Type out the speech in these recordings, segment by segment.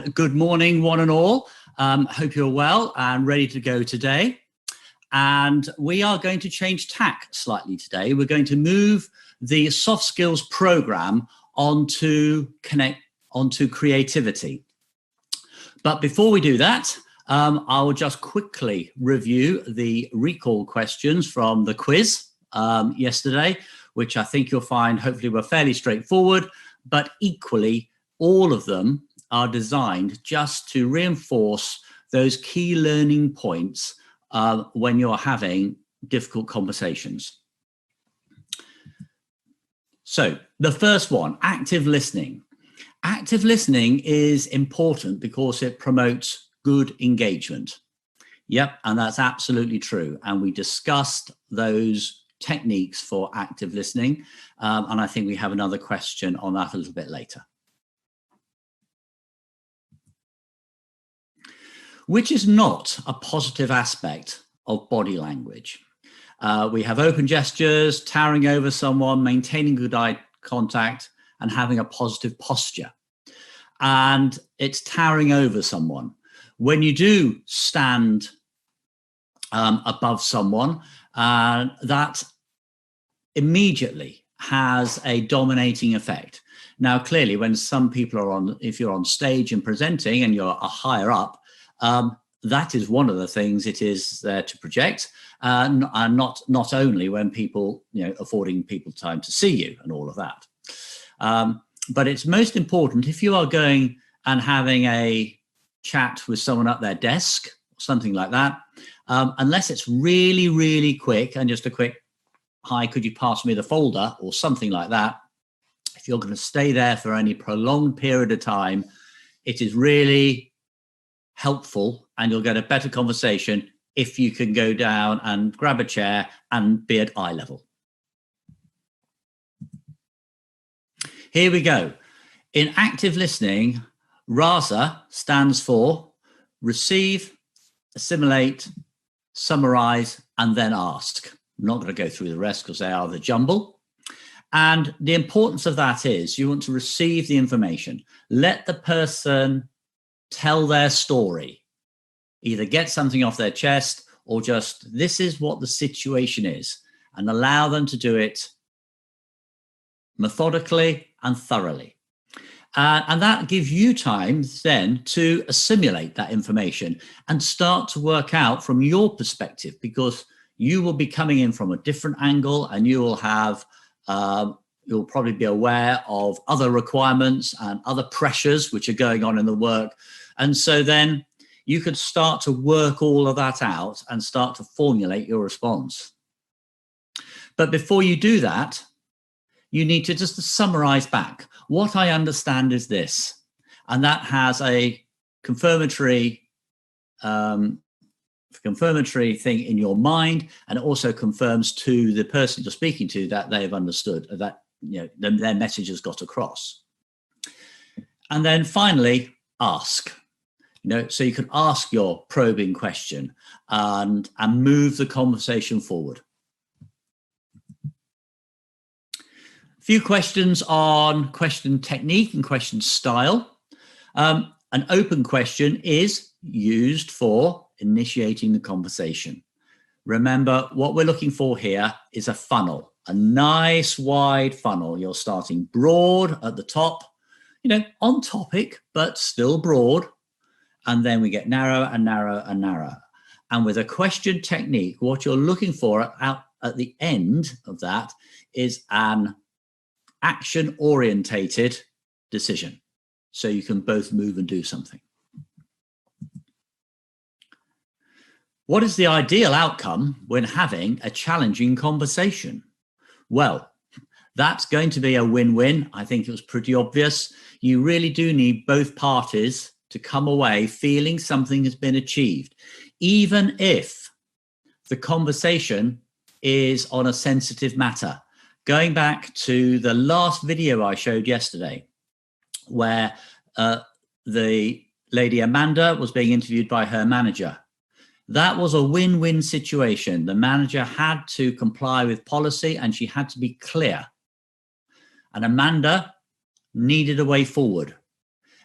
Good morning, one and all. Hope you're well and ready to go today. And we are going to change tack slightly today. We're going to move the soft skills program onto creativity. But before we do that, I will just quickly review the recall questions from the quiz yesterday, which I think you'll find hopefully were fairly straightforward, but equally all of them are designed just to reinforce those key learning points when you're having difficult conversations. So the first one, active listening. Active listening is important because it promotes good engagement. Yep, and that's absolutely true. And we discussed those techniques for active listening. And I think we have another question on that a little bit later. Which is not a positive aspect of body language. We have open gestures, towering over someone, maintaining good eye contact, and having a positive posture. And it's towering over someone. When you do stand above someone, that immediately has a dominating effect. Now, clearly, when some people are on, if you're on stage and presenting and you're a higher up, that is one of the things it is there to project, and not only when people, affording people time to see you and all of that. But it's most important if you are going and having a chat with someone at their desk, something like that, unless it's really, really quick and just a quick, hi, could you pass me the folder or something like that. If you're going to stay there for any prolonged period of time, it is really helpful and you'll get a better conversation if you can go down and grab a chair and be at eye level. Here we go. In active listening, RASA stands for receive, assimilate, summarize, and then ask. I'm not going to go through the rest because they are the jumble. And the importance of that is you want to receive the information. Let the person tell their story, either get something off their chest or just, this is what the situation is, and allow them to do it methodically and thoroughly. And that gives you time then to assimilate that information and start to work out from your perspective, because you will be coming in from a different angle and you will have, you'll probably be aware of other requirements and other pressures which are going on in the work. And so then you could start to work all of that out and start to formulate your response. But before you do that, you need to just summarize back. What I understand is this, and that has a confirmatory thing in your mind, and it also confirms to the person you're speaking to that they've understood, that their message has got across. And then finally, ask. So you can ask your probing question and move the conversation forward. A few questions on question technique and question style. An open question is used for initiating the conversation. Remember, what we're looking for here is a funnel, a nice wide funnel. You're starting broad at the top, on topic, but still broad. And then we get narrower and narrower and narrower. And with a question technique, what you're looking for at the end of that is an action-orientated decision. So you can both move and do something. What is the ideal outcome when having a challenging conversation? Well, that's going to be a win-win. I think it was pretty obvious. You really do need both parties to come away feeling something has been achieved, even if the conversation is on a sensitive matter. Going back to the last video I showed yesterday, where the lady Amanda was being interviewed by her manager. That was a win-win situation. The manager had to comply with policy and she had to be clear. And Amanda needed a way forward.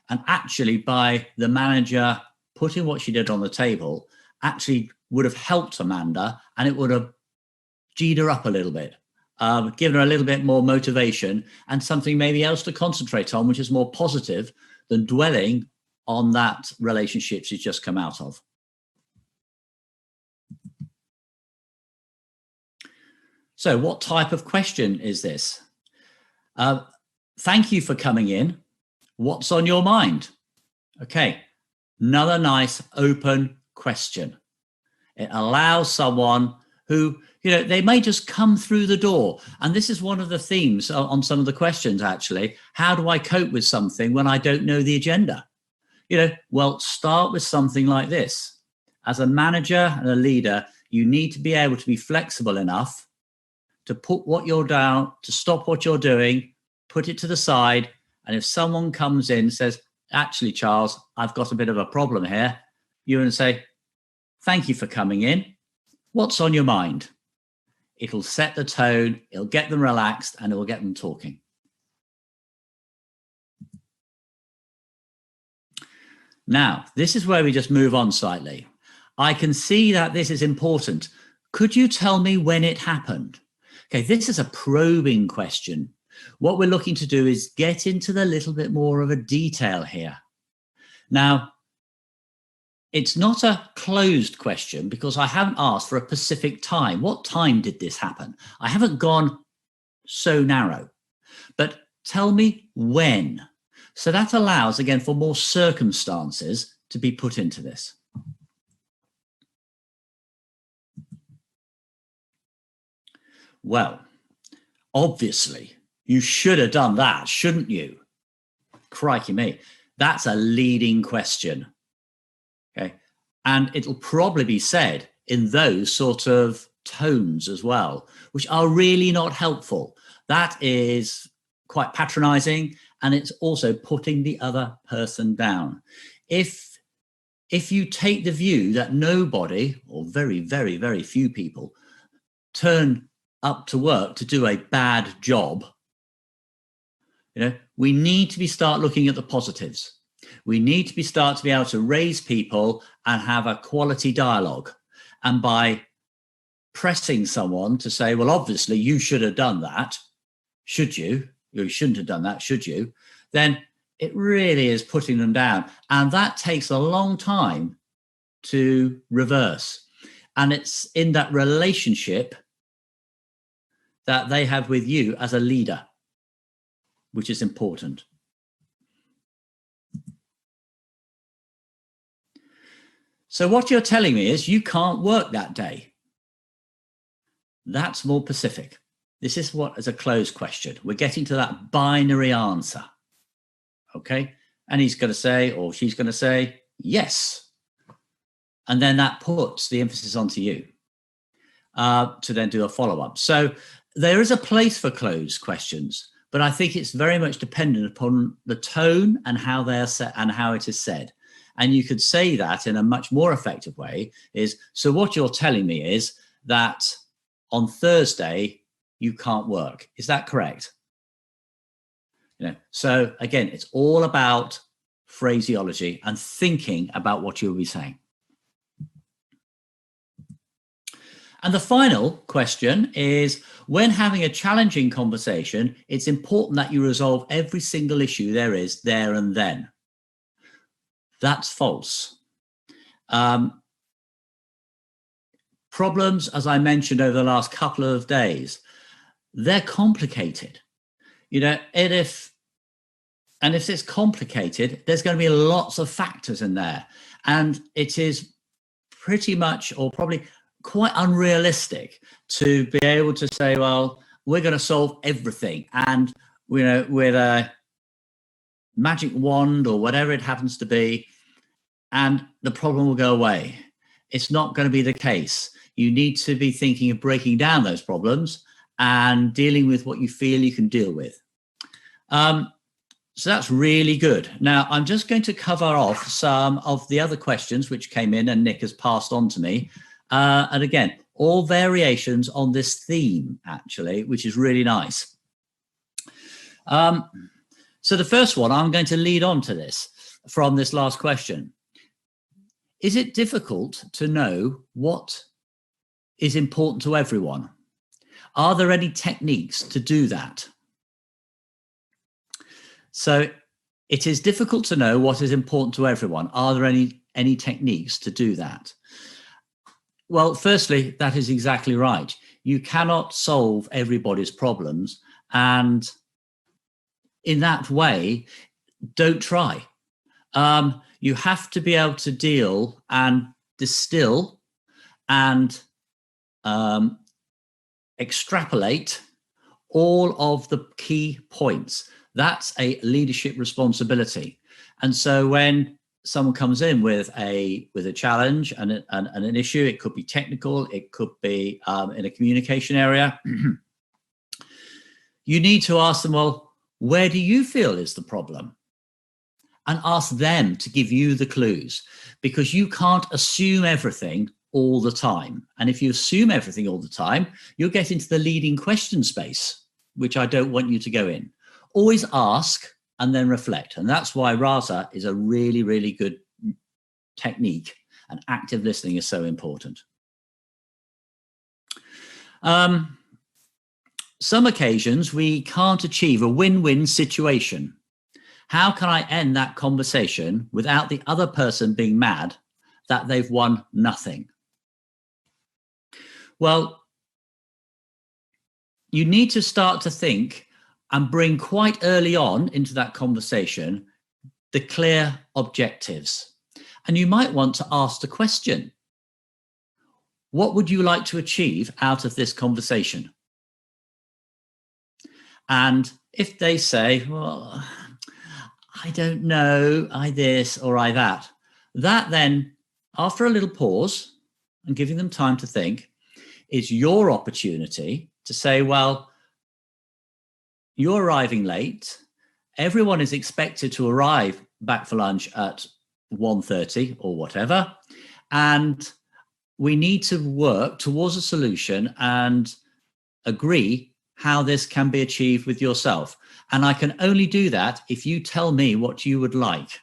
And actually, by the manager putting what she did on the table, actually would have helped Amanda, and it would have G'd her up a little bit, given her a little bit more motivation and something maybe else to concentrate on, which is more positive than dwelling on that relationship she's just come out of. So what type of question is this? Thank you for coming in. What's on your mind? Okay, another nice open question. It allows someone who, they may just come through the door. And this is one of the themes on some of the questions, actually. How do I cope with something when I don't know the agenda? Well, start with something like this. As a manager and a leader, you need to be able to be flexible enough to put what you're down, to stop what you're doing, put it to the side. And if someone comes in and says, actually, Charles, I've got a bit of a problem here, you're going to say, thank you for coming in. What's on your mind? It'll set the tone, it'll get them relaxed, and it will get them talking. Now, this is where we just move on slightly. I can see that this is important. Could you tell me when it happened? Okay, this is a probing question. What we're looking to do is get into the little bit more of a detail here. Now, it's not a closed question because I haven't asked for a specific time. What time did this happen? I haven't gone so narrow, but tell me when. So that allows, again, for more circumstances to be put into this. Well, obviously, you should have done that, shouldn't you? Crikey me. That's a leading question. Okay. And it'll probably be said in those sort of tones as well, which are really not helpful. That is quite patronizing, and it's also putting the other person down. If you take the view that nobody, or very, very, very few people, turn up to work to do a bad job, we need to start looking at the positives. We need to start to be able to raise people and have a quality dialogue. And by pressing someone to say, well, obviously you should have done that, should you? You shouldn't have done that, should you? Then it really is putting them down. And that takes a long time to reverse. And it's in that relationship that they have with you as a leader, which is important. So what you're telling me is you can't work that day. That's more specific. This is what is a closed question. We're getting to that binary answer. Okay. And he's going to say, or she's going to say, yes. And then that puts the emphasis onto you to then do a follow-up. So there is a place for closed questions, but I think it's very much dependent upon the tone and how they are set and how it is said. And you could say that in a much more effective way is, so what you're telling me is that on Thursday, you can't work. Is that correct? So again, it's all about phraseology and thinking about what you'll be saying. And the final question is, when having a challenging conversation, it's important that you resolve every single issue there is there and then. That's false. Problems, as I mentioned over the last couple of days, they're complicated. And if it's complicated, there's going to be lots of factors in there. And it is pretty much, or probably quite unrealistic to be able to say, well, we're going to solve everything. And, with a magic wand or whatever it happens to be, and the problem will go away. It's not going to be the case. You need to be thinking of breaking down those problems and dealing with what you feel you can deal with. So that's really good. Now, I'm just going to cover off some of the other questions which came in and Nick has passed on to me. And again, all variations on this theme, actually, which is really nice. So the first one, I'm going to lead on to this. from this last question. Is it difficult to know what is important to everyone? Are there any techniques to do that? So it is difficult to know what is important to everyone. Are there any techniques to do that? Well, firstly, that is exactly right. You cannot solve everybody's problems. And in that way, don't try. You have to be able to deal and distill and extrapolate all of the key points. That's a leadership responsibility. And so when someone comes in with a challenge and an issue, it could be technical, it could be in a communication area, you need to ask them, well, where do you feel is the problem? And ask them to give you the clues, because you can't assume everything all the time. And if you assume everything all the time, you'll get into the leading question space, which I don't want you to go in. Always ask and then reflect. And that's why RASA is a really, really good technique, and active listening is so important. Some occasions we can't achieve a win-win situation. How can I end that conversation without the other person being mad that they've won nothing? Well, you need to start to think and bring quite early on into that conversation the clear objectives. And you might want to ask the question, what would you like to achieve out of this conversation? And if they say, well, I don't know, I this or I that, that then, after a little pause and giving them time to think, is your opportunity to say, well, you're arriving late. Everyone is expected to arrive back for lunch at 1:30 or whatever. And we need to work towards a solution and agree how this can be achieved with yourself. And I can only do that if you tell me what you would like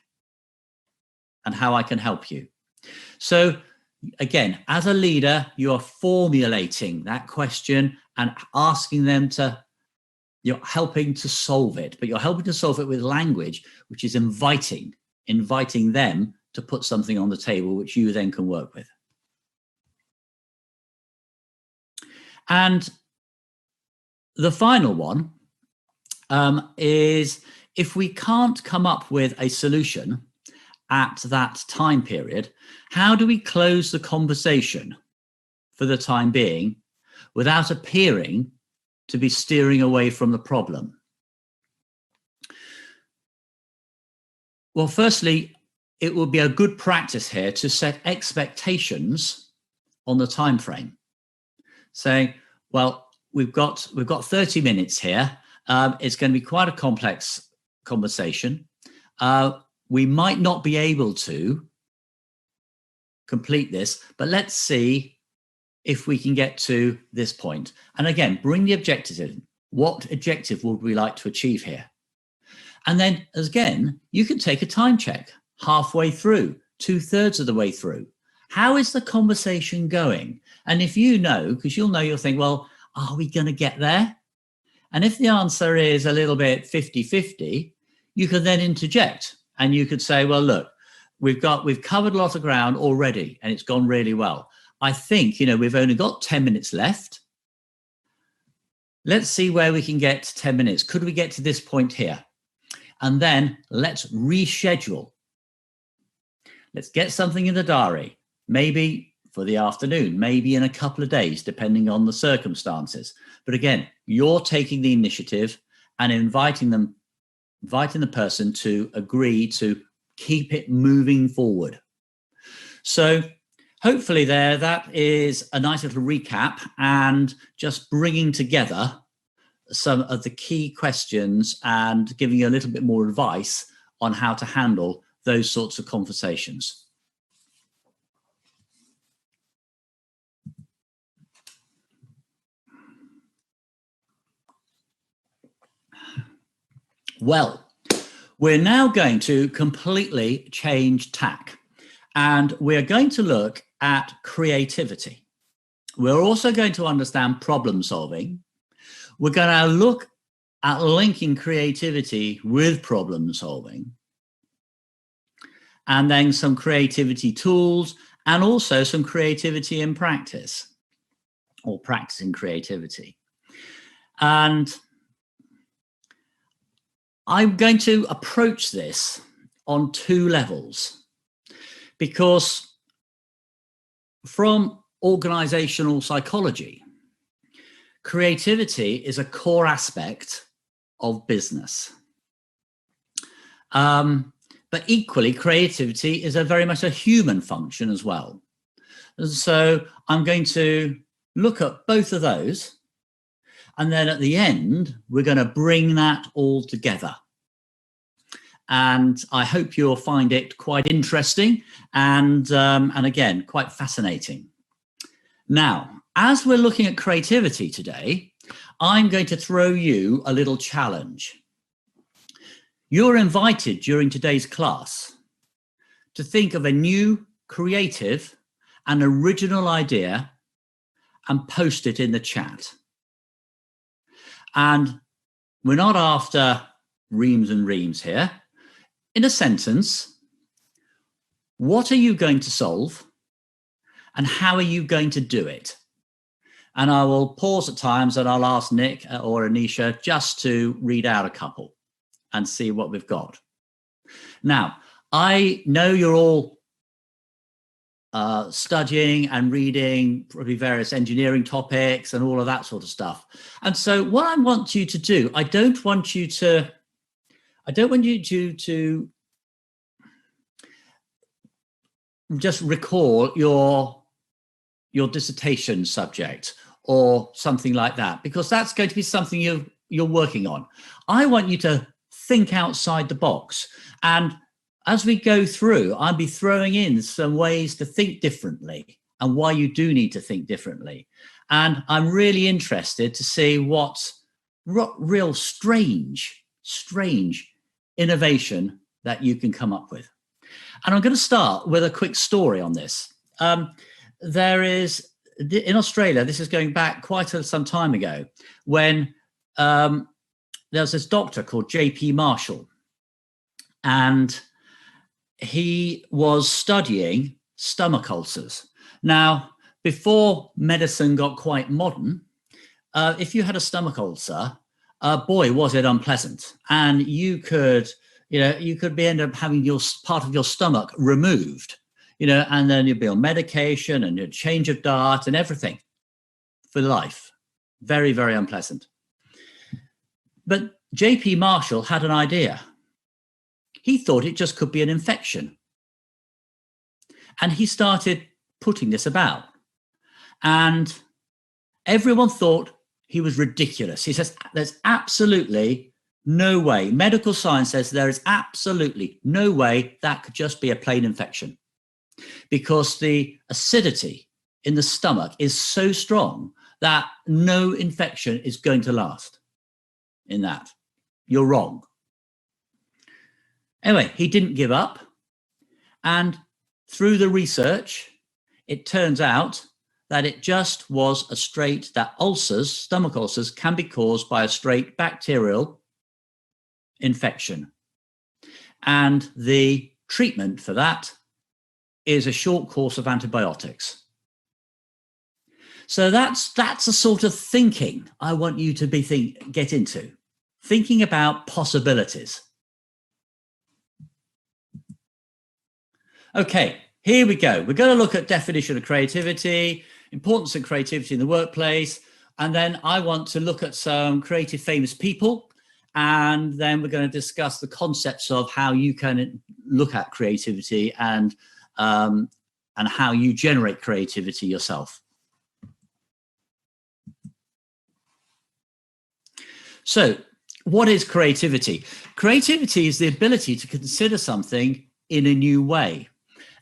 and how I can help you. So again, as a leader, you are formulating that question and asking them to, you're helping to solve it, but you're helping to solve it with language, which is inviting them to put something on the table, which you then can work with. And the final one is, if we can't come up with a solution at that time period, how do we close the conversation for the time being without appearing to be steering away from the problem? Well, firstly, it will be a good practice here to set expectations on the time frame, saying, well, we've got 30 minutes here. It's going to be quite a complex conversation. We might not be able to complete this, but let's see if we can get to this point. And again, bring the objectives in. What objective would we like to achieve here? And then again, you can take a time check halfway through, 2/3 of the way through. How is the conversation going? And if you know, because you'll think, well, are we going to get there? And if the answer is a little bit 50-50, you can then interject and you could say, well, look, we've covered a lot of ground already and it's gone really well. I think, we've only got 10 minutes left. Let's see where we can get 10 minutes. Could we get to this point here? And then let's reschedule. Let's get something in the diary, maybe for the afternoon, maybe in a couple of days, depending on the circumstances. But again, you're taking the initiative and inviting the person to agree to keep it moving forward. So hopefully that is a nice little recap and just bringing together some of the key questions and giving you a little bit more advice on how to handle those sorts of conversations. Well, We're now going to completely change tack, and we're going to look at creativity. We're also going to understand problem solving. We're going to look at linking creativity with problem solving, and then some creativity tools, and also some creativity in practice, or practicing creativity. And I'm going to approach this on two levels, because from organizational psychology, creativity is a core aspect of business. But equally, creativity is very much a human function as well. And so I'm going to look at both of those. And then at the end, we're going to bring that all together. And I hope you'll find it quite interesting and again, quite fascinating. Now, as we're looking at creativity today, I'm going to throw you a little challenge. You're invited during today's class to think of a new, creative and original idea and post it in the chat. And we're not after reams and reams here. In a sentence, what are you going to solve and how are you going to do it? And I will pause at times and I'll ask Nick or Anisha just to read out a couple and see what we've got. Now, I know you're all studying and reading probably various engineering topics and all of that sort of stuff. And so what I want you to do, I don't want you to just recall your dissertation subject or something like that, because that's going to be something you're working on. I want you to think outside the box. And as we go through, I'll be throwing in some ways to think differently and why you do need to think differently. And I'm really interested to see what real strange innovation that you can come up with. And I'm going to start with a quick story on this. There is, in Australia, this is going back quite some time ago, when there was this doctor called J.P. Marshall, and he was studying stomach ulcers. Now, before medicine got quite modern, if you had a stomach ulcer, boy, was it unpleasant. And you could end up having your part of your stomach removed, and then you'd be on medication and a change of diet and everything for life. Very, very unpleasant. But J.P. Marshall had an idea. He thought it just could be an infection. And he started putting this about. And everyone thought he was ridiculous. He says, there's absolutely no way. Medical science says there is absolutely no way that could just be a plain infection, because the acidity in the stomach is so strong that no infection is going to last in that. You're wrong. Anyway, he didn't give up. And through the research, it turns out that it just was that ulcers, stomach ulcers, can be caused by a straight bacterial infection. And the treatment for that is a short course of antibiotics. So that's the sort of thinking I want you to get into, thinking about possibilities. Okay, here we go. We're going to look at definition of creativity, importance of creativity in the workplace, and then I want to look at some creative famous people, and then we're going to discuss the concepts of how you can look at creativity and how you generate creativity yourself. So, what is creativity? Creativity is the ability to consider something in a new way.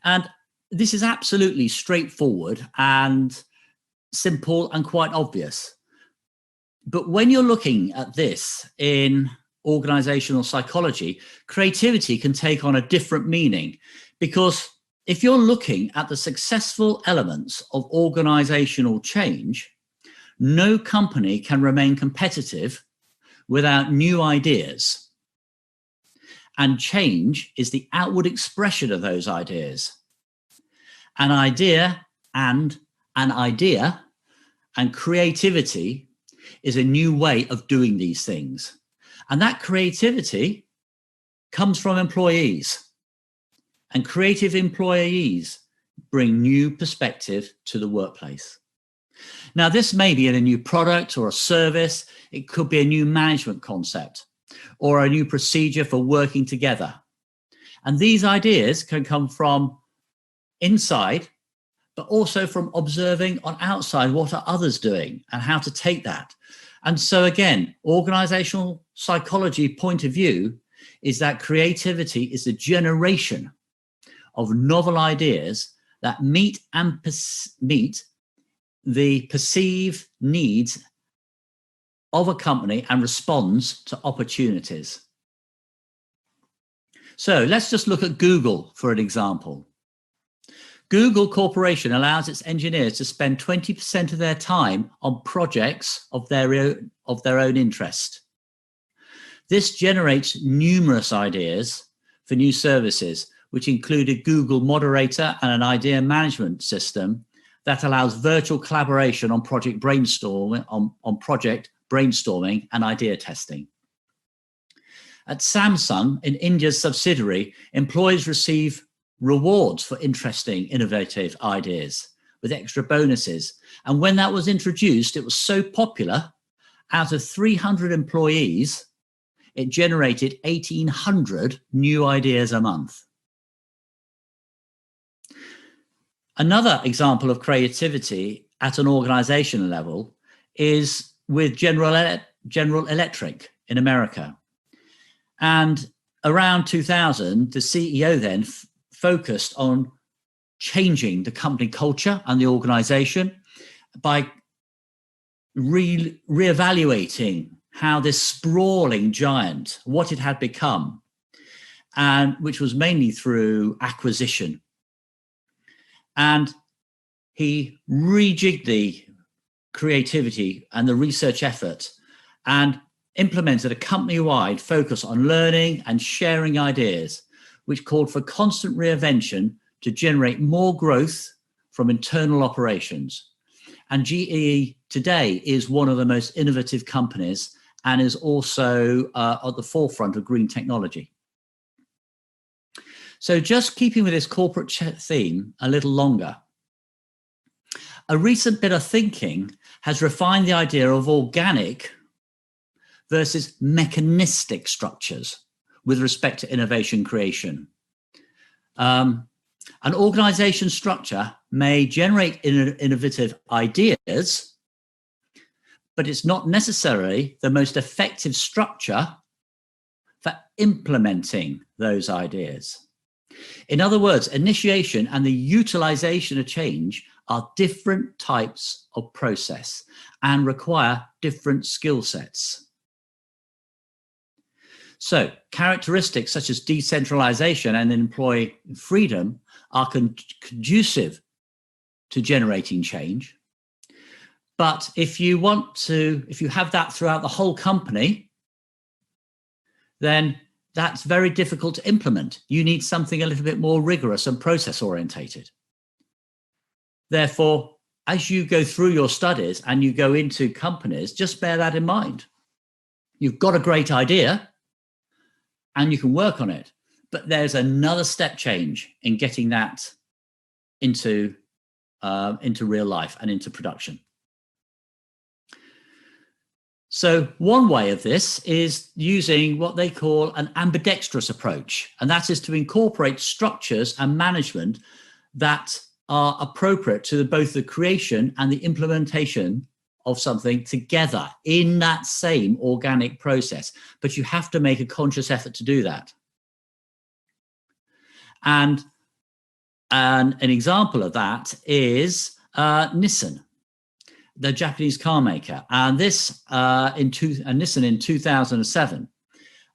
And this is absolutely straightforward and simple and quite obvious. But when you're looking at this in organizational psychology, creativity can take on a different meaning, because if you're looking at the successful elements of organizational change, no company can remain competitive without new ideas. And change is the outward expression of those ideas. An idea and creativity is a new way of doing these things. And that creativity comes from employees. And creative employees bring new perspective to the workplace. Now, this may be in a new product or a service. It could be a new management concept or a new procedure for working together. And these ideas can come from inside, but also from observing on outside what are others doing and how to take that. And so again, organizational psychology point of view is that creativity is the generation of novel ideas that meet the perceived needs of a company and responds to opportunities. So let's just look at Google for an example. Google Corporation allows its engineers to spend 20% of their time on projects of their own interest. This generates numerous ideas for new services, which included Google Moderator and an idea management system that allows virtual collaboration on project brainstorming, and idea testing. At Samsung, in India's subsidiary, employees receive rewards for interesting, innovative ideas with extra bonuses. And when that was introduced, it was so popular, out of 300 employees, it generated 1,800 new ideas a month. Another example of creativity at an organizational level is with General Electric in America. And around 2000, the CEO then focused on changing the company culture and the organization by reevaluating how this sprawling giant, what it had become, and which was mainly through acquisition. And he rejigged the creativity and the research effort and implemented a company-wide focus on learning and sharing ideas, which called for constant reinvention to generate more growth from internal operations. And GE today is one of the most innovative companies and is also at the forefront of green technology. So just keeping with this corporate theme a little longer, a recent bit of thinking has refined the idea of organic versus mechanistic structures with respect to innovation creation. An organization structure may generate innovative ideas, but it's not necessarily the most effective structure for implementing those ideas. In other words, initiation and the utilization of change are different types of process and require different skill sets. So characteristics such as decentralization and employee freedom are conducive to generating change. But if you have that throughout the whole company, then that's very difficult to implement. You need something a little bit more rigorous and process orientated. Therefore, as you go through your studies and you go into companies, just bear that in mind. You've got a great idea and you can work on it, but there's another step change in getting that into real life and into production. So one way of this is using what they call an ambidextrous approach, and that is to incorporate structures and management that are appropriate to both the creation and the implementation of something together in that same organic process. But you have to make a conscious effort to do that. And an example of that is Nissan, the Japanese car maker. And Nissan in 2007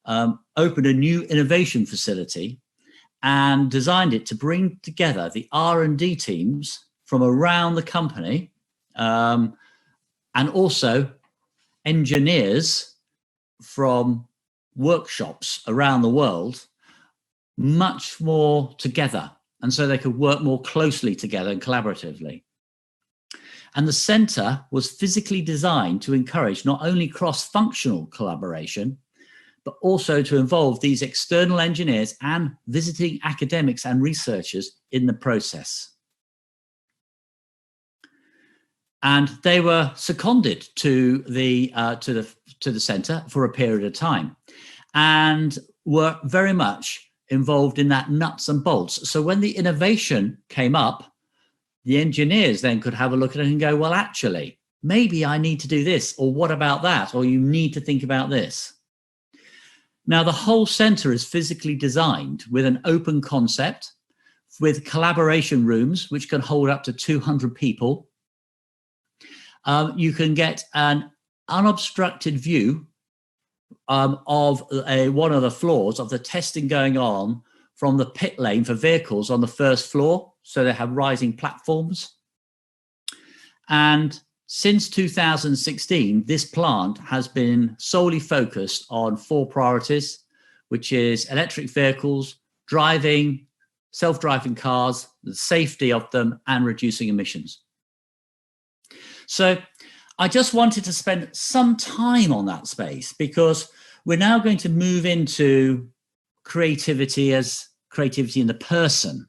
opened a new innovation facility and designed it to bring together the R&D teams from around the company, and also engineers from workshops around the world much more together. And so they could work more closely together and collaboratively. And the center was physically designed to encourage not only cross-functional collaboration, but also to involve these external engineers and visiting academics and researchers in the process. And they were seconded to the center for a period of time, and were very much involved in that nuts and bolts. So when the innovation came up, the engineers then could have a look at it and go, well, actually, maybe I need to do this, or what about that? Or you need to think about this. Now, the whole center is physically designed with an open concept, with collaboration rooms, which can hold up to 200 people. You can get an unobstructed view of one of the floors of the testing going on from the pit lane for vehicles on the first floor. So they have rising platforms. And since 2016, this plant has been solely focused on 4 priorities, which is electric vehicles, driving, self-driving cars, the safety of them, and reducing emissions. So I just wanted to spend some time on that space, because we're now going to move into creativity as creativity in the person,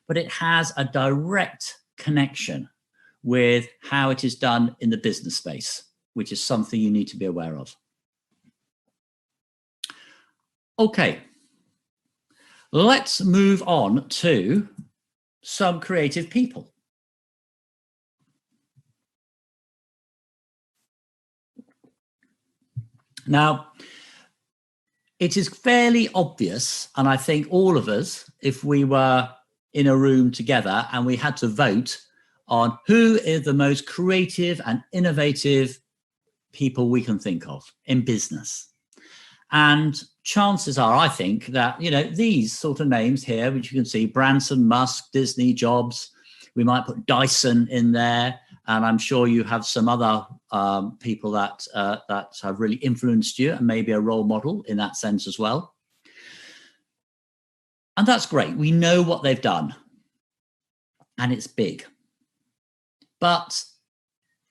but it has a direct connection with how it is done in the business space, which is something you need to be aware of. Okay, let's move on to some creative people. Now, it is fairly obvious, and I think all of us, if we were in a room together and we had to vote on who is the most creative and innovative people we can think of in business. And chances are, I think, that, you know, these sort of names here, which you can see, Branson, Musk, Disney, Jobs, we might put Dyson in there. And I'm sure you have some other people that have really influenced you and maybe a role model in that sense as well. And that's great. We know what they've done, and it's big. But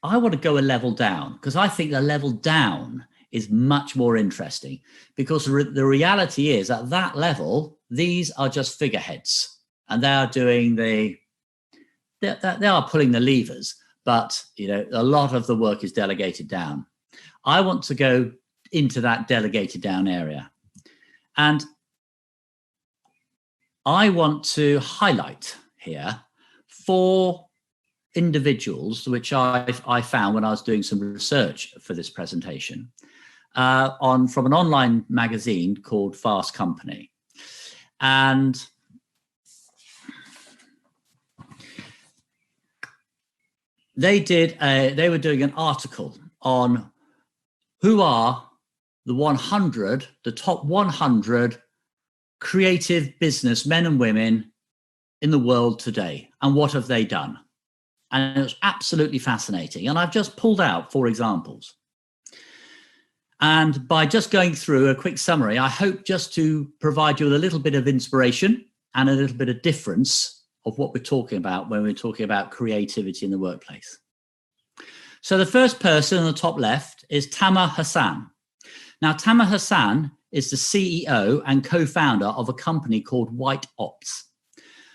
I want to go a level down, because I think the level down is much more interesting, because the reality is at that level, these are just figureheads, and they are doing they are pulling the levers, but you know, a lot of the work is delegated down. I want to go into that delegated down area, and I want to highlight here 4 individuals which I found when I was doing some research for this presentation from an online magazine called Fast Company. And they were doing an article on who are the top 100 creative business men and women in the world today, and what have they done. And it was absolutely fascinating. And I've just pulled out 4 examples. And by just going through a quick summary, I hope just to provide you with a little bit of inspiration and a little bit of difference of what we're talking about when we're talking about creativity in the workplace. So the first person on the top left is Tamer Hassan. Now, Tamer Hassan is the CEO and co-founder of a company called White Ops,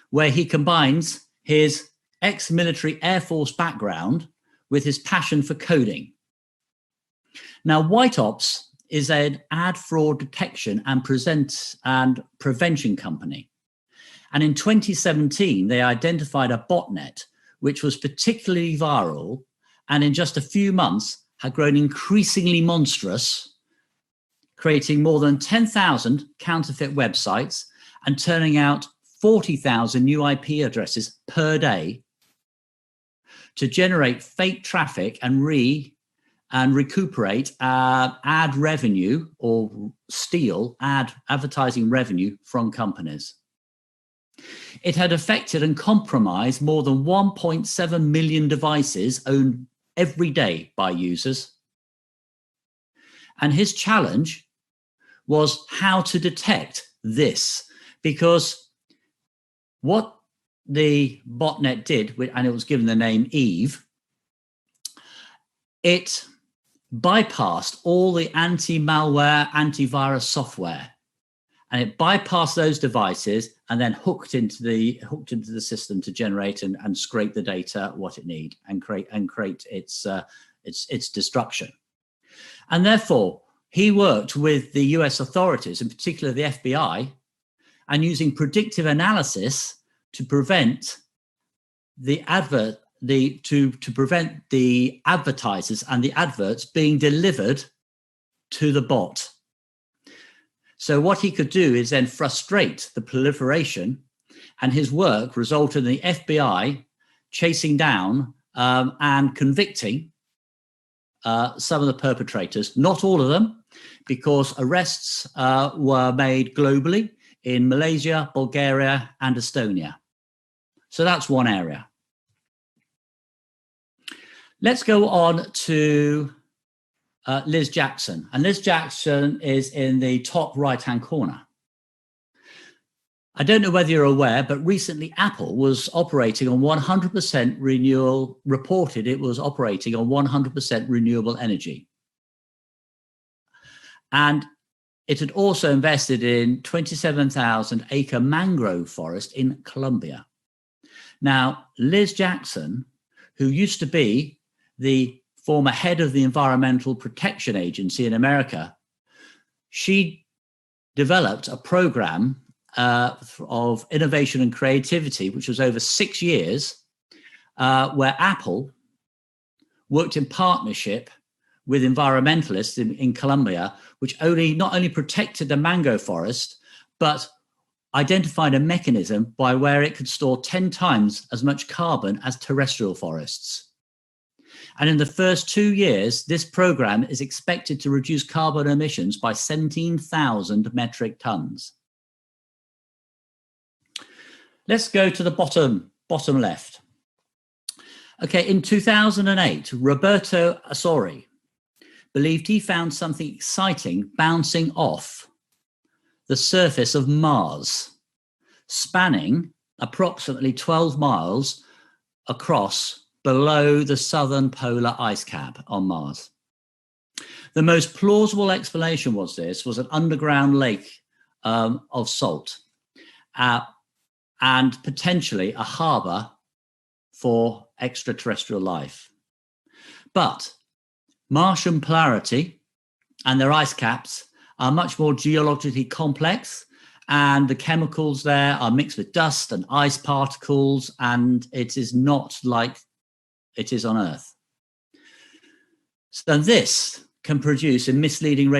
where he combines his ex-military Air Force background with his passion for coding. Now, White Ops is an ad fraud detection and prevention company. And in 2017, they identified a botnet which was particularly viral, and in just a few months had grown increasingly monstrous, creating more than 10,000 counterfeit websites and turning out 40,000 new IP addresses per day to generate fake traffic and and recuperate ad revenue or steal advertising revenue from companies. It had affected and compromised more than 1.7 million devices owned every day by users. And his challenge was how to detect this, because what the botnet did, and it was given the name Eve, it bypassed all the anti-malware, antivirus software, and it bypassed those devices and then hooked into the system to generate and scrape the data what it needs and create its destruction. And therefore, he worked with the US authorities, in particular the FBI, and using predictive analysis to prevent the prevent the advertisers and the adverts being delivered to the bot. So what he could do is then frustrate the proliferation, and his work resulted in the FBI chasing down and convicting some of the perpetrators, not all of them, because arrests were made globally in Malaysia, Bulgaria, and Estonia. So that's one area. Let's go on to Liz Jackson. And Liz Jackson is in the top right-hand corner. I don't know whether you're aware, but recently Apple was operating on 100% renewable, reported it was operating on 100% renewable energy. And it had also invested in 27,000 acre mangrove forest in Colombia. Now, Liz Jackson, who used to be the former head of the Environmental Protection Agency in America, she developed a program of innovation and creativity, which was over 6 years, where Apple worked in partnership with environmentalists in Colombia, which not only protected the mango forest, but identified a mechanism by where it could store 10 times as much carbon as terrestrial forests. And in the first 2 years, this program is expected to reduce carbon emissions by 17,000 metric tons. Let's go to the bottom left. Okay, in 2008, Roberto Asori believed he found something exciting bouncing off the surface of Mars, spanning approximately 12 miles across below the southern polar ice cap on Mars. The most plausible explanation was an underground lake of salt and potentially a harbor for extraterrestrial life. But Martian polarity and their ice caps are much more geologically complex, and the chemicals there are mixed with dust and ice particles, and it is not like it is on Earth. So this can produce a misleading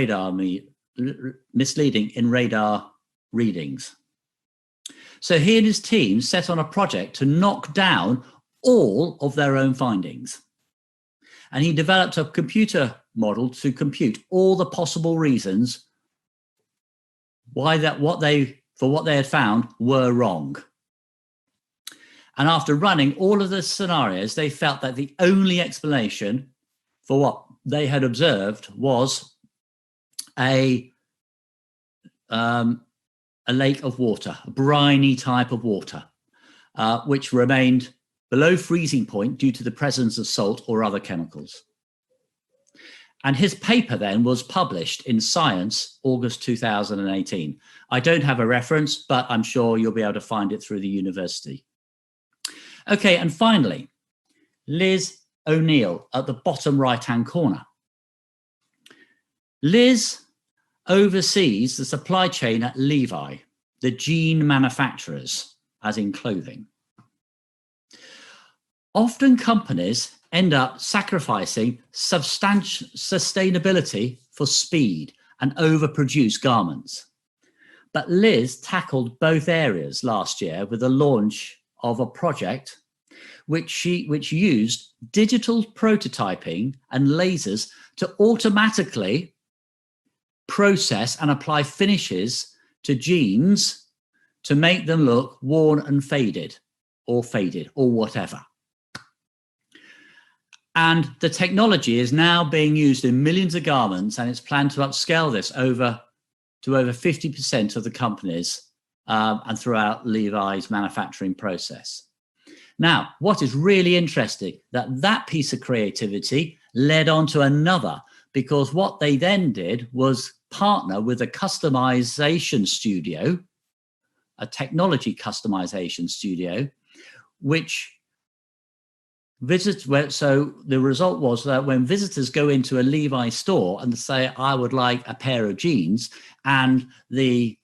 in radar readings. So he and his team set on a project to knock down all of their own findings. And he developed a computer model to compute all the possible reasons why what they had found were wrong. And after running all of the scenarios, they felt that the only explanation for what they had observed was a lake of water, a briny type of water, which remained below freezing point due to the presence of salt or other chemicals. And his paper then was published in Science, August 2018. I don't have a reference, but I'm sure you'll be able to find it through the university. Okay, and finally, Liz O'Neill at the bottom right-hand corner. Liz oversees the supply chain at Levi, the jean manufacturers, as in clothing. Often companies end up sacrificing sustainability for speed and overproduce garments. But Liz tackled both areas last year with the launch of a project which used digital prototyping and lasers to automatically process and apply finishes to jeans to make them look worn and faded or whatever. And the technology is now being used in millions of garments, and it's planned to upscale this to over 50% of the companies and throughout Levi's manufacturing process. Now, what is really interesting, that piece of creativity led on to another, because what they then did was partner with a customization studio, a technology customization studio, which so the result was that when visitors go into a Levi's store and say, I would like a pair of jeans, and the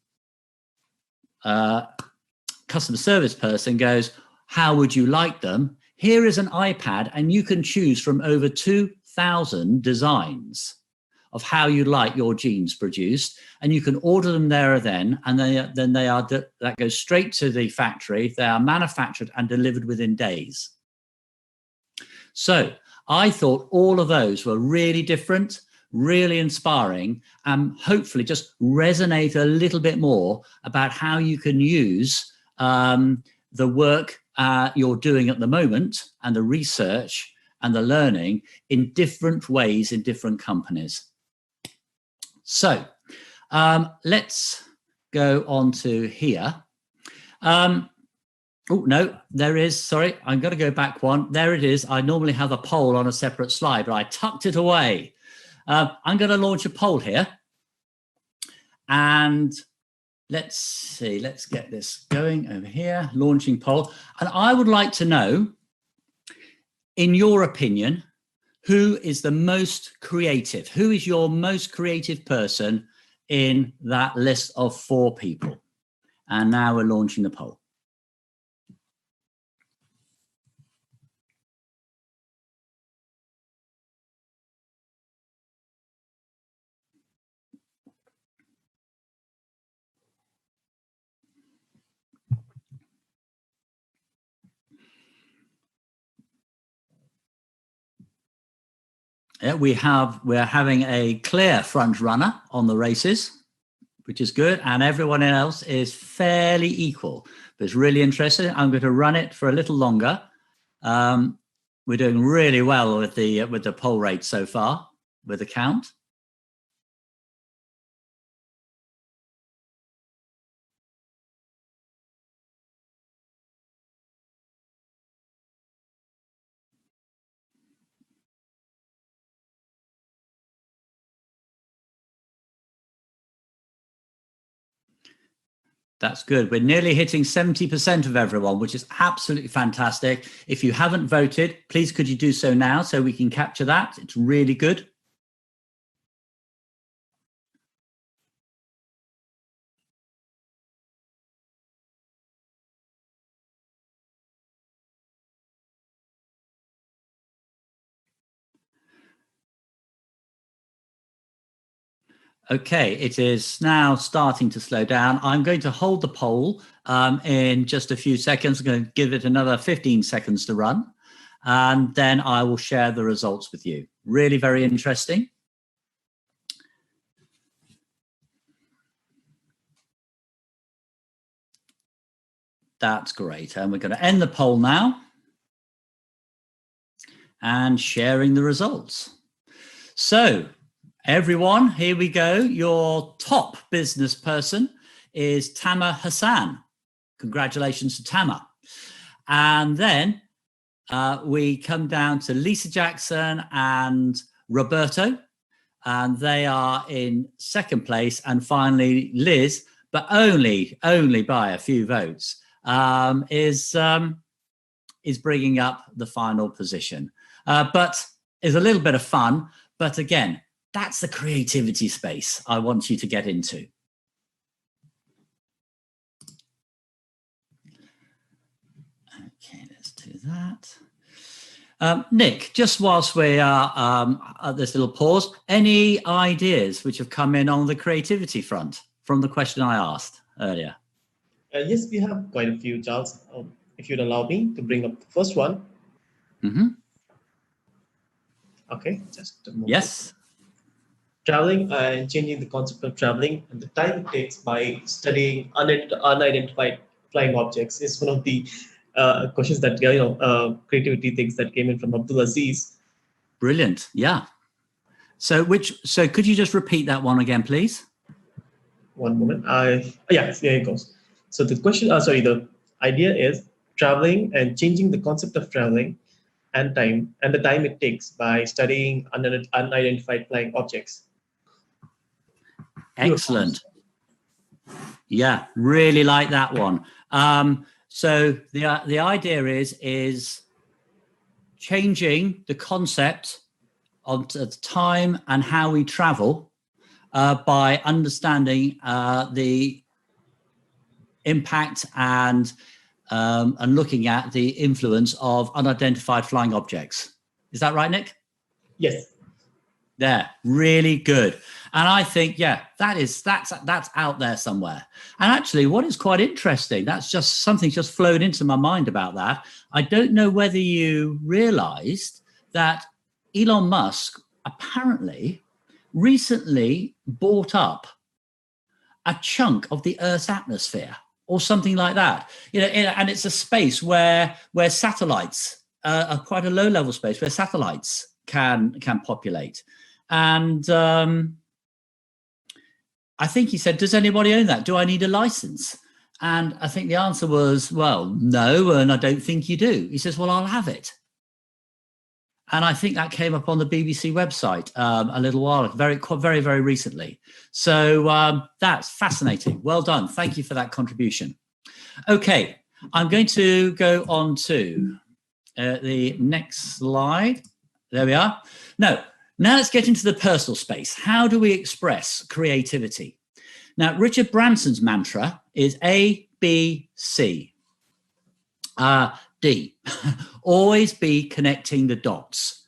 customer service person goes, how would you like them? Here is an iPad, and you can choose from over 2,000 designs of how you like your jeans produced, and you can order them there or then, and that goes straight to the factory. They are manufactured and delivered within days. So I thought all of those were really different, really inspiring, and hopefully just resonate a little bit more about how you can use the work you're doing at the moment and the research and the learning in different ways in different companies. So let's go on to here. Oh, no, there is, sorry, I'm going to go back one. There it is. I normally have a poll on a separate slide, but I tucked it away. I'm going to launch a poll here. And let's see, let's get this going over here, launching poll. And I would like to know, in your opinion, who is the most creative? Who is your most creative person in that list of 4 people? And now we're launching the poll. Yeah, we're having a clear front runner on the races, which is good, and everyone else is fairly equal. But it's really interesting. I'm going to run it for a little longer. We're doing really well with the poll rate so far, with the count. That's good. We're nearly hitting 70% of everyone, which is absolutely fantastic. If you haven't voted, please could you do so now so we can capture that? It's really good. Okay, it is now starting to slow down. I'm going to hold the poll in just a few seconds. I'm going to give it another 15 seconds to run, and then I will share the results with you. Really very interesting. That's great. And we're going to end the poll now and sharing the results. So, everyone, here we go. Your top business person is Tamer Hassan. Congratulations to Tamer. And then we come down to Lisa Jackson and Roberto, and they are in second place. And finally, Liz, but only by a few votes, is bringing up the final position. But it's a little bit of fun. But again, that's the creativity space I want you to get into. Okay, let's do that. Nick, just whilst we are at this little pause, any ideas which have come in on the creativity front from the question I asked earlier? Yes, we have quite a few, Charles. If you'd allow me to bring up the first one. Mm-hmm. Okay, just a moment. Yes. traveling and changing the concept of traveling and the time it takes by studying unidentified flying objects is one of the questions that creativity things that came in from Abdul Aziz. Brilliant. Yeah. So could you just repeat that one again, please? One moment. Yes, here it goes. So the question, the idea is traveling and changing the concept of traveling and the time it takes by studying unidentified flying objects. Excellent. Yeah, really like that one. So the idea is changing the concept of the time and how we travel by understanding the impact and looking at the influence of unidentified flying objects. Is that right, Nick? Yes. There, really good. And I think, yeah, that's out there somewhere. And actually, what is quite interesting, that's just something just flowed into my mind about that. I don't know whether you realized that Elon Musk apparently recently bought up a chunk of the Earth's atmosphere or something like that. And it's a space where satellites are quite a low level space where satellites can populate. And I think he said, does anybody own that? Do I need a license? And I think the answer was, well, no, and I don't think you do. He says, well, I'll have it. And I think that came up on the BBC website a little while, very, very recently. So that's fascinating. Well done. Thank you for that contribution. Okay, I'm going to go on to the next slide. There we are. Now let's get into the personal space. How do we express creativity? Now, Richard Branson's mantra is A, B, C. D, always be connecting the dots.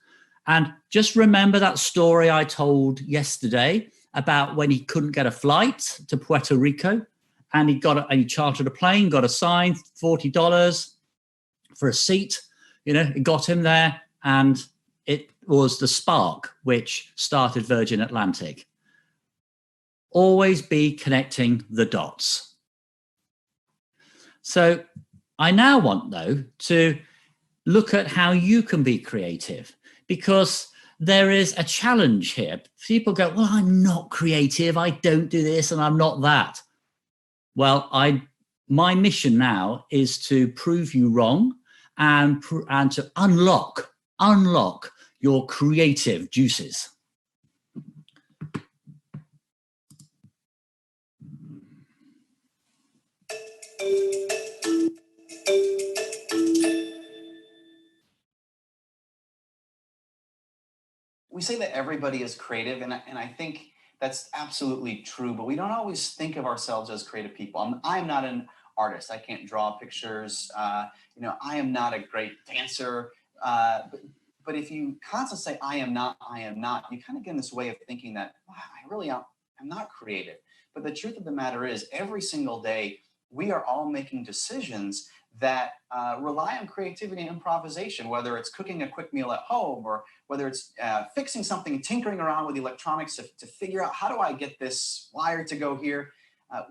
And just remember that story I told yesterday about when he couldn't get a flight to Puerto Rico and he chartered a plane, got assigned $40 for a seat. It got him there, and it was the spark which started Virgin Atlantic. Always be connecting the dots. So I now want, though, to look at how you can be creative, because there is a challenge here. People go, well, I'm not creative. I don't do this and I'm not that. Well, my mission now is to prove you wrong and to unlock your creative juices. We say that everybody is creative, and I think that's absolutely true, but we don't always think of ourselves as creative people. I'm not an artist. I can't draw pictures. I am not a great dancer. But if you constantly say, I am not, you kind of get in this way of thinking that, wow, I really am not creative. But the truth of the matter is, every single day, we are all making decisions that rely on creativity and improvisation, whether it's cooking a quick meal at home or whether it's fixing something, tinkering around with the electronics to figure out, how do I get this wire to go here?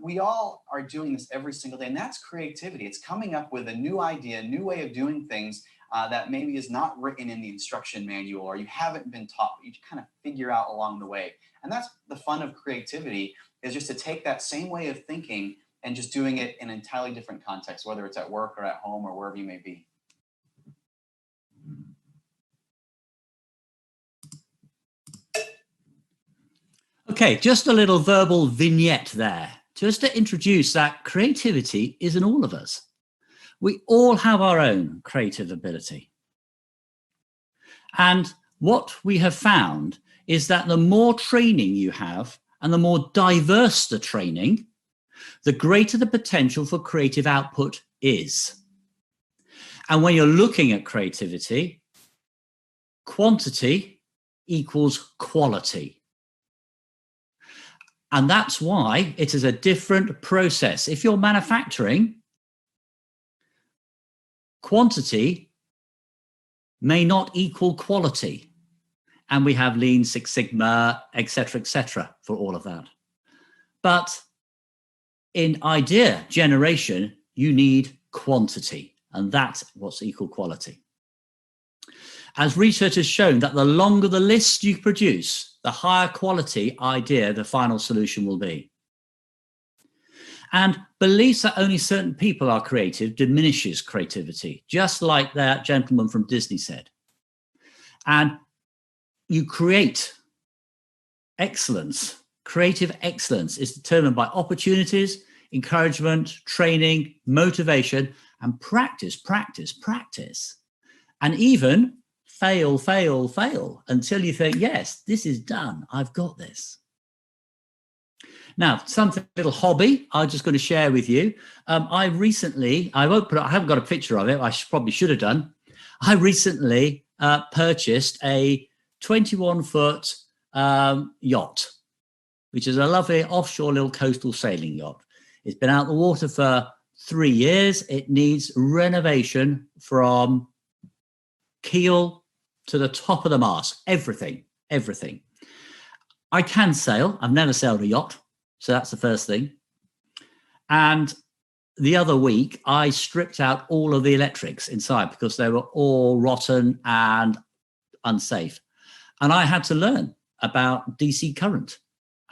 We all are doing this every single day, and that's creativity. It's coming up with a new idea, a new way of doing things that maybe is not written in the instruction manual, or you haven't been taught, but you kind of figure out along the way. And that's the fun of creativity, is just to take that same way of thinking and just doing it in an entirely different context, whether it's at work or at home or wherever you may be. Okay, just a little verbal vignette there, just to introduce that creativity is in all of us. We all have our own creative ability. And what we have found is that the more training you have and the more diverse the training, the greater the potential for creative output is. And when you're looking at creativity, quantity equals quality. And that's why it is a different process. If you're manufacturing, quantity may not equal quality. and we have Lean Six Sigma, etc., for all of that. But in idea generation, you need quantity, and that's what's equal quality. As research has shown that the longer the list you produce, the higher quality idea the final solution will be. And beliefs that only certain people are creative diminishes creativity, just like that gentleman from Disney said. And you create excellence. Creative excellence is determined by opportunities, encouragement, training, motivation, and practice, practice, practice. And even fail, fail, fail until you think, yes, this is done. I've got this. Now, something little hobby I'm just going to share with you. I haven't got a picture of it. I probably should have done. I recently purchased a 21-foot yacht, which is a lovely offshore little coastal sailing yacht. It's been out the water for 3 years. It needs renovation from keel to the top of the mast, everything. I can sail. I've never sailed a yacht. So that's the first thing. And the other week, I stripped out all of the electrics inside because they were all rotten and unsafe. And I had to learn about DC current.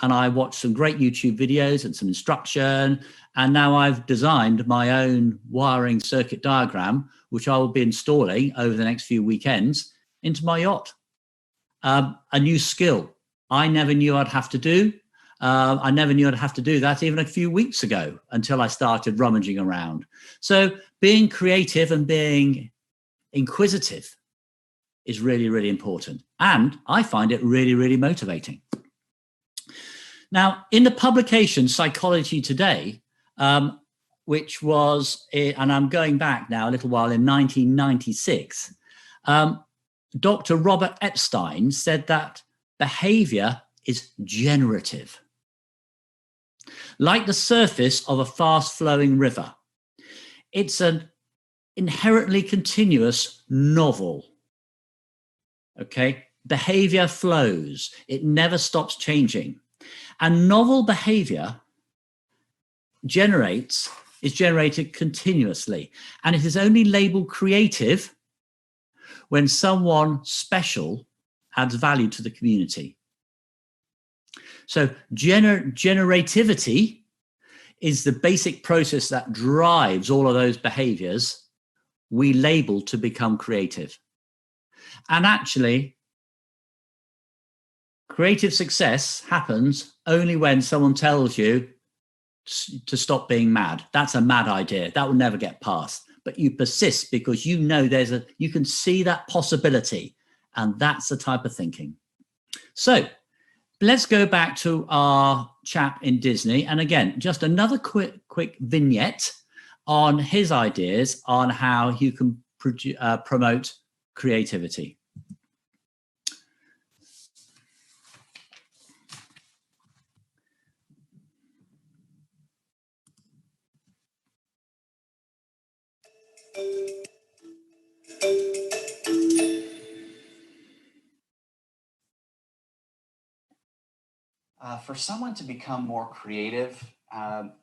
And I watched some great YouTube videos and some instruction. And now I've designed my own wiring circuit diagram, which I will be installing over the next few weekends into my yacht. A new skill I never knew I'd have to do. I never knew I'd have to do that even a few weeks ago until I started rummaging around. So being creative and being inquisitive is really, really important. And I find it really, really motivating. Now, in the publication Psychology Today, which was, and I'm going back now a little while, in 1996, Dr. Robert Epstein said that behavior is generative. Like the surface of a fast-flowing river, it's an inherently continuous novel. Okay, behavior flows. It never stops changing. And novel behavior is generated continuously. And it is only labeled creative when someone special adds value to the community. So generativity is the basic process that drives all of those behaviors we label to become creative. And actually, creative success happens only when someone tells you to stop being mad. That's a mad idea. That will never get passed. But you persist because you know you can see that possibility. And that's the type of thinking. So let's go back to our chap in Disney. And again, just another quick vignette on his ideas on how you can promote creativity. For someone to become more creative,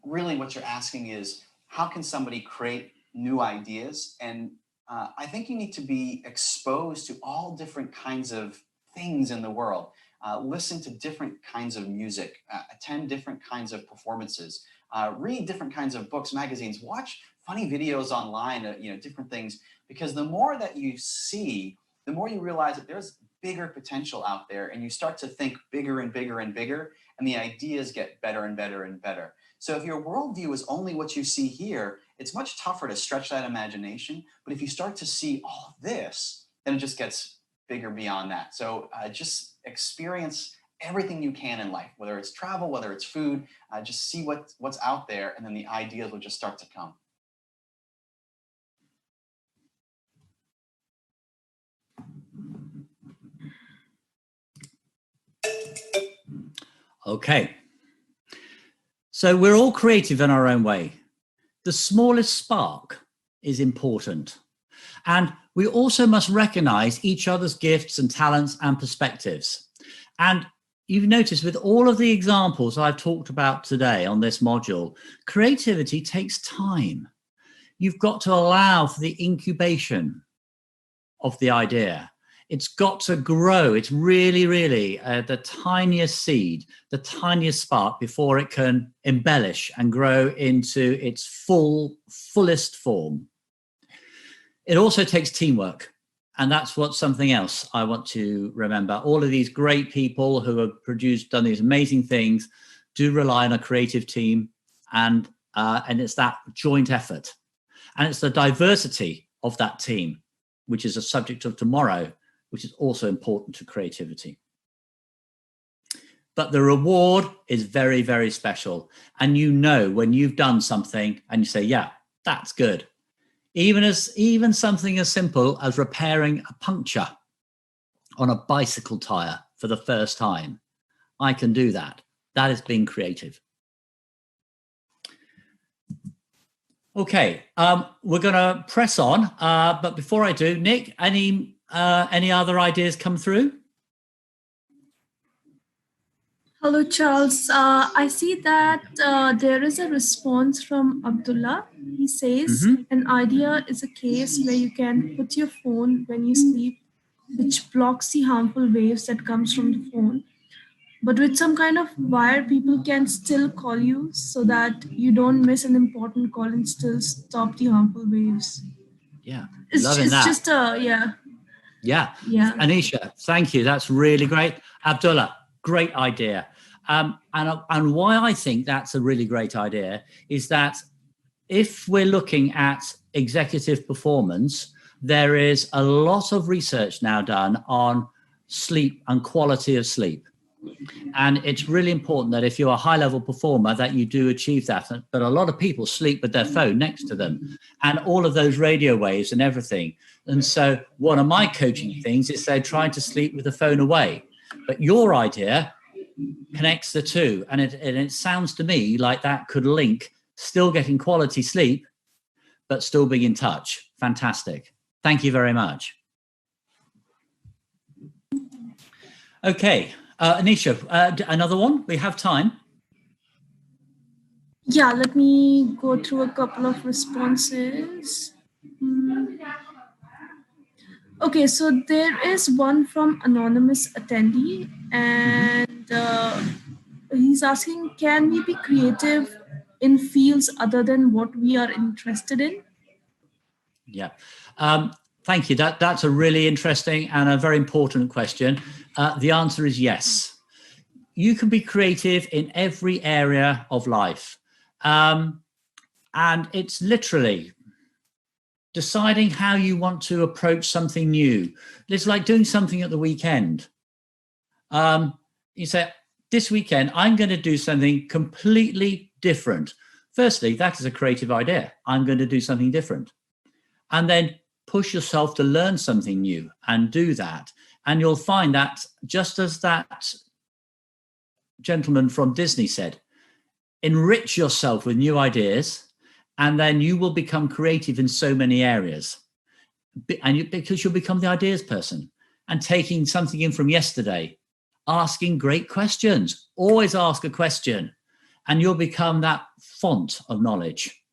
really what you're asking is, how can somebody create new ideas? And I think you need to be exposed to all different kinds of things in the world. Listen to different kinds of music, attend different kinds of performances, read different kinds of books, magazines, watch funny videos online, different things, because the more that you see, the more you realize that there's bigger potential out there, and you start to think bigger and bigger and bigger, and the ideas get better and better and better. So if your worldview is only what you see here, it's much tougher to stretch that imagination. But if you start to see all this, then it just gets bigger beyond that. So just experience everything you can in life, whether it's travel, whether it's food, just see what's out there, and then the ideas will just start to come. Okay. So we're all creative in our own way. The smallest spark is important. And we also must recognize each other's gifts and talents and perspectives. And you've noticed with all of the examples I've talked about today on this module, creativity takes time. You've got to allow for the incubation of the idea. It's got to grow. It's really, really the tiniest seed, the tiniest spark before it can embellish and grow into its fullest form. It also takes teamwork. And that's what something else I want to remember. All of these great people who have done these amazing things do rely on a creative team, and it's that joint effort. And it's the diversity of that team, which is a subject of tomorrow, which is also important to creativity. But the reward is very, very special. And you know when you've done something and you say, yeah, that's good. Even something as simple as repairing a puncture on a bicycle tire for the first time. I can do that. That is being creative. Okay, we're going to press on. But before I do, Nick, any other ideas come through? Hello, Charles. I see that there is a response from Abdullah. He says, an idea is a case where you can put your phone when you sleep, which blocks the harmful waves that comes from the phone. But with some kind of wire, people can still call you so that you don't miss an important call and still stop the harmful waves. Yeah, it's that. Just yeah. Anisha, thank you. That's really great. Abdullah, great idea. And why I think that's a really great idea is that if we're looking at executive performance, there is a lot of research now done on sleep and quality of sleep. And it's really important that if you're a high-level performer that you do achieve that. But a lot of people sleep with their phone next to them and all of those radio waves and everything. And so one of my coaching things is they're trying to sleep with the phone away. But your idea connects the two. And it sounds to me like that could link still getting quality sleep, but still being in touch. Fantastic. Thank you very much. Okay. Anisha, another one? We have time. Yeah, let me go through a couple of responses. Okay, so there is one from anonymous attendee, and he's asking, can we be creative in fields other than what we are interested in? Yeah. Thank you. That's a really interesting and a very important question. The answer is yes. You can be creative in every area of life. And it's literally deciding how you want to approach something new. It's like doing something at the weekend. You say, this weekend, I'm going to do something completely different. Firstly, that is a creative idea. I'm going to do something different. And then push yourself to learn something new and do that. And you'll find that, just as that gentleman from Disney said, enrich yourself with new ideas, and then you will become creative in so many areas. Because you'll become the ideas person and taking something in from yesterday, asking great questions. Always ask a question, and you'll become that font of knowledge.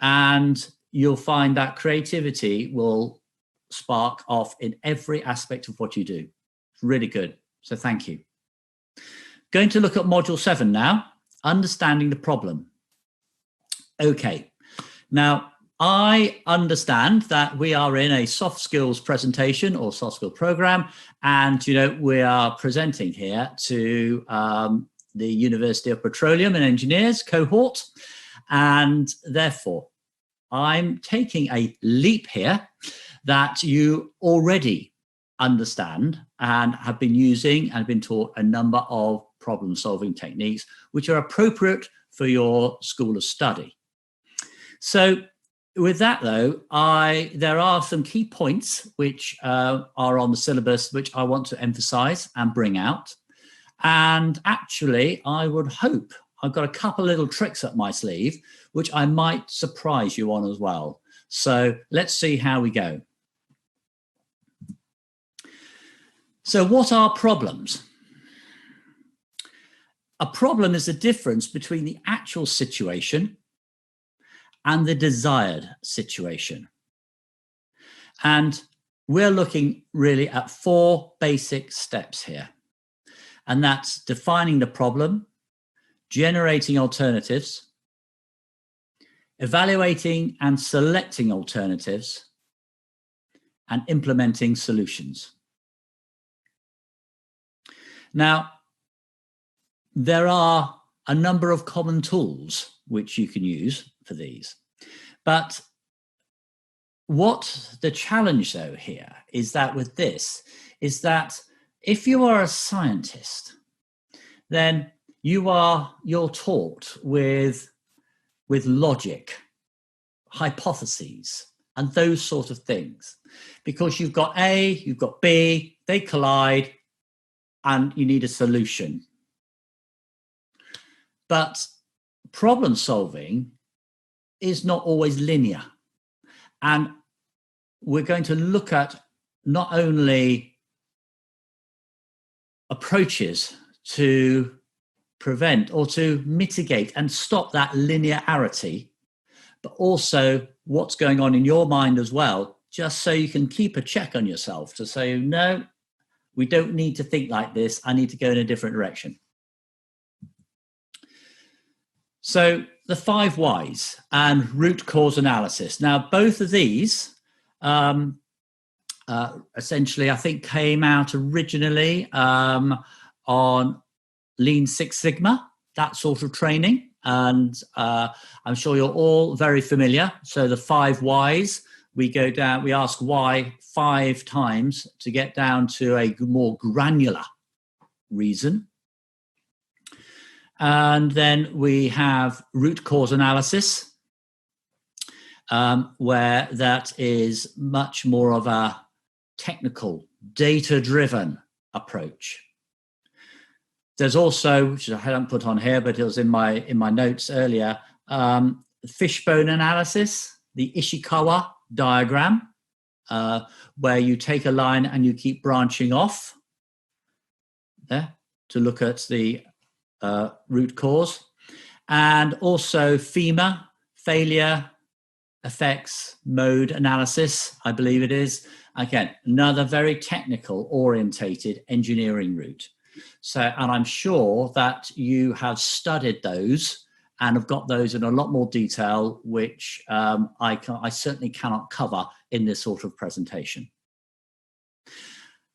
And you'll find that creativity will spark off in every aspect of what you do. It's really good. So thank you. Going to look at module 7 now, understanding the problem. Okay, now I understand that we are in a soft skills presentation or soft skill program, and we are presenting here to the University of Petroleum and Engineers cohort, and therefore I'm taking a leap here that you already understand and have been using and been taught a number of problem-solving techniques which are appropriate for your school of study. So with that, though, there are some key points which are on the syllabus which I want to emphasize and bring out. And actually, I would hope I've got a couple of little tricks up my sleeve which I might surprise you on as well. So let's see how we go. So what are problems? A problem is the difference between the actual situation and the desired situation. And we're looking really at 4 basic steps here. And that's defining the problem, generating alternatives, evaluating and selecting alternatives, and implementing solutions. Now, there are a number of common tools which you can use for these. But what the challenge though here is that with this is that if you are a scientist, then you're taught with logic, hypotheses, and those sort of things. Because you've got A, you've got B, they collide, and you need a solution. But problem solving is not always linear. And we're going to look at not only approaches to prevent or to mitigate and stop that linearity, but also what's going on in your mind as well, just so you can keep a check on yourself to say, no, we don't need to think like this. I need to go in a different direction. So the 5 whys and root cause analysis. Now, both of these essentially, I think, came out originally on Lean Six Sigma, that sort of training. And I'm sure you're all very familiar. So the 5 whys, we go down, we ask why 5 times to get down to a more granular reason. And then we have root cause analysis, where that is much more of a technical, data-driven approach. There's also, which I hadn't put on here, but it was in my notes earlier, fishbone analysis, the Ishikawa diagram, where you take a line and you keep branching off there to look at the root cause. And also FEMA, failure effects mode analysis, I believe it is. Again, another very technical orientated engineering route. So, and I'm sure that you have studied those and have got those in a lot more detail, which I certainly cannot cover in this sort of presentation.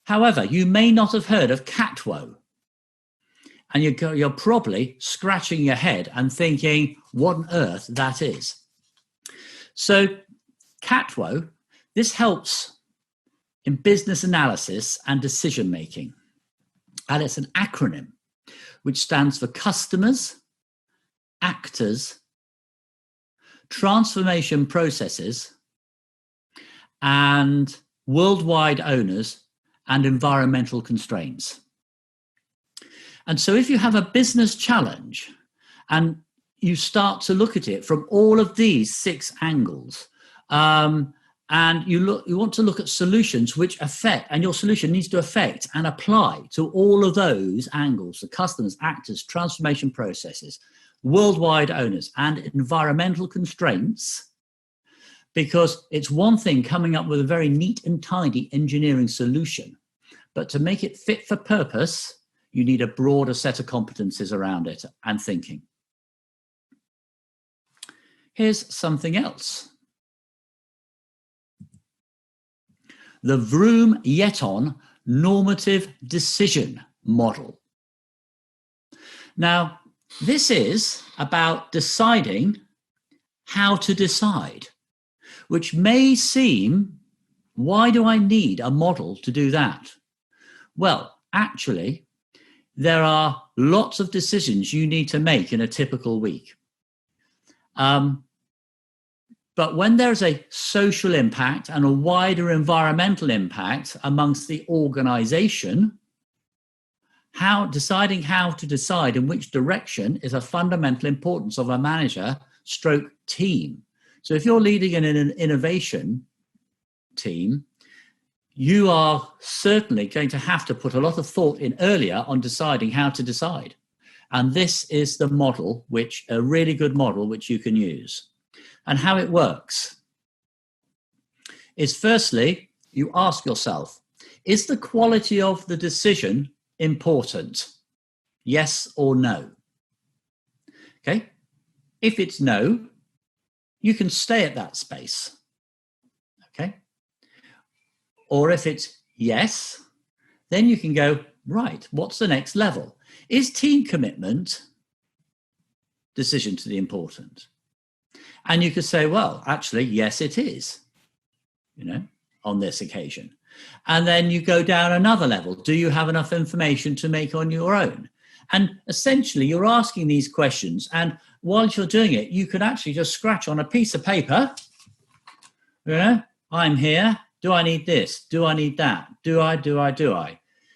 However, you may not have heard of CATWO. And you're probably scratching your head and thinking, what on earth that is. So CATWO, this helps in business analysis and decision making. And it's an acronym which stands for customers, actors, transformation processes, and worldwide owners and environmental constraints. And so if you have a business challenge and you start to look at it from all of these 6 angles, and you want to look at solutions which affect, and your solution needs to affect and apply to all of those angles, the customers, actors, transformation processes, worldwide owners, and environmental constraints, because it's one thing coming up with a very neat and tidy engineering solution, but to make it fit for purpose, you need a broader set of competencies around it and thinking. Here's something else. The Vroom-Yetton normative decision model. Now, this is about deciding how to decide, which may seem, why do I need a model to do that? Well, actually, there are lots of decisions you need to make in a typical week. But when there's a social impact and a wider environmental impact amongst the organization, deciding how to decide in which direction is a fundamental importance of a manager stroke team. So if you're leading in an innovation team, you are certainly going to have to put a lot of thought in earlier on deciding how to decide. And this is the model, a really good model, which you can use. And how it works is, firstly, you ask yourself, is the quality of the decision important? Yes or no? Okay. If it's no, you can stay at that space. Okay. Or if it's yes, then you can go, right, what's the next level? Is team commitment decision to the important? And you could say, well, actually, yes, it is, on this occasion. And then you go down another level. Do you have enough information to make on your own? And essentially, you're asking these questions. And whilst you're doing it, you could actually just scratch on a piece of paper, I'm here. Do I need this? Do I need that? Do I?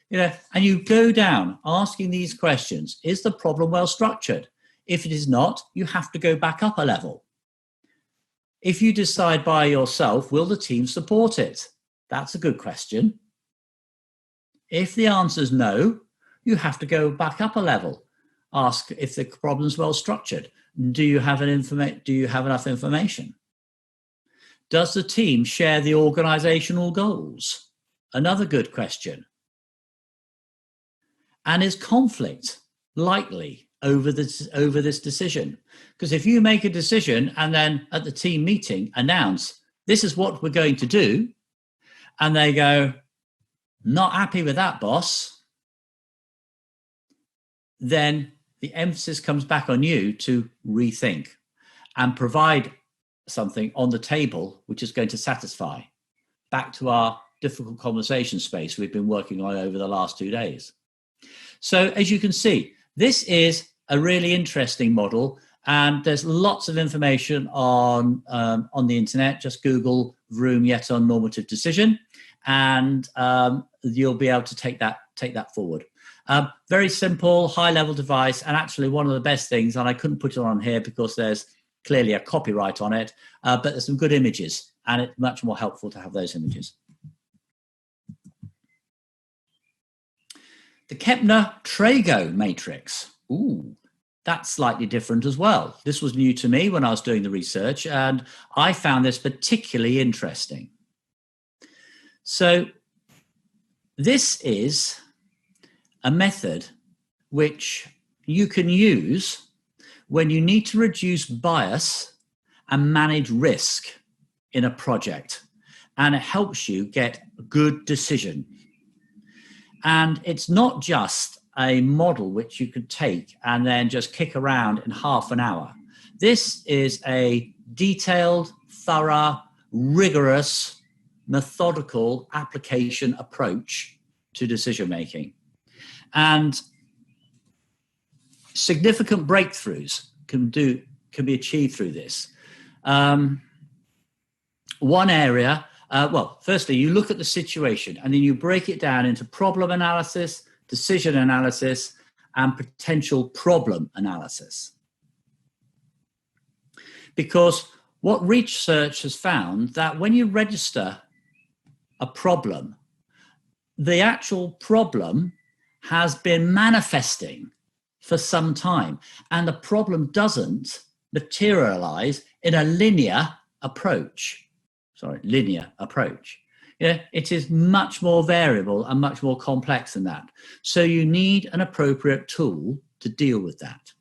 And you go down asking these questions. Is the problem well structured? If it is not, you have to go back up a level. If you decide by yourself, will the team support it? That's a good question. If the answer is no, you have to go back up a level. Ask if the problem's well structured. Do you have enough information? Does the team share the organizational goals? Another good question. And is conflict likely over this decision? Because if you make a decision and then at the team meeting announce, this is what we're going to do, and they go, not happy with that, boss, then the emphasis comes back on you to rethink and provide something on the table which is going to satisfy. Back to our difficult conversation space we've been working on over the last 2 days. So as you can see, this is a really interesting model, and there's lots of information on the internet. Just Google Vroom Yeton normative decision, and you'll be able to take that forward. Very simple, high-level device, and actually one of the best things, and I couldn't put it on here because there's clearly a copyright on it, but there's some good images, and it's much more helpful to have those images. The Kepner-Trago matrix. Ooh, that's slightly different as well. This was new to me when I was doing the research, and I found this particularly interesting. So this is a method which you can use when you need to reduce bias and manage risk in a project, and it helps you get a good decision. And it's not just a model which you could take and then just kick around in half an hour. This is a detailed, thorough, rigorous, methodical application approach to decision making. And significant breakthroughs can be achieved through this. One area, well, firstly, you look at the situation and then you break it down into problem analysis, decision analysis, and potential problem analysis. Because what research has found that when you register a problem, the actual problem has been manifesting for some time, and the problem doesn't materialize in a linear approach. Yeah, it is much more variable and much more complex than that. So you need an appropriate tool to deal with that.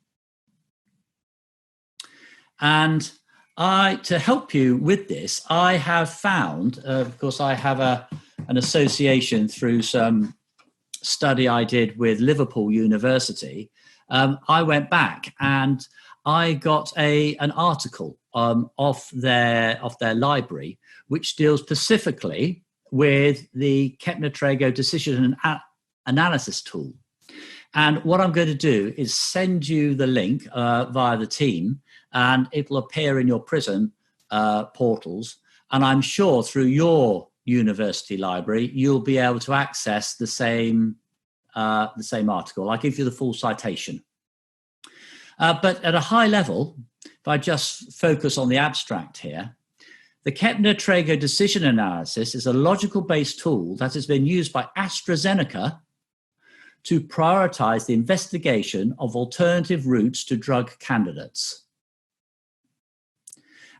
And to help you with this, I have found, of course, I have an association through some study I did with Liverpool University. I went back and I got an article off their library, which deals specifically with the Kepner-Trago decision analysis tool. And what I'm going to do is send you the link via the team, and it will appear in your Prism portals. And I'm sure through your university library, you'll be able to access the same article. I'll give you the full citation. But at a high level, if I just focus on the abstract here, The Kepner-Trago decision analysis is a logical-based tool that has been used by AstraZeneca to prioritize the investigation of alternative routes to drug candidates.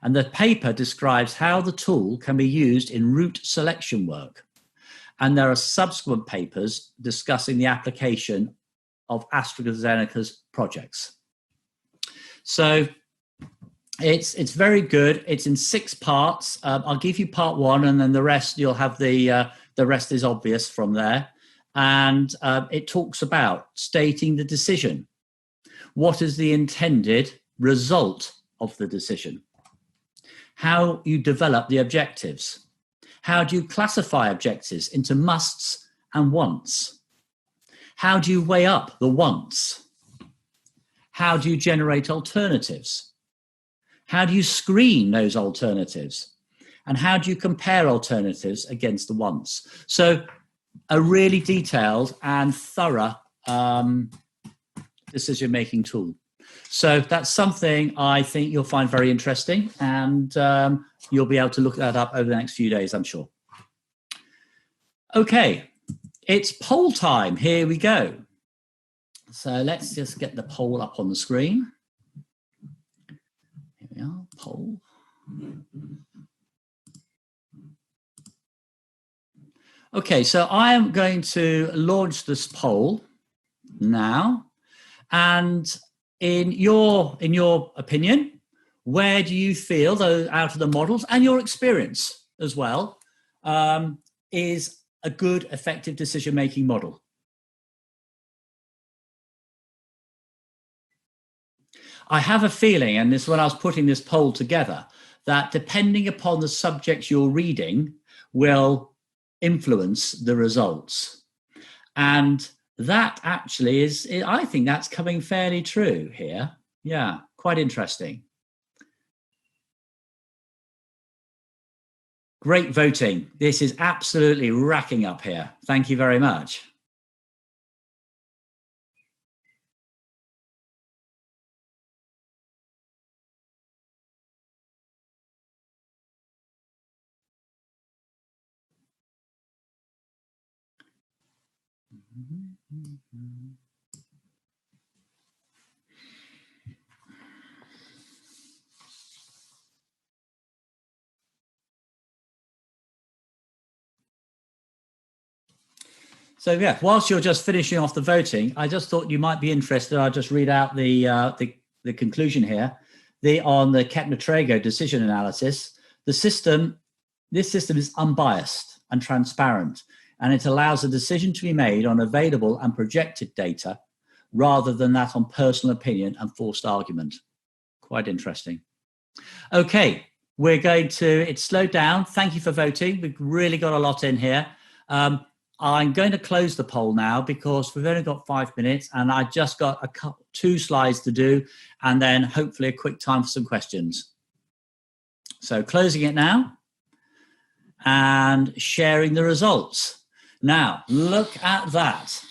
And the paper describes how the tool can be used in route selection work. And there are subsequent papers discussing the application of AstraZeneca's projects. So it's very good. It's in 6 parts. I'll give you part 1, and then the rest you'll have the rest is obvious from there. And it talks about stating the decision. What is the intended result of the decision? How you develop the objectives. How do you classify objectives into musts and wants? How do you weigh up the wants? How do you generate alternatives? How do you screen those alternatives? And how do you compare alternatives against the wants? So a really detailed and thorough decision-making tool. So that's something I think you'll find very interesting, and you'll be able to look that up over the next few days, I'm sure. Okay, it's poll time. Here we go. So let's just get the poll up on the screen. Here we are, poll. Okay, so I am going to launch this poll now. And in your opinion, where do you feel, though, out of the models and your experience as well, is a good, effective decision-making model? I have a feeling, and this when I was putting this poll together, that depending upon the subjects you're reading will influence the results. And that actually is, I think that's coming fairly true here. Yeah, quite interesting. Great voting. This is absolutely racking up here. Thank you very much. So yeah, whilst you're just finishing off the voting, I just thought you might be interested. I'll just read out the conclusion here. On the Kepner-Trago decision analysis, this system is unbiased and transparent, and it allows a decision to be made on available and projected data rather than that on personal opinion and forced argument. Quite interesting. Okay, we're going to, it's slowed down. Thank you for voting. We've really got a lot in here. I'm going to close the poll now because we've only got 5 minutes and I just got 2 slides to do and then hopefully a quick time for some questions. So closing it now and sharing the results. Now, look at that.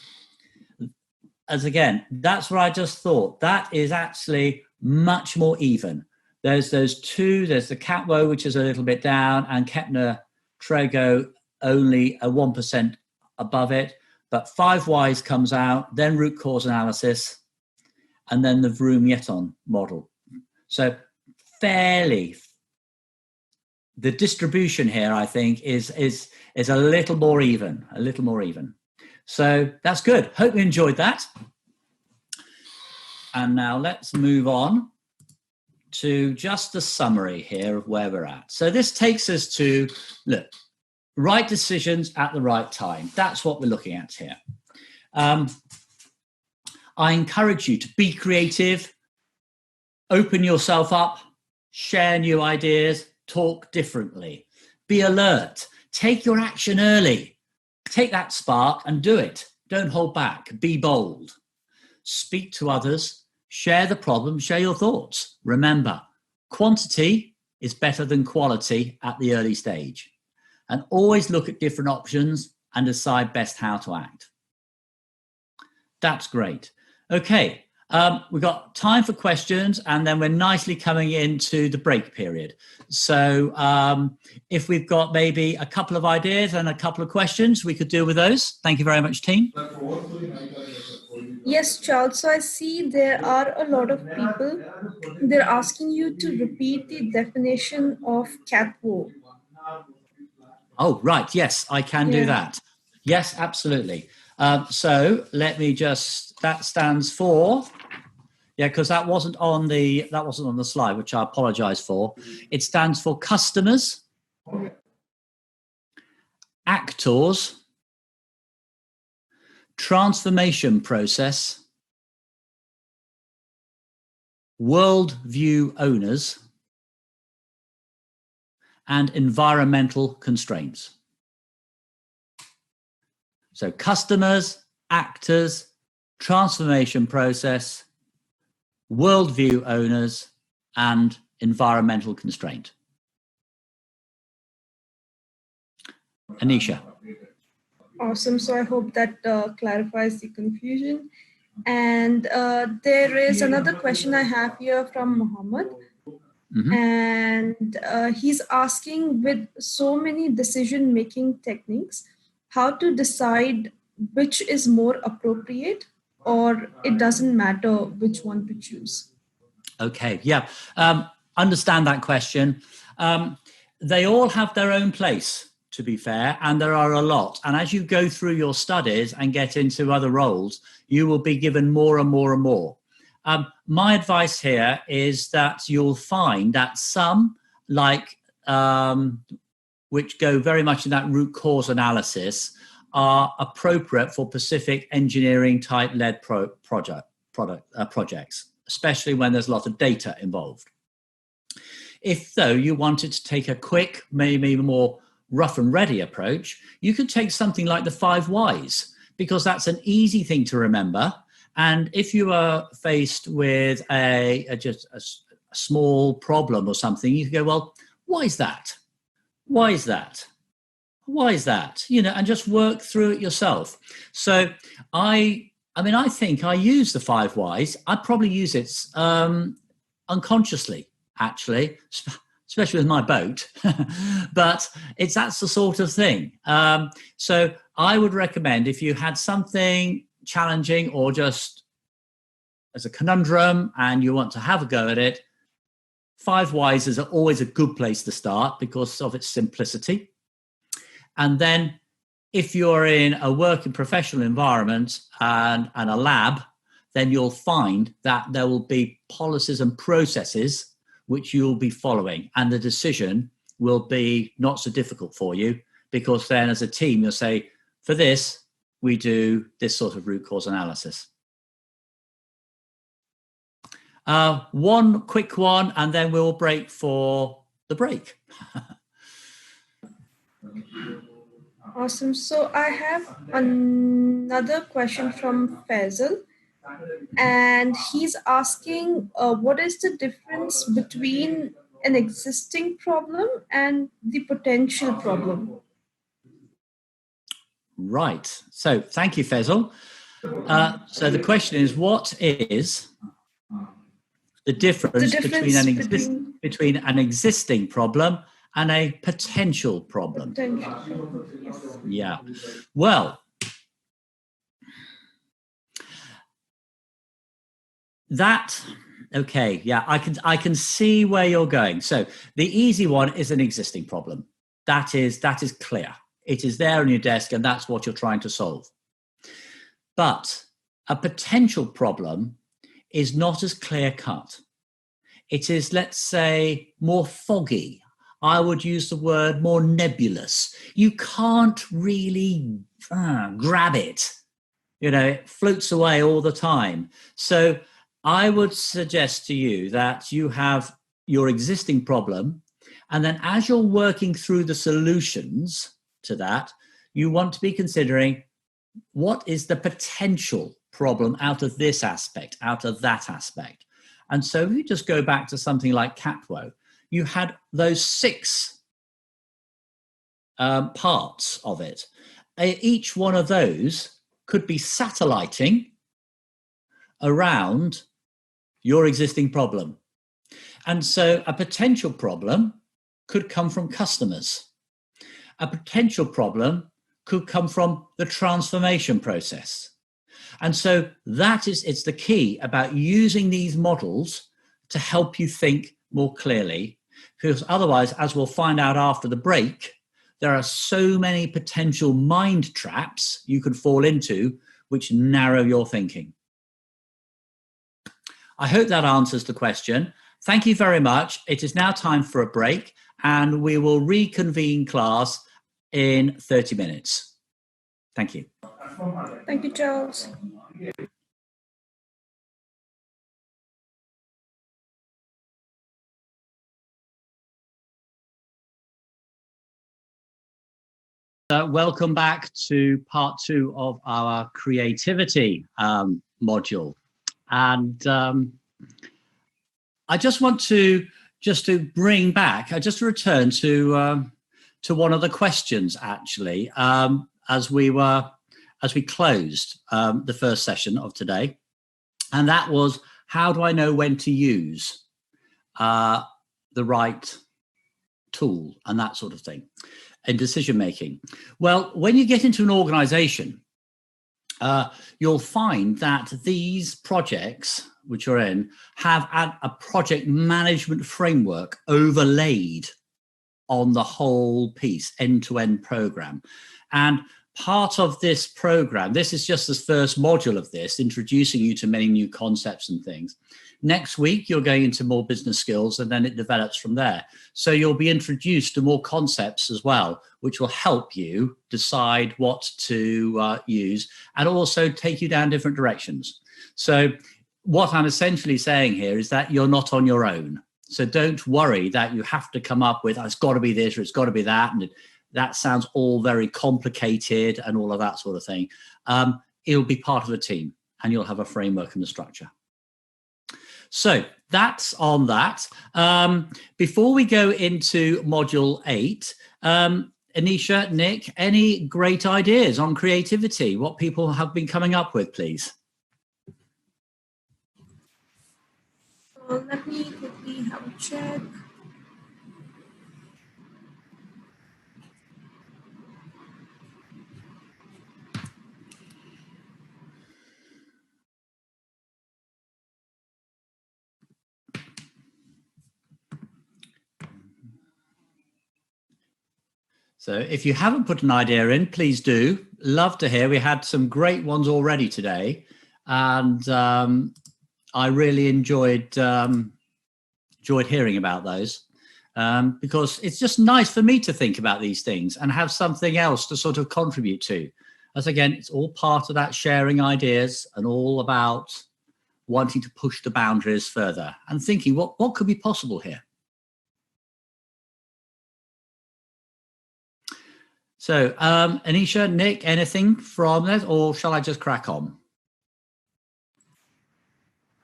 As again, that's what I just thought. That is actually much more even. There's those 2, there's the CATWO, which is a little bit down, and Kepner-Trago only a 1% above it, but 5 whys comes out, then root cause analysis, and then the Vroom-Yetton model. So fairly, the distribution here, I think, is a little more even, So that's good. Hope you enjoyed that. And now let's move on to just the summary here of where we're at. So this takes us to, look, right decisions at the right time. That's what we're looking at here. I encourage you to be creative, open yourself up, share new ideas, talk differently, be alert, take your action early, take that spark and do it. Don't hold back, be bold, speak to others, share the problem, share your thoughts. Remember, quantity is better than quality at the early stage. And always look at different options and decide best how to act. That's great. Okay, We've got time for questions, and then we're nicely coming into the break period. So if we've got maybe a couple of ideas and a couple of questions, we could deal with those. Thank you very much, team. Yes, Charles. So I see there are a lot of people. They're asking you to repeat the definition of catwalk. Oh, right. Yes, I can do that. Yes, absolutely. So let me just, that stands for, because that wasn't on the slide, which I apologize for. It stands for customers, actors, transformation process, worldview owners, and environmental constraints. So customers, actors, transformation process, worldview owners, and environmental constraint. Anisha. Awesome. So I hope that clarifies the confusion. And there is another question I have here from Mohammed. And he's asking, with so many decision-making techniques, how to decide which is more appropriate, or it doesn't matter which one to choose. Okay, yeah. Understand that question. They all have their own place, to be fair, and there are a lot. And as you go through your studies and get into other roles, you will be given more and more and more. My advice here is that you'll find that some, like which go very much in that root cause analysis, are appropriate for specific engineering type led projects, especially when there's a lot of data involved. If though you wanted to take a quick, maybe more rough and ready approach, you could take something like the 5 whys, because that's an easy thing to remember. And if you are faced with just a small problem or something, you can go, well, why is that? Why is that? Why is that? And just work through it yourself. So I think I use the 5 whys. I probably use it unconsciously, actually, especially with my boat. But that's the sort of thing. So I would recommend, if you had something challenging or just as a conundrum and you want to have a go at it, 5 whys is always a good place to start because of its simplicity. And then if you're in a working professional environment and a lab, then you'll find that there will be policies and processes which you'll be following, and the decision will be not so difficult for you, because then as a team you'll say, for this we do this sort of root cause analysis. One quick one, and then we'll break for the break. Awesome. So I have another question from Faisal, and he's asking, what is the difference between an existing problem and the potential problem? Right. So thank you, Faisal. So the question is, what is the difference between an existing problem and a potential problem? Yes. Yeah. Well, okay. Yeah, I can see where you're going. So the easy one is an existing problem. That is clear. It is there on your desk, and that's what you're trying to solve. But a potential problem is not as clear cut. It is, let's say, more foggy. I would use the word more nebulous. You can't really grab it. It floats away all the time. So I would suggest to you that you have your existing problem, and then as you're working through the solutions to that, you want to be considering, what is the potential problem out of this aspect, out of that aspect? And so if you just go back to something like Catwo, you had those 6 parts of it. Each one of those could be satelliting around your existing problem. And so a potential problem could come from customers. A potential problem could come from the transformation process. And so it's the key about using these models to help you think more clearly, because otherwise, as we'll find out after the break, there are so many potential mind traps you could fall into which narrow your thinking. I hope that answers the question. Thank you very much. It is now time for a break, and we will reconvene class in 30 minutes. Thank you. Thank you, Charles. Welcome back to part 2 of our creativity module. And I just want to bring back, just to return to one of the questions, actually, as we closed the first session of today. And that was, how do I know when to use the right tool and that sort of thing in decision making? Well, when you get into an organization, you'll find that these projects which you're in have a project management framework overlaid on the whole piece, end-to-end program. And part of this program, this is just the first module of this, introducing you to many new concepts and things. Next week, you're going into more business skills, and then it develops from there. So you'll be introduced to more concepts as well, which will help you decide what to use and also take you down different directions. So what I'm essentially saying here is that you're not on your own. So don't worry that you have to come up with, oh, it's got to be this or it's got to be that. And that sounds all very complicated and all of that sort of thing. It'll be part of a team, and you'll have a framework and a structure. So that's on that. Before we go into module 8, Anisha, Nick, any great ideas on creativity? What people have been coming up with, please? Let me quickly have a check. So if you haven't put an idea in, please do. Love to hear. We had some great ones already today, and I really enjoyed hearing about those, because it's just nice for me to think about these things and have something else to sort of contribute to. As again, it's all part of that sharing ideas and all about wanting to push the boundaries further and thinking what could be possible here. So, Anisha, Nick, anything from that, or shall I just crack on?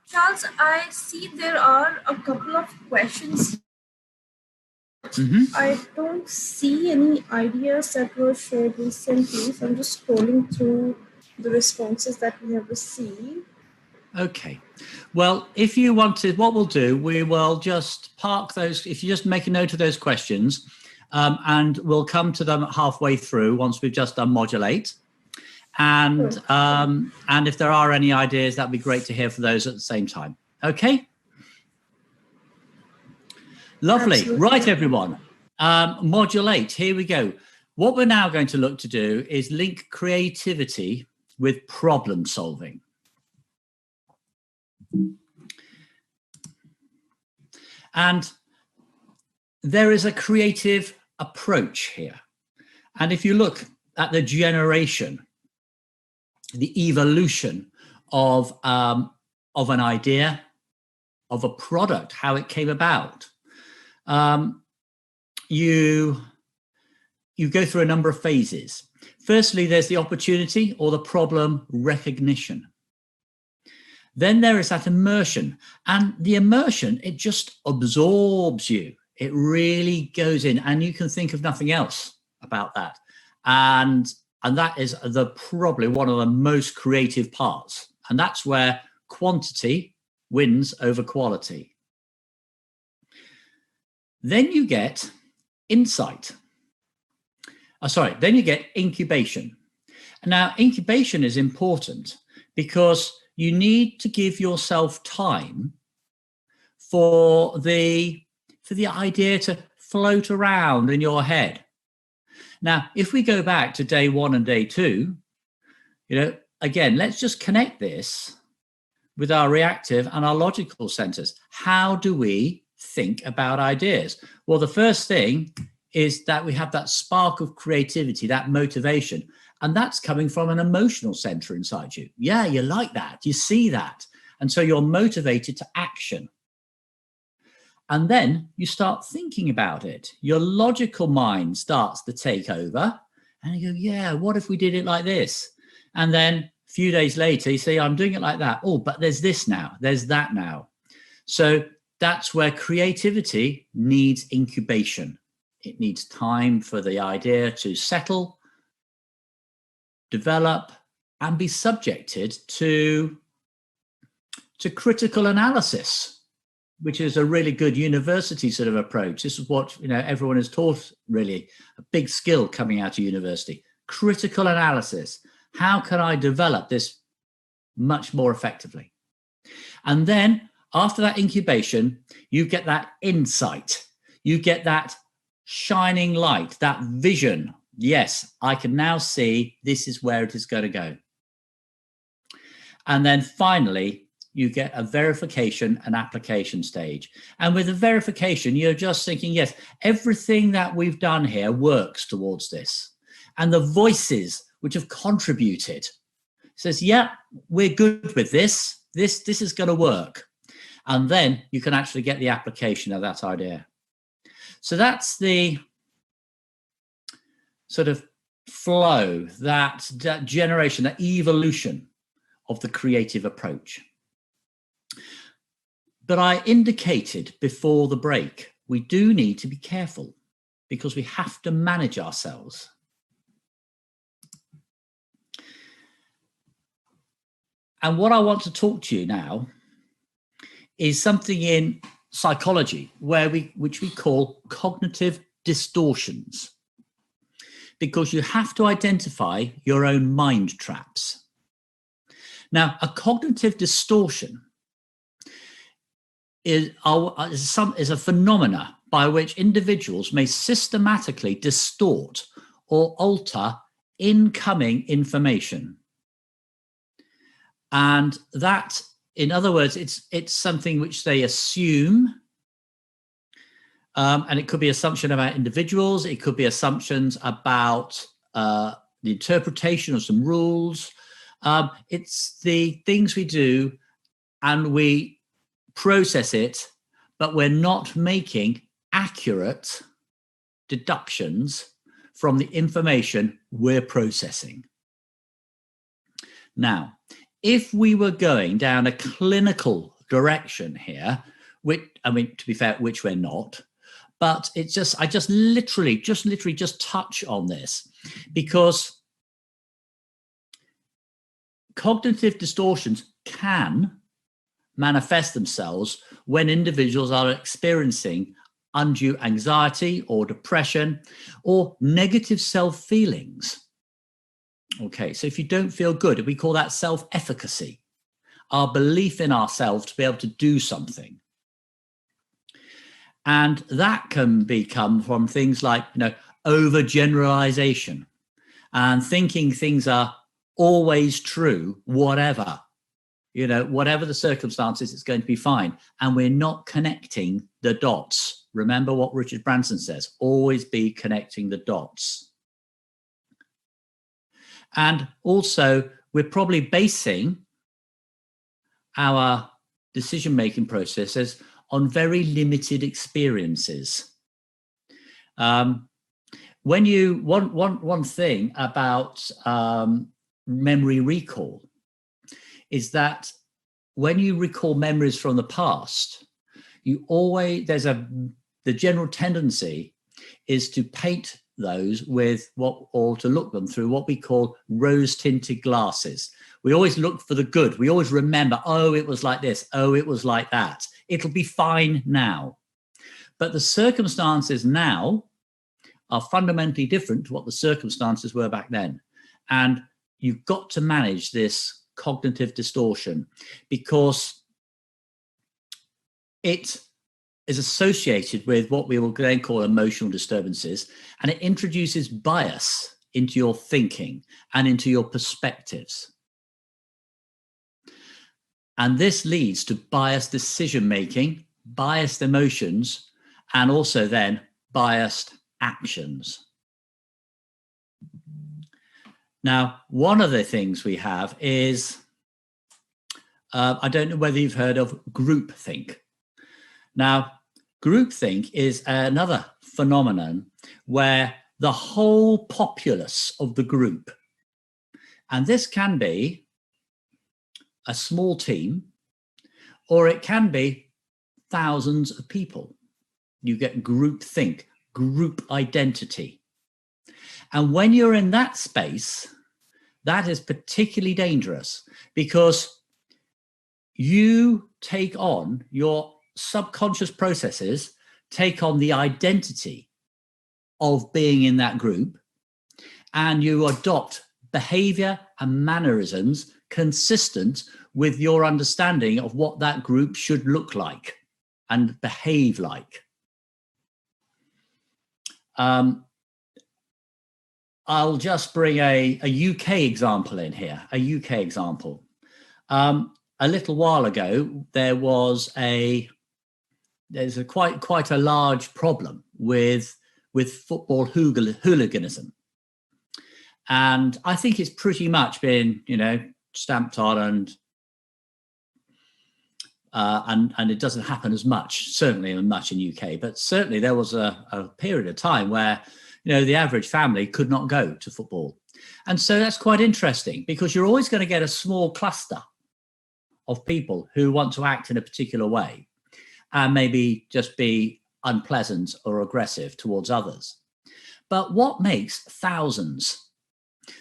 Charles, I see there are a couple of questions. I don't see any ideas that were shared recently, so I'm just scrolling through the responses that we have received. Okay. Well, if you wanted, what we'll do, we will just park those, if you just make a note of those questions, and we'll come to them halfway through once we've just done module 8. And if there are any ideas, that'd be great to hear for those at the same time. Okay? Lovely. Absolutely. Right, everyone. Module 8, here we go. What we're now going to look to do is link creativity with problem solving. And there is a creative approach here. And if you look at the generation, the evolution of an idea, of a product, how it came about, you go through a number of phases. Firstly, there's the opportunity or the problem recognition. Then there is that immersion, and the immersion, it just absorbs you. It really goes in, and you can think of nothing else about that. And that is probably one of the most creative parts. And that's where quantity wins over quality. Then you get insight. Then you get incubation. Now, incubation is important because you need to give yourself time for the idea to float around in your head. Now, if we go back to day 1 and day 2, again, let's just connect this with our reactive and our logical centers. How do we think about ideas? Well, the first thing is that we have that spark of creativity, that motivation, and that's coming from an emotional center inside you. Yeah, you like that, you see that, and so you're motivated to action. And then you start thinking about it. Your logical mind starts to take over, and you go, yeah, what if we did it like this? And then a few days later, you say, I'm doing it like that. Oh, but there's this now, there's that now. So that's where creativity needs incubation. It needs time for the idea to settle, develop, and be subjected to critical analysis, which is a really good university sort of approach. This is what everyone is taught, really, a big skill coming out of university. Critical analysis. How can I develop this much more effectively? And then after that incubation, you get that insight. You get that shining light, that vision. Yes, I can now see this is where it is going to go. And then finally, you get a verification and application stage. And with the verification, you're just thinking, yes, everything that we've done here works towards this. And the voices which have contributed says, yeah, we're good with this. This is going to work. And then you can actually get the application of that idea. So that's the sort of flow, that generation, that evolution of the creative approach. But I indicated before the break, we do need to be careful because we have to manage ourselves. And what I want to talk to you now is something in psychology which we call cognitive distortions, because you have to identify your own mind traps. Now, a cognitive distortion is a phenomena by which individuals may systematically distort or alter incoming information. And that, in other words, it's something which they assume, and it could be assumption about individuals, it could be assumptions about the interpretation of some rules. It's the things we do and we process it, but we're not making accurate deductions from the information we're processing. Now, if we were going down a clinical direction here, which, I mean, to be fair, which we're not, but it's just, I just literally touch on this because cognitive distortions can manifest themselves when individuals are experiencing undue anxiety or depression or negative self-feelings. Okay, so if you don't feel good, we call that self-efficacy, our belief in ourselves to be able to do something. And that can become from things like, overgeneralization and thinking things are always true, whatever. Whatever the circumstances, it's going to be fine. And we're not connecting the dots. Remember what Richard Branson says, always be connecting the dots. And also, we're probably basing our decision-making processes on very limited experiences. One thing about memory recall is that when you recall memories from the past, the general tendency is to paint those with or to look them through what we call rose-tinted glasses. We always look for the good. We always remember, oh, it was like this. Oh, it was like that. It'll be fine now. But the circumstances now are fundamentally different to what the circumstances were back then. And you've got to manage this cognitive distortion because it is associated with what we will then call emotional disturbances, and it introduces bias into your thinking and into your perspectives. And this leads to biased decision-making, biased emotions, and also then biased actions. Now, one of the things we have is, I don't know whether you've heard of groupthink. Now, groupthink is another phenomenon where the whole populace of the group, and this can be a small team, or it can be thousands of people. You get groupthink, group identity. And when you're in that space, that is particularly dangerous because you take on your subconscious processes, take on the identity of being in that group, and you adopt behavior and mannerisms consistent with your understanding of what that group should look like and behave like. I'll just bring a UK example in here, a UK example. A little while ago, there's quite a large problem with football hooliganism. And I think it's pretty much been, stamped on and it doesn't happen as much, certainly much in UK, but certainly there was a period of time where, the average family could not go to football. And so that's quite interesting because you're always going to get a small cluster of people who want to act in a particular way and maybe just be unpleasant or aggressive towards others. But what makes thousands?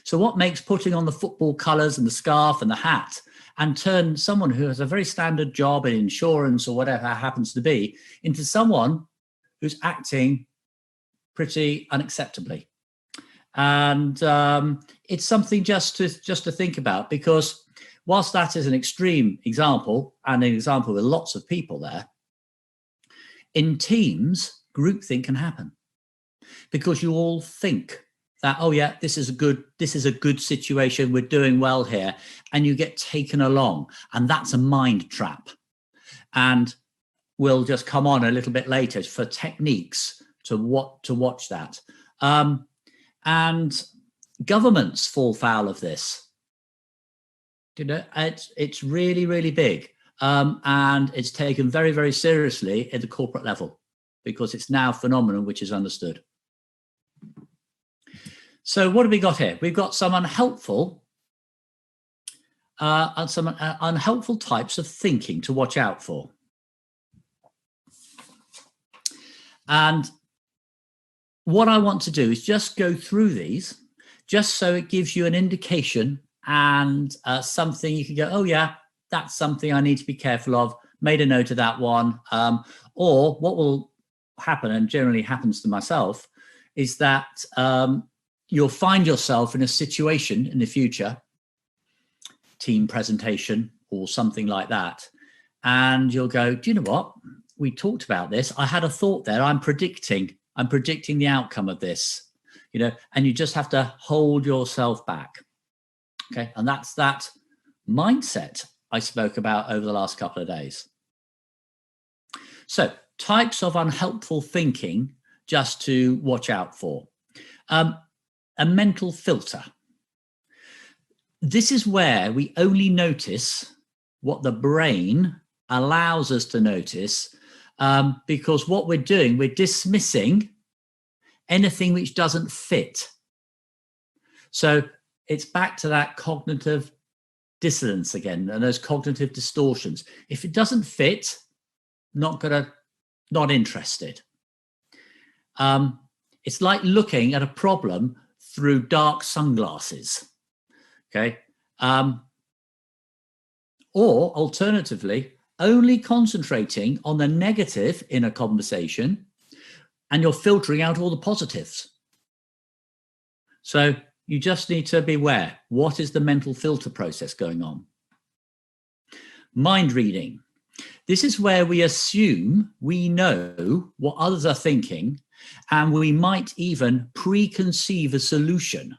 So what makes putting on the football colours and the scarf and the hat and turn someone who has a very standard job in insurance or whatever it happens to be into someone who's acting pretty unacceptably? And it's something just to think about, because whilst that is an extreme example and an example with lots of people there, in teams, groupthink can happen because you all think that, oh yeah, this is a good situation, we're doing well here, and you get taken along, and that's a mind trap. And we'll just come on a little bit later for techniques to watch that. And governments fall foul of this. It's really, really big. And it's taken very, very seriously at the corporate level because it's now a phenomenon which is understood. So what have we got here? We've got some unhelpful types of thinking to watch out for. And what I want to do is just go through these, just so it gives you an indication and something you can go, oh yeah, that's something I need to be careful of, made a note of that one. Or what will happen, and generally happens to myself, is that you'll find yourself in a situation in the future, team presentation or something like that, and you'll go, do you know what? We talked about this. I had a thought there. I'm predicting the outcome of this, and you just have to hold yourself back. Okay. And that's that mindset I spoke about over the last couple of days. So types of unhelpful thinking just to watch out for. A mental filter. This is where we only notice what the brain allows us to notice, because what we're doing, we're dismissing anything which doesn't fit. So it's back to that cognitive dissonance again, and those cognitive distortions. If it doesn't fit, not interested. It's like looking at a problem through dark sunglasses. Okay. Or alternatively, only concentrating on the negative in a conversation and you're filtering out all the positives. So you just need to be aware, what is the mental filter process going on? Mind reading. This is where we assume we know what others are thinking, and we might even preconceive a solution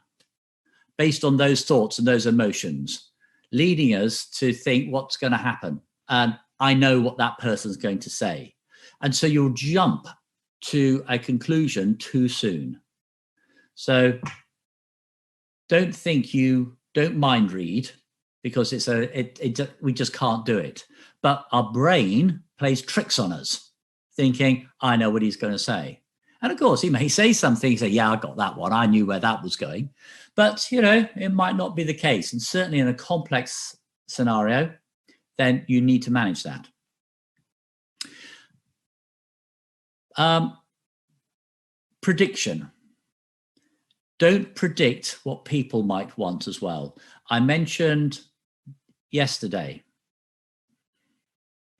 based on those thoughts and those emotions, leading us to think what's going to happen. And I know what that person's going to say. And so you'll jump to a conclusion too soon. So don't mind read, because we just can't do it. But our brain plays tricks on us, thinking, I know what he's going to say. And of course, he may say something, say, yeah, I got that one. I knew where that was going. But, it might not be the case. And certainly in a complex scenario, then you need to manage that. Prediction. Don't predict what people might want as well. I mentioned yesterday,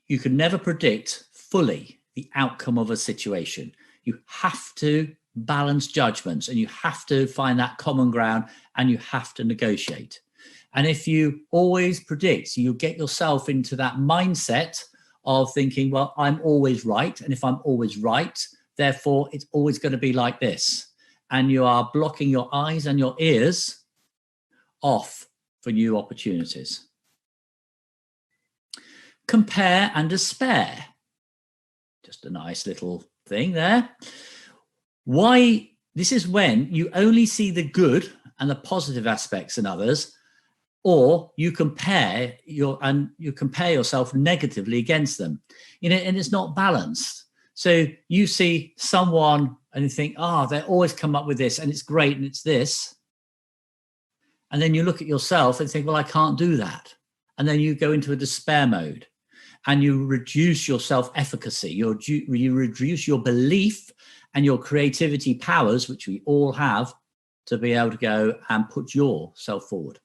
you can never predict fully the outcome of a situation. You have to balance judgments, and you have to find that common ground, and you have to negotiate. And if you always predict, you get yourself into that mindset of thinking, well, I'm always right. And if I'm always right, therefore it's always going to be like this. And you are blocking your eyes and your ears off for new opportunities. Compare and despair. Just a nice little thing there. Why? This is when you only see the good and the positive aspects in others, or you compare yourself negatively against them. And it's not balanced. So you see someone and you think, they always come up with this and it's great and it's this. And then you look at yourself and think, well, I can't do that. And then you go into a despair mode and you reduce your self-efficacy. You reduce your belief and your creativity powers, which we all have, to be able to go and put yourself forward.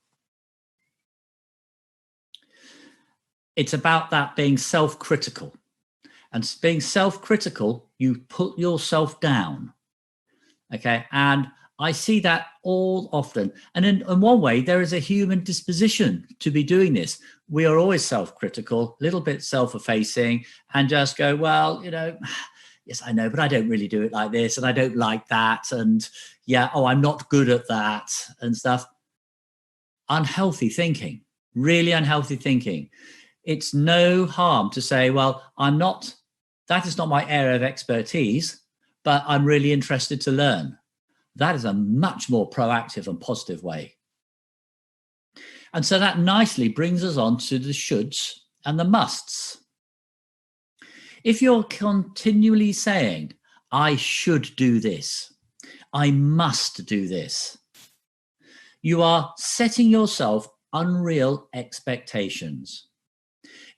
It's about that being self-critical. And being self-critical, you put yourself down. Okay. And I see that all often. And in one way, there is a human disposition to be doing this. We are always self-critical, a little bit self-effacing, and just go, well, yes, I know, but I don't really do it like this, and I don't like that. And yeah, I'm not good at that and stuff. Unhealthy thinking, really unhealthy thinking. It's no harm to say, well, that is not my area of expertise, but I'm really interested to learn. That is a much more proactive and positive way. And so that nicely brings us on to the shoulds and the musts. If you're continually saying, I should do this, I must do this, you are setting yourself unreal expectations.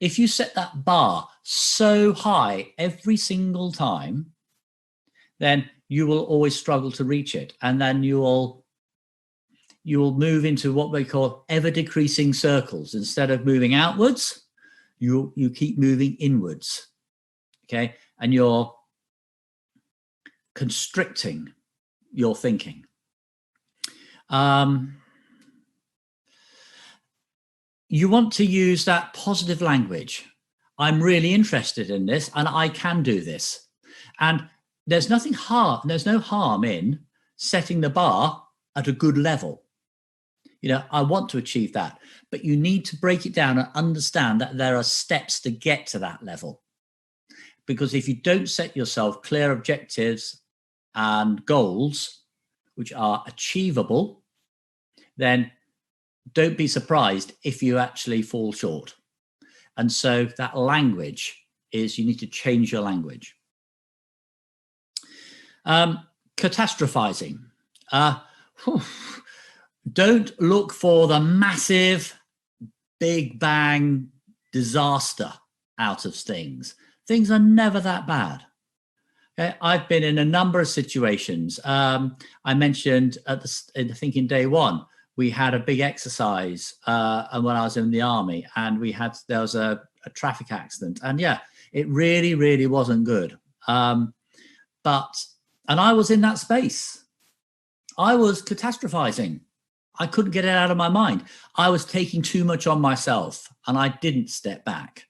If you set that bar so high every single time, then you will always struggle to reach it. And then you will move into what we call ever decreasing circles. Instead of moving outwards, you keep moving inwards. Okay. And you're constricting your thinking. You want to use that positive language. I'm really interested in this and I can do this. And there's no harm in setting the bar at a good level. I want to achieve that, but you need to break it down and understand that there are steps to get to that level. Because if you don't set yourself clear objectives and goals, which are achievable, then don't be surprised if you actually fall short. And so that language is, you need to change your language. Catastrophizing. Don't look for the massive big bang disaster out of things. Things are never that bad. Okay, I've been in a number of situations. I mentioned I think in day one, we had a big exercise and when I was in the army, and there was a traffic accident, and yeah, it really, really wasn't good. And I was in that space. I was catastrophizing. I couldn't get it out of my mind. I was taking too much on myself, and I didn't step back.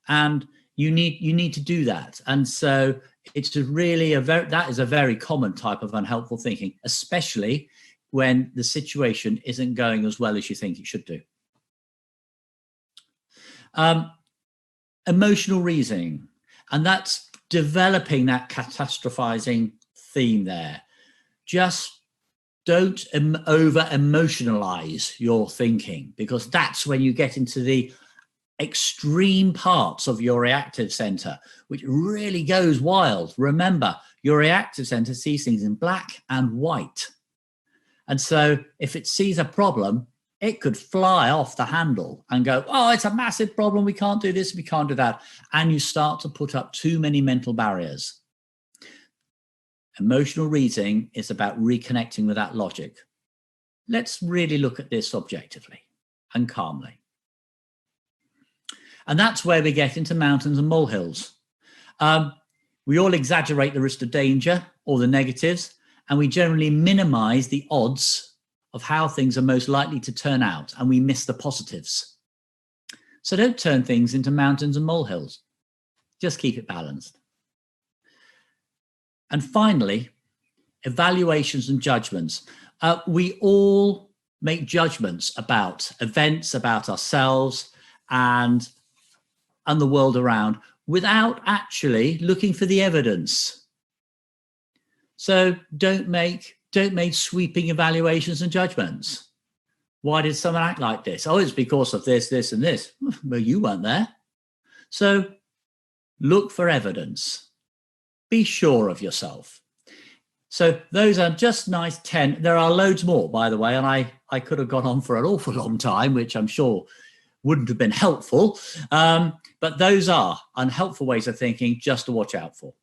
And you need to do that. And so it's really that is a very common type of unhelpful thinking, especially when the situation isn't going as well as you think it should do. Emotional reasoning, and that's developing that catastrophizing theme there. Just don't over emotionalize your thinking, because that's when you get into the extreme parts of your reactive center, which really goes wild. Remember, your reactive center sees things in black and white. And so if it sees a problem, it could fly off the handle and go, oh, it's a massive problem. We can't do this. We can't do that. And you start to put up too many mental barriers. Emotional reasoning is about reconnecting with that logic. Let's really look at this objectively and calmly. And that's where we get into mountains and molehills. We all exaggerate the risk of danger or the negatives, and we generally minimize the odds of how things are most likely to turn out, and we miss the positives. So don't turn things into mountains and molehills. Just keep it balanced. And finally, evaluations and judgments. We all make judgments about events, about ourselves, and the world around without actually looking for the evidence. So don't make sweeping evaluations and judgments. Why did someone act like this? Oh, it's because of this, this, and this. Well, you weren't there. So look for evidence. Be sure of yourself. So those are just nice 10. There are loads more, by the way, and I could have gone on for an awful long time, which I'm sure wouldn't have been helpful. But those are unhelpful ways of thinking just to watch out for.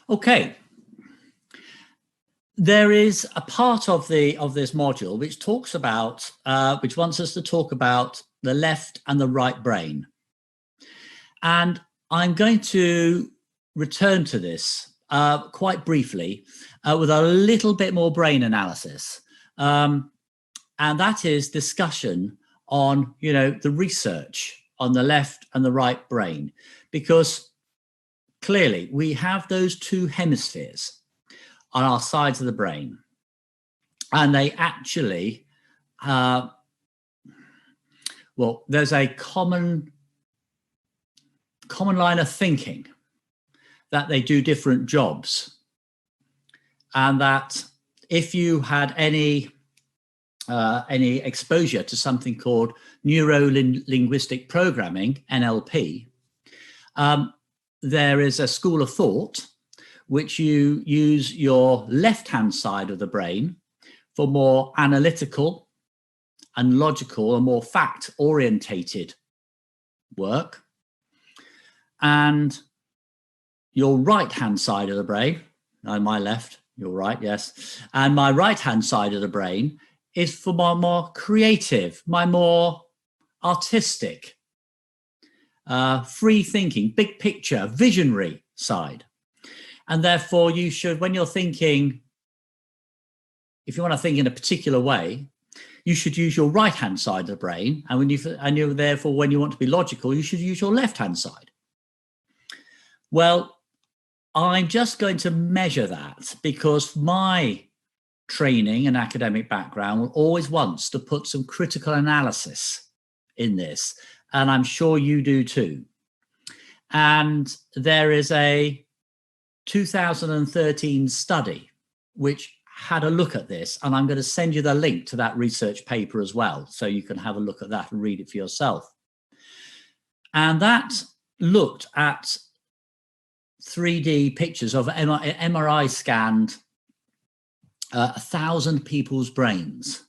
Okay. There is a part of this module which talks about, which wants us to talk about the left and the right brain. And I'm going to return to this quite briefly with a little bit more brain analysis. And that is discussion on, the research on the left and the right brain, because clearly we have those two hemispheres on our sides of the brain, and they actually, there's a common line of thinking that they do different jobs, and that if you had any exposure to something called neuro-linguistic programming, NLP, there is a school of thought which you use your left-hand side of the brain for more analytical and logical and more fact-orientated work, and your right-hand side of the brain, my left, your right, yes, and my right-hand side of the brain is for my more creative, my more artistic, free thinking, big picture, visionary side. And therefore you should, when you're thinking, if you want to think in a particular way, you should use your right-hand side of the brain. And therefore, when you want to be logical, you should use your left-hand side. Well, I'm just going to measure that because my training and academic background always wants to put some critical analysis in this. And I'm sure you do too. And there is a 2013 study which had a look at this, and I'm going to send you the link to that research paper as well, so you can have a look at that and read it for yourself. And that looked at 3D pictures of MRI scanned 1,000 people's brains.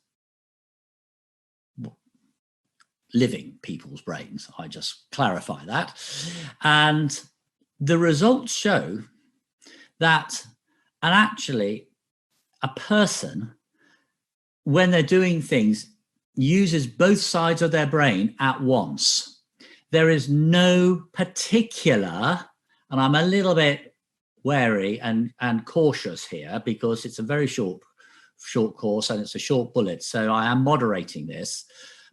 living people's brains. I just clarify that. And the results show that, and actually a person, when they're doing things, uses both sides of their brain at once. There is no particular, and I'm a little bit wary and cautious here because it's a very short course and it's a short bullet, so I am moderating this,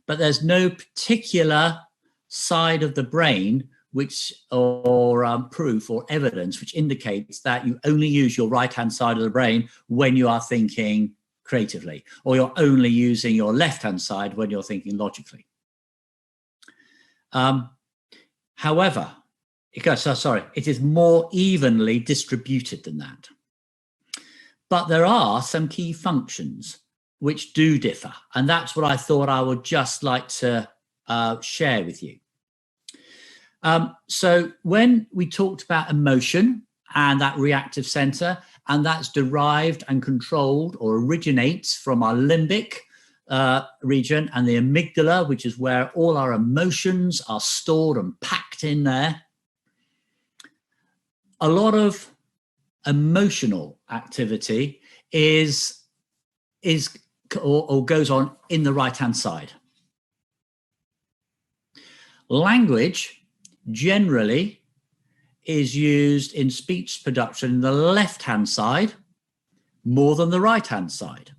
but there's no particular side of the brain which, or proof or evidence which indicates that you only use your right-hand side of the brain when you are thinking creatively, or you're only using your left-hand side when you're thinking logically. However, it is more evenly distributed than that. But there are some key functions which do differ, and that's what I thought I would just like to share with you. So when we talked about emotion and that reactive center, and that's derived and controlled or originates from our limbic region and the amygdala, which is where all our emotions are stored and packed in there. A lot of emotional activity is or goes on in the right-hand side. Language generally is used in speech production in the left-hand side more than the right-hand side.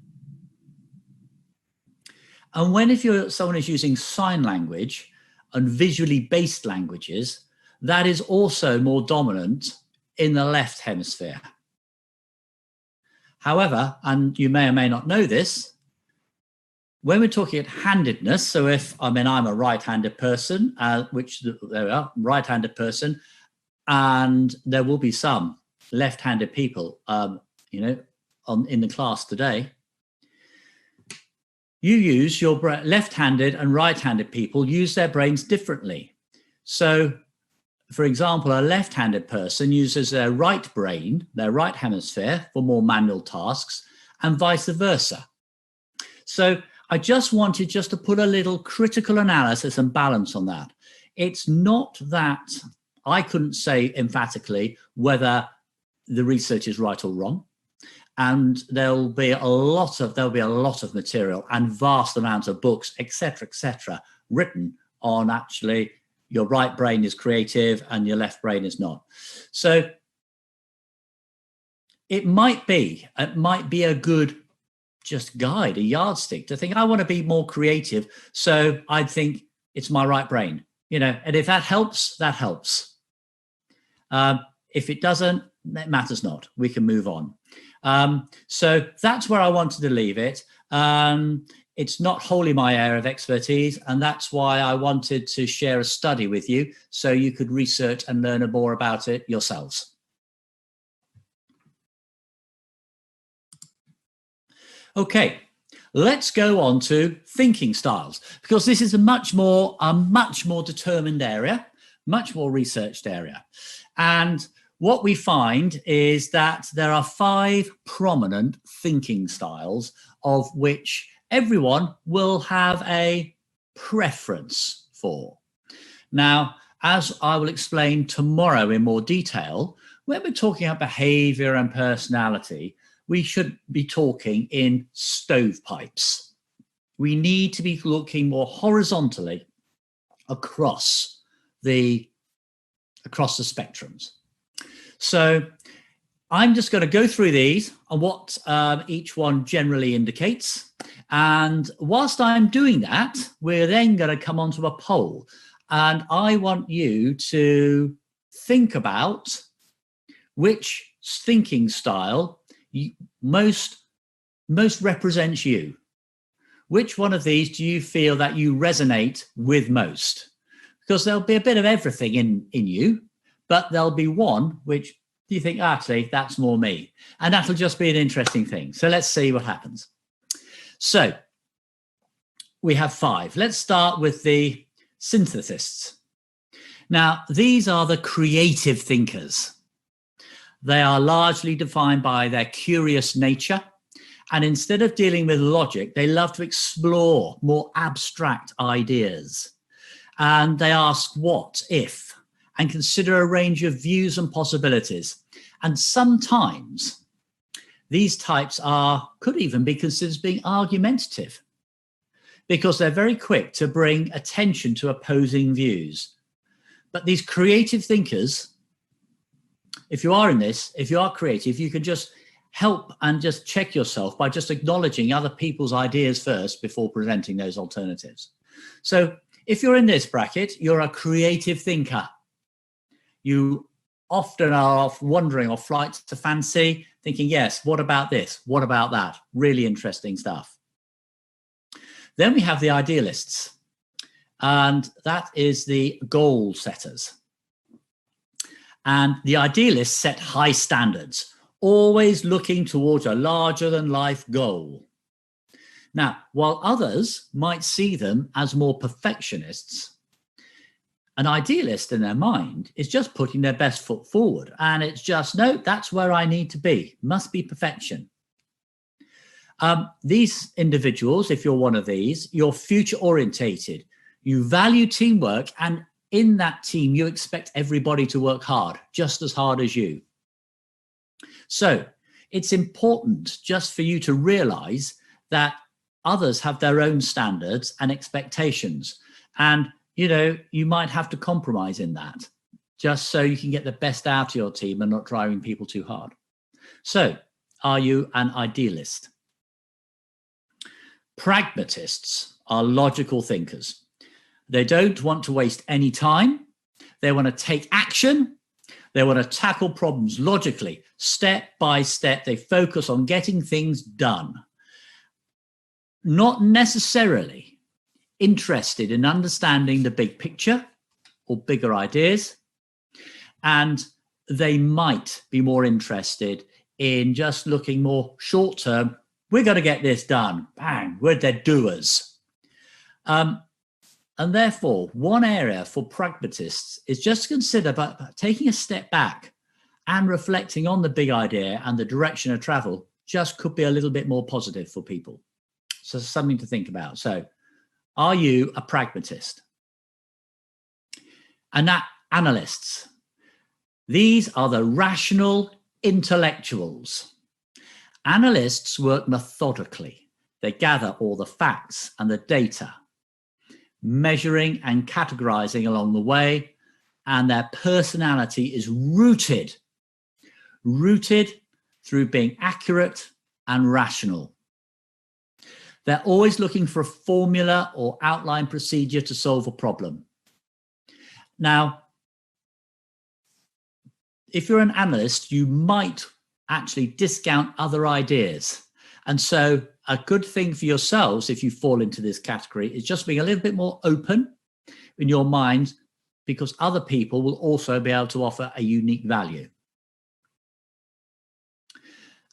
And if someone is using sign language and visually based languages, that is also more dominant in the left hemisphere. However, and you may or may not know this, when we're talking at handedness, so I'm a right-handed person, right-handed person, and there will be some left-handed people, in the class today. You use your left-handed and right-handed people use their brains differently. So, for example, a left-handed person uses their right brain, their right hemisphere, for more manual tasks, and vice versa. So I just wanted to put a little critical analysis and balance on that. It's not that I couldn't say emphatically whether the research is right or wrong. And there'll be a lot of material and vast amounts of books, etc., written on actually your right brain is creative and your left brain is not. So it might be a good just guide, a yardstick to think, I want to be more creative. So I'd think it's my right brain, and if that helps, that helps. If it doesn't, it matters not. We can move on. So that's where I wanted to leave it. It's not wholly my area of expertise, and that's why I wanted to share a study with you so you could research and learn more about it yourselves. Okay, let's go on to thinking styles, because this is a much more determined area, much more researched area. And what we find is that there are 5 prominent thinking styles, of which everyone will have a preference for. Now, as I will explain tomorrow in more detail, when we're talking about behavior and personality, we should be talking in stovepipes. We need to be looking more horizontally across the spectrums. So I'm just going to go through these and what each one generally indicates. And whilst I'm doing that, we're then going to come onto a poll. And I want you to think about which thinking style most represents you. Which one of these do you feel that you resonate with most? Because there'll be a bit of everything in you, but there'll be one which you think, actually, that's more me. And that'll just be an interesting thing. So let's see what happens. So we have 5. Let's start with the synthesists. Now, these are the creative thinkers. They are largely defined by their curious nature. And instead of dealing with logic, they love to explore more abstract ideas. And they ask what, if, and consider a range of views and possibilities. And sometimes these types could even be considered as being argumentative, because they're very quick to bring attention to opposing views. But these creative thinkers, if you are in this, if you are creative, you can just help and just check yourself by just acknowledging other people's ideas first before presenting those alternatives. So if you're in this bracket, you're a creative thinker. You often are off wandering off flights to fancy, thinking, yes, what about this? What about that? Really interesting stuff. Then we have the idealists, and that is the goal setters. And the idealists set high standards, always looking towards a larger than life goal. Now, while others might see them as more perfectionists, an idealist in their mind is just putting their best foot forward. And it's just, no, that's where I need to be. Must be perfection. These individuals, if you're one of these, you're future orientated. You value teamwork, and in that team, you expect everybody to work hard, just as hard as you. So it's important just for you to realize that others have their own standards and expectations. And, you know, you might have to compromise in that just so you can get the best out of your team and not driving people too hard. So are you an idealist? Pragmatists are logical thinkers. They don't want to waste any time. They want to take action. They want to tackle problems logically, step by step. They focus on getting things done. Not necessarily interested in understanding the big picture or bigger ideas. And they might be more interested in just looking more short term. We're going to get this done. Bang, we're the doers. And therefore, one area for pragmatists is just to consider about taking a step back and reflecting on the big idea and the direction of travel just could be a little bit more positive for people. So something to think about. So are you a pragmatist? And that analysts, these are the rational intellectuals. Analysts work methodically. They gather all the facts and the data, measuring and categorizing along the way, and their personality is rooted through being accurate and rational. They're always looking for a formula or outline procedure to solve a problem. Now, if you're an analyst, you might actually discount other ideas. And so a good thing for yourselves, if you fall into this category, is just being a little bit more open in your mind, because other people will also be able to offer a unique value.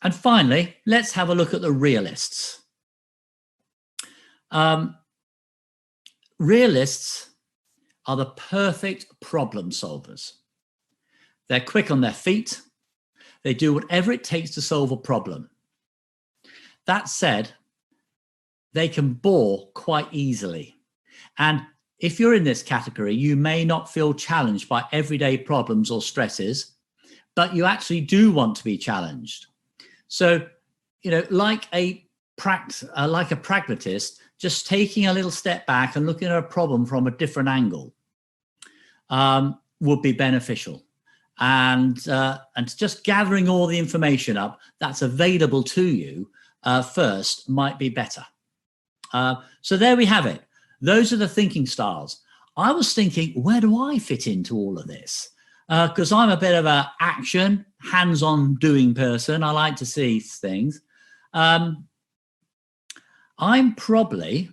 And finally, let's have a look at the realists. Realists are the perfect problem solvers. They're quick on their feet. They do whatever it takes to solve a problem. That said, they can bore quite easily. And if you're in this category, you may not feel challenged by everyday problems or stresses, but you actually do want to be challenged. So, you know, like a pragmatist, just taking a little step back and looking at a problem from a different angle would be beneficial. And just gathering all the information up that's available to you first might be better. So there we have it. Those are the thinking styles. I was thinking, where do I fit into all of this? Because I'm a bit of an action, hands-on doing person. I like to see things. I'm probably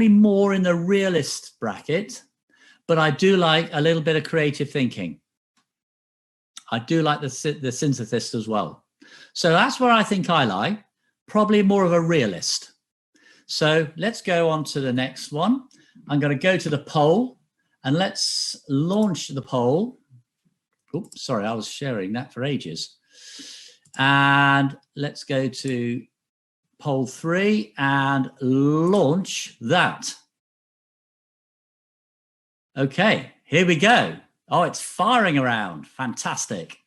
more in the realist bracket, but I do like a little bit of creative thinking. I do like the synthesist as well. So that's where I think I lie, probably more of a realist. So let's go on to the next one. I'm going to go to the poll and let's launch the poll. Oops, sorry, I was sharing that for ages. And let's go to poll 3 and launch that. Okay, here we go. Oh, it's firing around. Fantastic.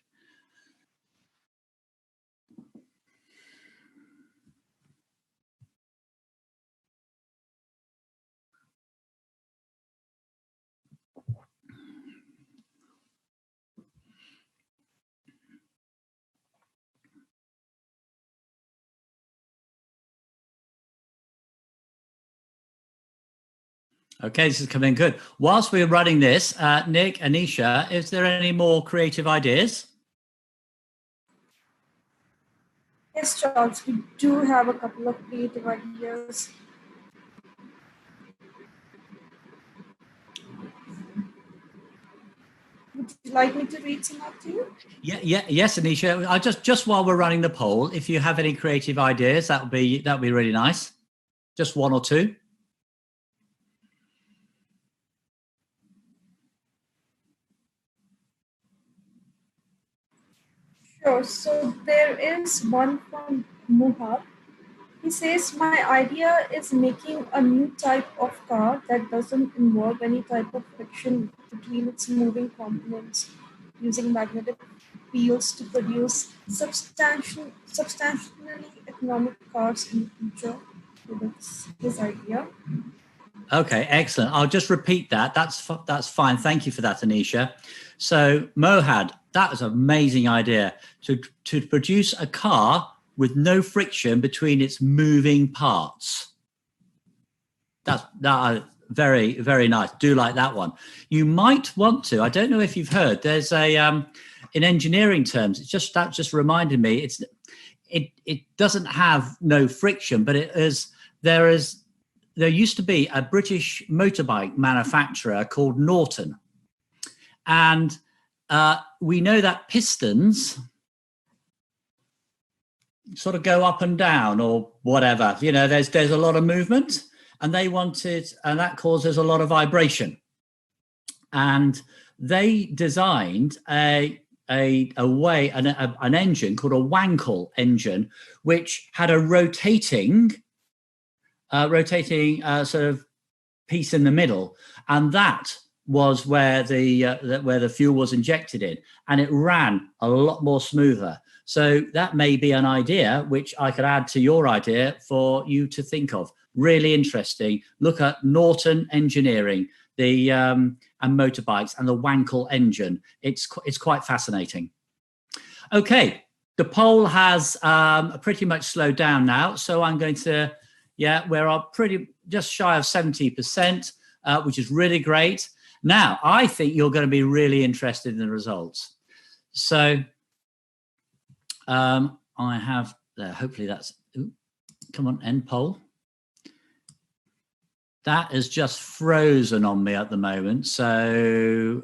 Okay, this is coming good. Whilst we're running this, Nick, Anisha, is there any more creative ideas? Yes, Charles, we do have a couple of creative ideas. Would you like me to read some out to you? Yes, Anisha. I just while we're running the poll, if you have any creative ideas, that would be really nice. Just one or two. Sure. So there is one from Muhab. He says, my idea is making a new type of car that doesn't involve any type of friction between its moving components, using magnetic fields to produce substantially economic cars in the future. So that's his idea. Okay, excellent. I'll just repeat that. That's fine. Thank you for that, Anisha. So Mohad, that was an amazing idea to produce a car with no friction between its moving parts. That's very, very nice. Do like that one. You might want to, I don't know if you've heard, there's a in engineering terms, that just reminded me, it doesn't have no friction, but there used to be a British motorbike manufacturer called Norton. And we know that pistons sort of go up and down or whatever, you know, there's a lot of movement, and that causes a lot of vibration. And they designed an engine called a Wankel engine, which had a rotating sort of piece in the middle, and that was where the fuel was injected in, and it ran a lot more smoother. So that may be an idea which I could add to your idea for you to think of. Really interesting. Look at Norton Engineering, and motorbikes, and the Wankel engine. It's quite fascinating. Okay, the poll has pretty much slowed down now, so I'm going to. Yeah, we're just shy of 70%, which is really great. Now, I think you're going to be really interested in the results. So I have there, hopefully that's, come on, end poll. That is just frozen on me at the moment. So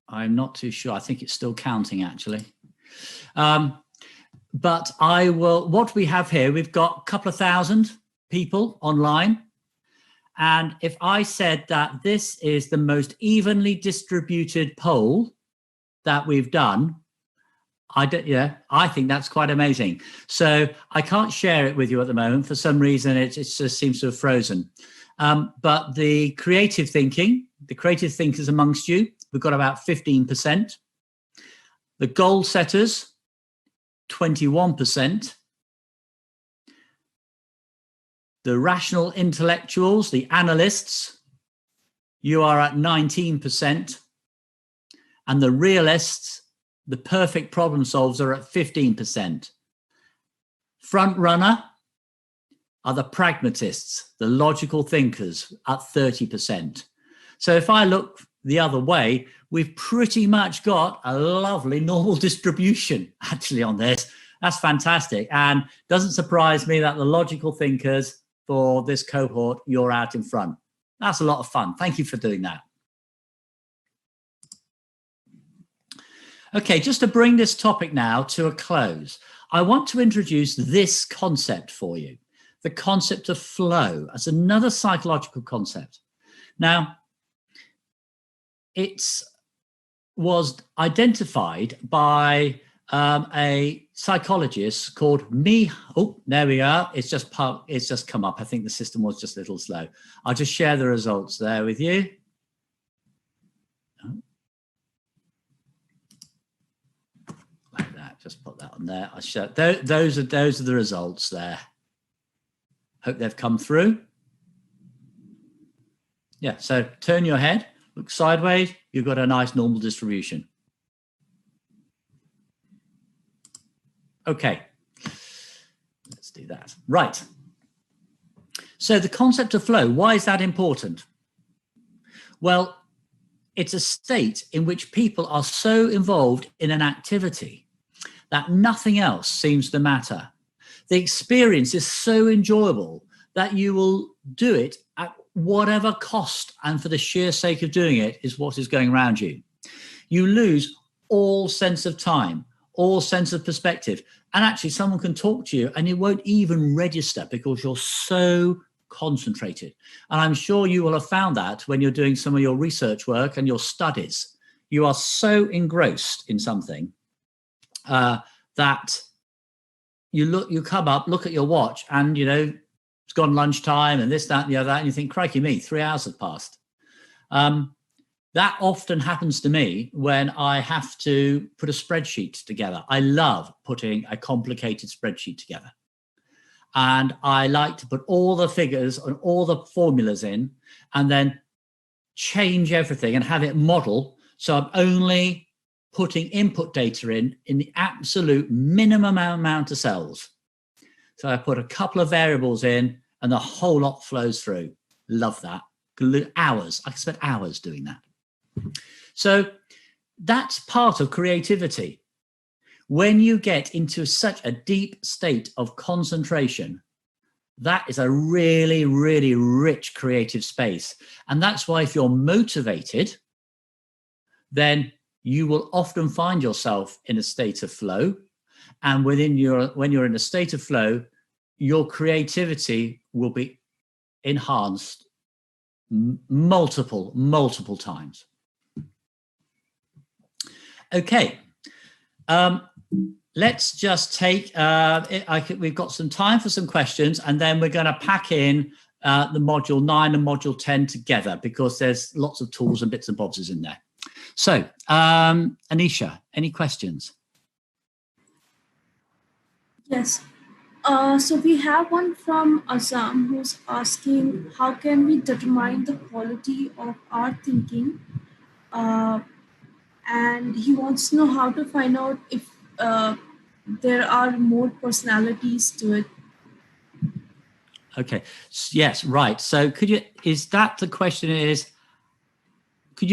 I'm not too sure. I think it's still counting, actually. But what we have here, we've got a couple of thousand people online. And if I said that this is the most evenly distributed poll that we've done, I think that's quite amazing. So I can't share it with you at the moment. For some reason, it just seems to have frozen. But the creative thinkers amongst you, we've got about 15%. The goal setters, 21%. The rational intellectuals, the analysts, you are at 19%. And the realists, the perfect problem solvers, are at 15%. Front runner are the pragmatists, the logical thinkers, at 30%. So if I look the other way, we've pretty much got a lovely normal distribution actually on this. That's fantastic. And doesn't surprise me that the logical thinkers for this cohort, you're out in front. That's a lot of fun. Thank you for doing that. Okay, just to bring this topic now to a close, I want to introduce this concept for you, the concept of flow as another psychological concept. Now, it was identified by a psychologist called me. Oh, there we are. It's just come up. I think the system was just a little slow. I'll just share the results there with you. Like that. Just put that on there. I'll show those are the results there. Hope they've come through. Yeah. So turn your head, look sideways. You've got a nice normal distribution. Okay, let's do that. Right. So the concept of flow, why is that important? Well, it's a state in which people are so involved in an activity that nothing else seems to matter. The experience is so enjoyable that you will do it at whatever cost, and for the sheer sake of doing it is what is going around you. You lose all sense of time, all sense of perspective. And actually someone can talk to you and it won't even register because you're so concentrated. And I'm sure you will have found that when you're doing some of your research work and your studies. You are so engrossed in something that you come up, look at your watch, and it's gone lunchtime and this, that, and the other, and you think, crikey me, 3 hours have passed. That often happens to me when I have to put a spreadsheet together. I love putting a complicated spreadsheet together. And I like to put all the figures and all the formulas in and then change everything and have it model. So I'm only putting input data in the absolute minimum amount of cells. So I put a couple of variables in and the whole lot flows through. Love that. Hours. I spent hours doing that. So that's part of creativity. When you get into such a deep state of concentration, that is a really, really rich creative space. And that's why if you're motivated, then you will often find yourself in a state of flow. And when you're in a state of flow, your creativity will be enhanced multiple times. Okay, let's just take, we've got some time for some questions, and then we're going to pack in the module 9 and module 10 together because there's lots of tools and bits and bobs in there. So, Anisha, any questions? Yes. So we have one from Assam who's asking, how can we determine the quality of our thinking? And he wants to know how to find out if there are more personalities to it. Okay. Yes, right. So could you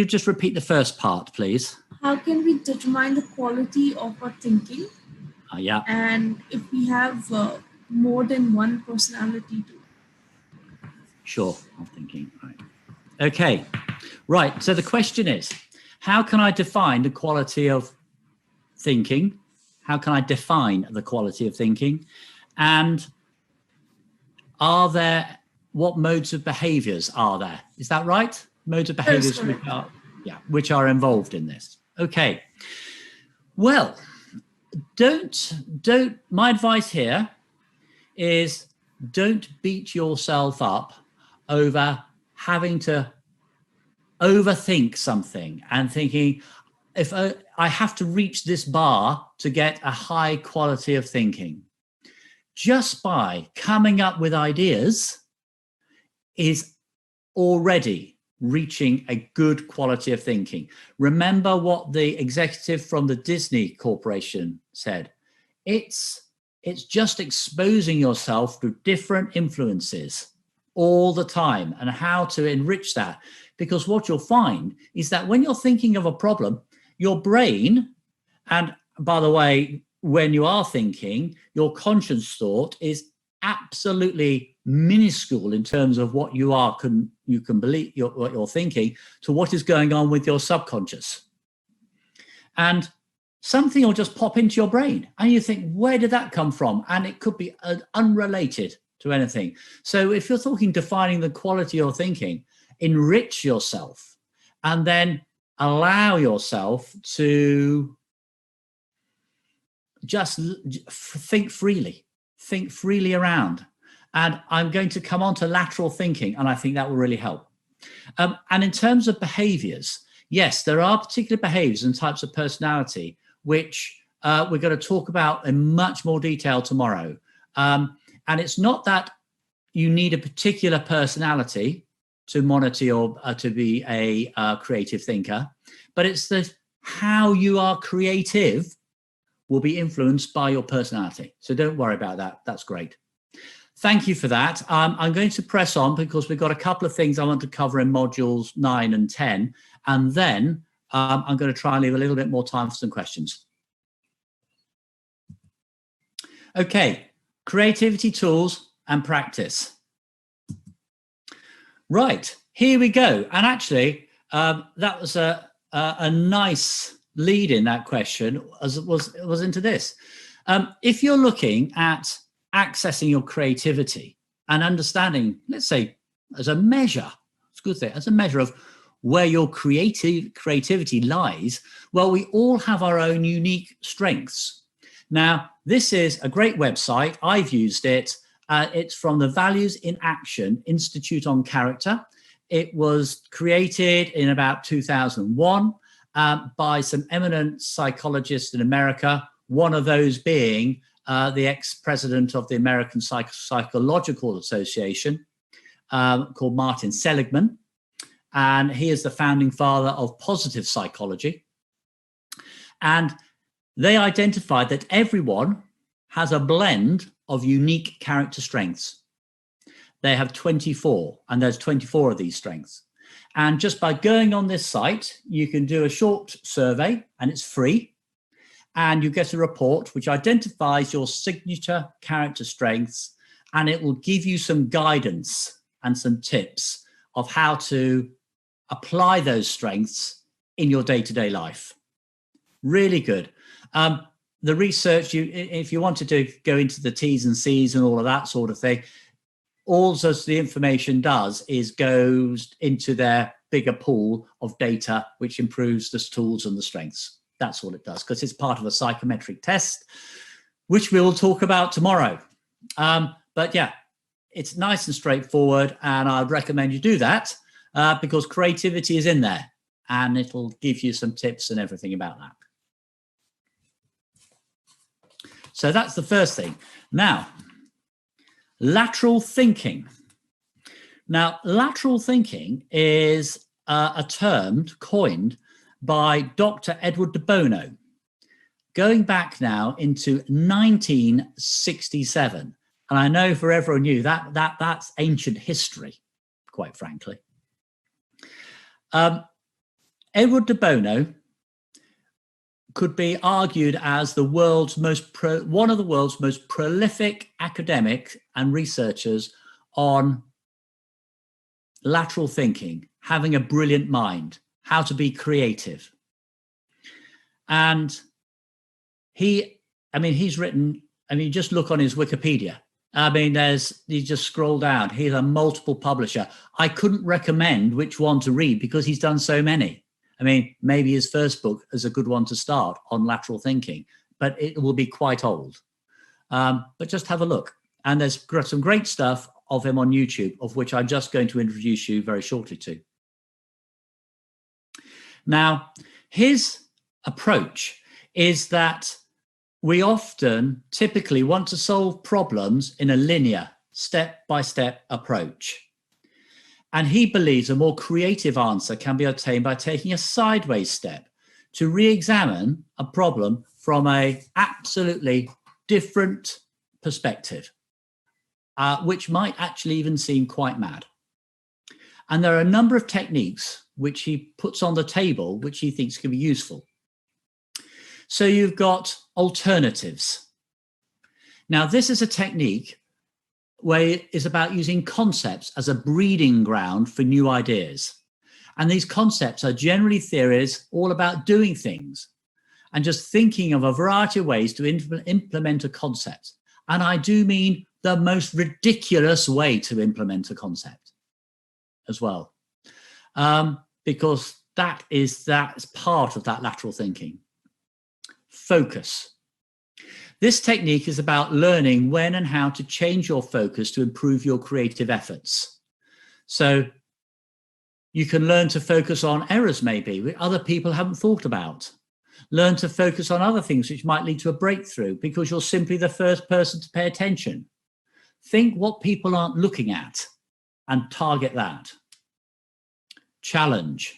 just repeat the first part, please? How can we determine the quality of our thinking? Yeah. And if we have more than one personality to it. Sure, I'm thinking. Right. Okay. Right. So the question is, how can I define the quality of thinking? How can I define the quality of thinking? And what modes of behaviors are there? Is that right? Modes of behaviors which are involved in this. Okay. Well, my advice here is don't beat yourself up over having to overthink something and thinking, if I have to reach this bar to get a high quality of thinking. Just by coming up with ideas is already reaching a good quality of thinking. Remember what the executive from the Disney Corporation said. It's just exposing yourself to different influences all the time and how to enrich that. Because what you'll find is that when you're thinking of a problem, your brain, and by the way, when you are thinking, your conscious thought is absolutely minuscule in terms of what you can believe, what you're thinking, to what is going on with your subconscious. And something will just pop into your brain and you think, where did that come from? And it could be unrelated to anything. So if you're talking defining the quality of your thinking, enrich yourself and then allow yourself to just think freely around. And I'm going to come on to lateral thinking, and I think that will really help. And in terms of behaviors, yes, there are particular behaviors and types of personality which we're going to talk about in much more detail tomorrow. And it's not that you need a particular personality to monitor or to be a creative thinker, but it's that how you are creative will be influenced by your personality. So don't worry about that. That's great. Thank you for that. I'm going to press on because we've got a couple of things I want to cover in modules 9 and 10, and then I'm going to try and leave a little bit more time for some questions. Okay, creativity tools and practice. Right, here we go. And actually, that was a nice lead in that question as it was into this. If you're looking at accessing your creativity and understanding, let's say, as a measure, it's a good thing, as a measure of where your creativity lies, well, we all have our own unique strengths. Now, this is a great website. I've used it. It's from the Values in Action Institute on Character. It was created in about 2001 by some eminent psychologists in America, one of those being the ex-president of the American Psychological Association, called Martin Seligman. And he is the founding father of positive psychology. And they identified that everyone has a blend of unique character strengths. They have 24, and there's 24 of these strengths. And just by going on this site, you can do a short survey, and it's free. And you get a report which identifies your signature character strengths, and it will give you some guidance and some tips of how to apply those strengths in your day-to-day life. Really good. The research, if you wanted to go into the T's and C's and all of that sort of thing, all the information does is goes into their bigger pool of data, which improves the tools and the strengths. That's all it does, because it's part of a psychometric test, which we will talk about tomorrow. But yeah, it's nice and straightforward, and I'd recommend you do that because creativity is in there, and it'll give you some tips and everything about that. So that's the first thing. Now, lateral thinking. Now, lateral thinking is a term coined by Dr. Edward de Bono, going back now into 1967. And I know for everyone new that's ancient history, quite frankly. Edward de Bono could be argued as the world's one of the world's most prolific academics and researchers on lateral thinking, having a brilliant mind, how to be creative. And he's written, just look on his Wikipedia. You just scroll down. He's a multiple publisher. I couldn't recommend which one to read because he's done so many. Maybe his first book is a good one to start on lateral thinking, but it will be quite old. But just have a look. And there's some great stuff of him on YouTube, of which I'm just going to introduce you very shortly to. Now, his approach is that we often typically want to solve problems in a linear, step-by-step approach. And he believes a more creative answer can be obtained by taking a sideways step to re-examine a problem from an absolutely different perspective, which might actually even seem quite mad. And there are a number of techniques which he puts on the table, which he thinks can be useful. So you've got alternatives. Now, this is a technique where it is about using concepts as a breeding ground for new ideas. And these concepts are generally theories all about doing things and just thinking of a variety of ways to implement a concept. And I do mean the most ridiculous way to implement a concept as well, because that's part of that lateral thinking. Focus. This technique is about learning when and how to change your focus to improve your creative efforts. So you can learn to focus on errors maybe which other people haven't thought about. Learn to focus on other things which might lead to a breakthrough because you're simply the first person to pay attention. Think what people aren't looking at and target that. Challenge.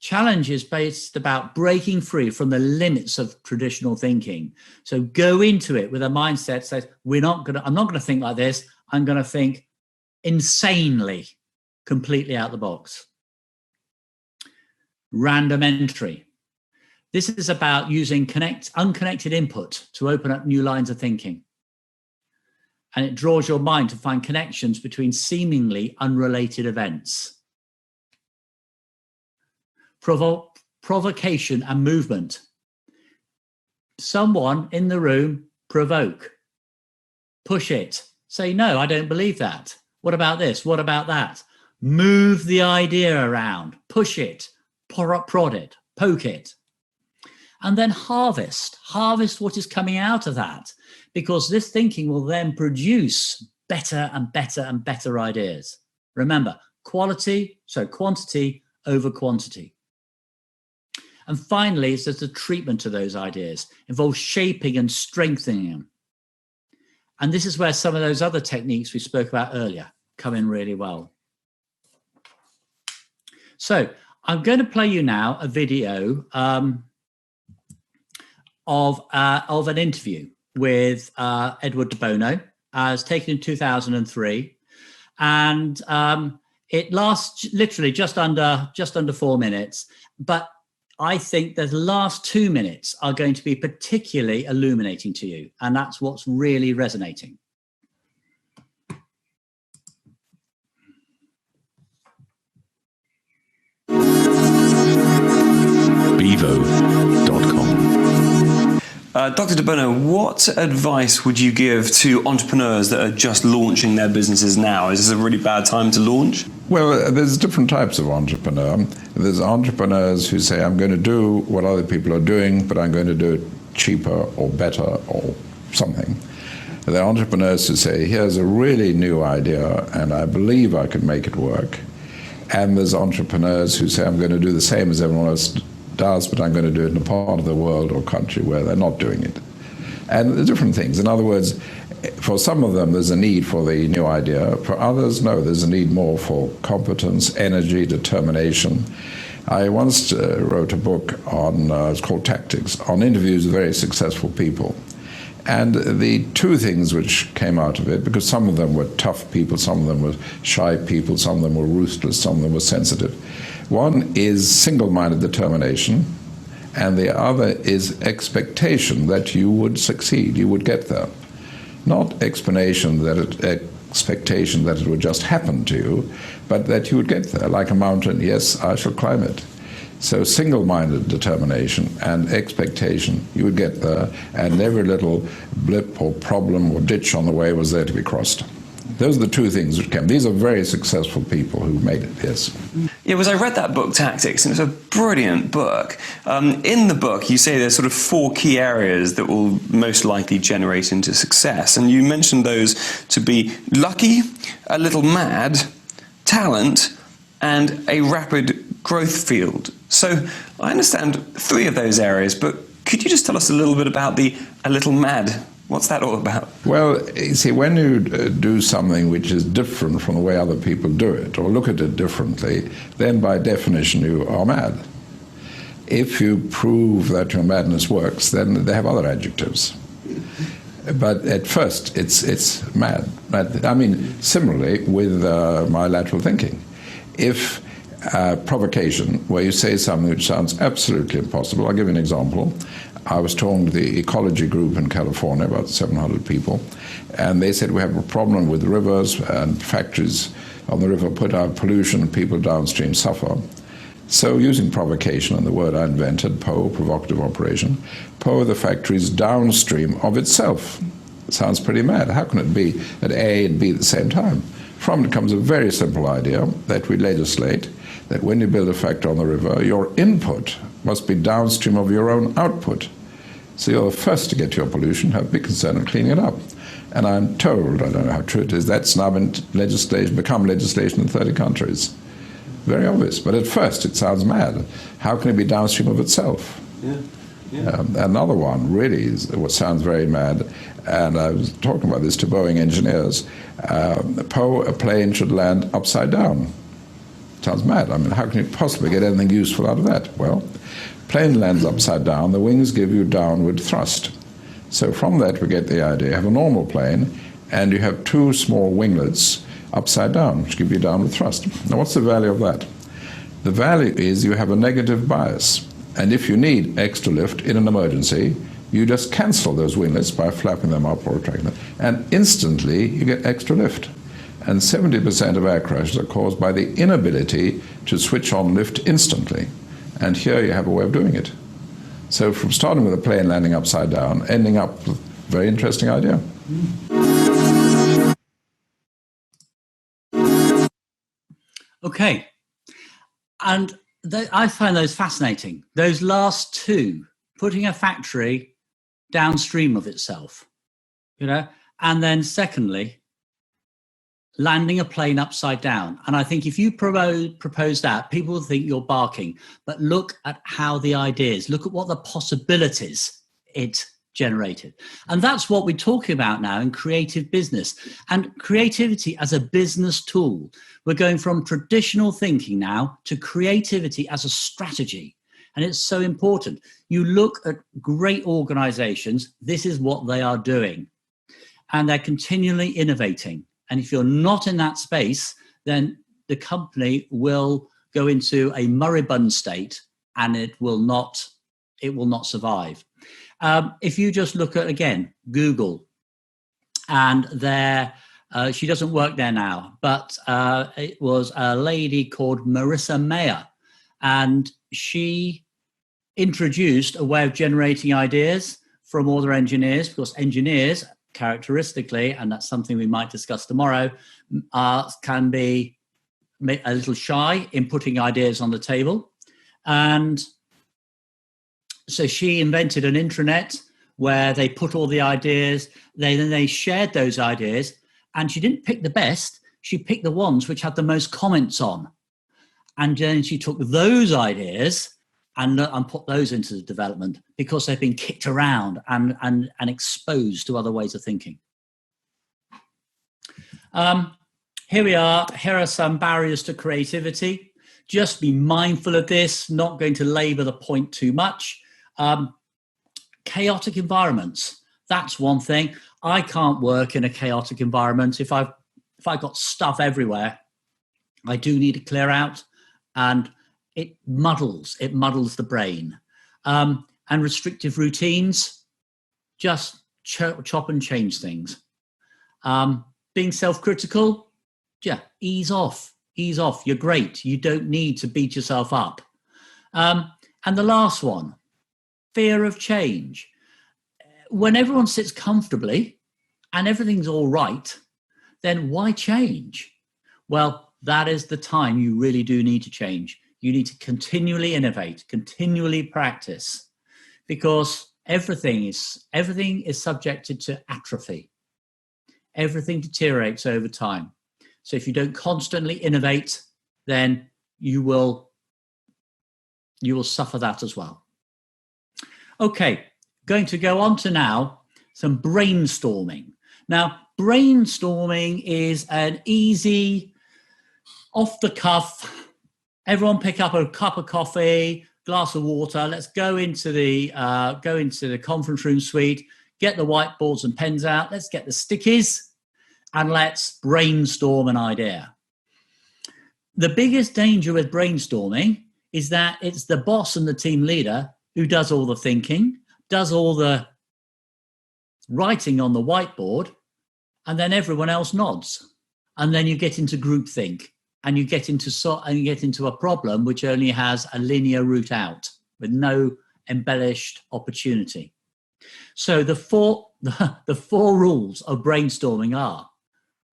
Challenge is based about breaking free from the limits of traditional thinking. So go into it with a mindset that says, I'm not going to think like this. I'm going to think insanely, completely out the box. Random entry. This is about using unconnected input to open up new lines of thinking. And it draws your mind to find connections between seemingly unrelated events. Provocation and movement. Someone in the room, provoke. Push it. Say, no, I don't believe that. What about this? What about that? Move the idea around. Push it. Prod it. Poke it. And then harvest. Harvest what is coming out of that. Because this thinking will then produce better and better and better ideas. Remember, quantity over quantity. And finally, there's the treatment of those ideas. Involves shaping and strengthening them. And this is where some of those other techniques we spoke about earlier come in really well. So I'm going to play you now a video of an interview with Edward de Bono, as taken in 2003, and it lasts literally just under 4 minutes. But I think the last 2 minutes are going to be particularly illuminating to you, and that's what's really resonating. Bevo.com. Dr. de Bono, what advice would you give to entrepreneurs that are just launching their businesses now? Is this a really bad time to launch? Well, there's different types of entrepreneur. There's entrepreneurs who say, I'm going to do what other people are doing, but I'm going to do it cheaper or better or something. There are entrepreneurs who say, here's a really new idea, and I believe I can make it work. And there's entrepreneurs who say, I'm going to do the same as everyone else does, but I'm going to do it in a part of the world or country where they're not doing it. And there are different things. In other words, for some of them, there's a need for the new idea. For others, no, there's a need more for competence, energy, determination. I once wrote a book on, it's called Tactics, on interviews with very successful people. And the two things which came out of it, because some of them were tough people, some of them were shy people, some of them were ruthless, some of them were sensitive. One is single-minded determination, and the other is expectation that you would succeed, you would get there. Not expectation that it would just happen to you, but that you would get there. Like a mountain, yes, I shall climb it. So single-minded determination and expectation, you would get there, and every little blip or problem or ditch on the way was there to be crossed. Those are the two things which came. These are very successful people who made it, yes. Yeah, because I read that book, Tactics, and it's a brilliant book. In the book, you say there's sort of 4 key areas that will most likely generate into success. And you mentioned those to be lucky, a little mad, talent, and a rapid growth field. So I understand 3 of those areas, but could you just tell us a little bit about the a little mad? What's that all about? Well, you see, when you do something which is different from the way other people do it, or look at it differently, then by definition you are mad. If you prove that your madness works, then they have other adjectives. But at first, it's mad. I mean, similarly with my lateral thinking. If provocation, where you say something which sounds absolutely impossible, I'll give you an example. I was talking to the ecology group in California, about 700 people, and they said we have a problem with rivers and factories on the river put out pollution and people downstream suffer. So using provocation, and the word I invented, PO, provocative operation, PO the factories downstream of itself. It sounds pretty mad. How can it be at A and B at the same time? From it comes a very simple idea that we legislate that when you build a factory on the river, your input must be downstream of your own output. So you're the first to get your pollution, have a big concern of cleaning it up. And I'm told, I don't know how true it is, that's now become legislation in 30 countries. Very obvious. But at first it sounds mad. How can it be downstream of itself? Yeah. Yeah. Another one really is what sounds very mad, and I was talking about this to Boeing engineers. A plane should land upside down. Sounds mad. I mean, how can you possibly get anything useful out of that? Well, plane lands upside down, the wings give you downward thrust. So from that we get the idea. You have a normal plane, and you have two small winglets upside down, which give you downward thrust. Now what's the value of that? The value is you have a negative bias. And if you need extra lift in an emergency, you just cancel those winglets by flapping them up or retracting them. And instantly, you get extra lift. And 70% of air crashes are caused by the inability to switch on lift instantly. And here you have a way of doing it. So from starting with a plane landing upside down, ending up with a very interesting idea. Okay. And I find those fascinating. Those last two, putting a factory downstream of itself, and then secondly, landing a plane upside down. And I think if you propose that, people will think you're barking. But look at how the ideas, look at what the possibilities it generated. And that's what we're talking about now in creative business and creativity as a business tool. We're going from traditional thinking now to creativity as a strategy. And it's so important. You look at great organizations, this is what they are doing. And they're continually innovating. And if you're not in that space, then the company will go into a moribund state and it will not survive. If you just look at, again, Google, and she doesn't work there now, but it was a lady called Marissa Mayer, and she introduced a way of generating ideas from all their engineers, because engineers, characteristically, and that's something we might discuss tomorrow, can be a little shy in putting ideas on the table. And so she invented an intranet where they put all the ideas, then they shared those ideas, and she didn't pick the best, she picked the ones which had the most comments on. And then she took those ideas and put those into the development because they've been kicked around and exposed to other ways of thinking. Here we are. Here are some barriers to creativity. Just be mindful of this, not going to labor the point too much. Chaotic environments. That's one thing. I can't work in a chaotic environment. If I've got stuff everywhere, I do need to clear out, and it muddles the brain. And restrictive routines, just chop and change things. Being self-critical, ease off. You're great. You don't need to beat yourself up. And the last one, fear of change. When everyone sits comfortably and everything's all right, then why change? Well, that is the time you really do need to change. You need to continually innovate, continually practice, because everything is subjected to atrophy. Everything deteriorates over time. So if you don't constantly innovate, then you will suffer that as well. Okay, going to go on to now some brainstorming. Now, brainstorming is an easy, off the cuff, everyone pick up a cup of coffee, glass of water. Let's go into the conference room suite, get the whiteboards and pens out. Let's get the stickies and let's brainstorm an idea. The biggest danger with brainstorming is that it's the boss and the team leader who does all the thinking, does all the writing on the whiteboard, and then everyone else nods. And then you get into groupthink. And you get into a problem which only has a linear route out with no embellished opportunity. So the four rules of brainstorming are: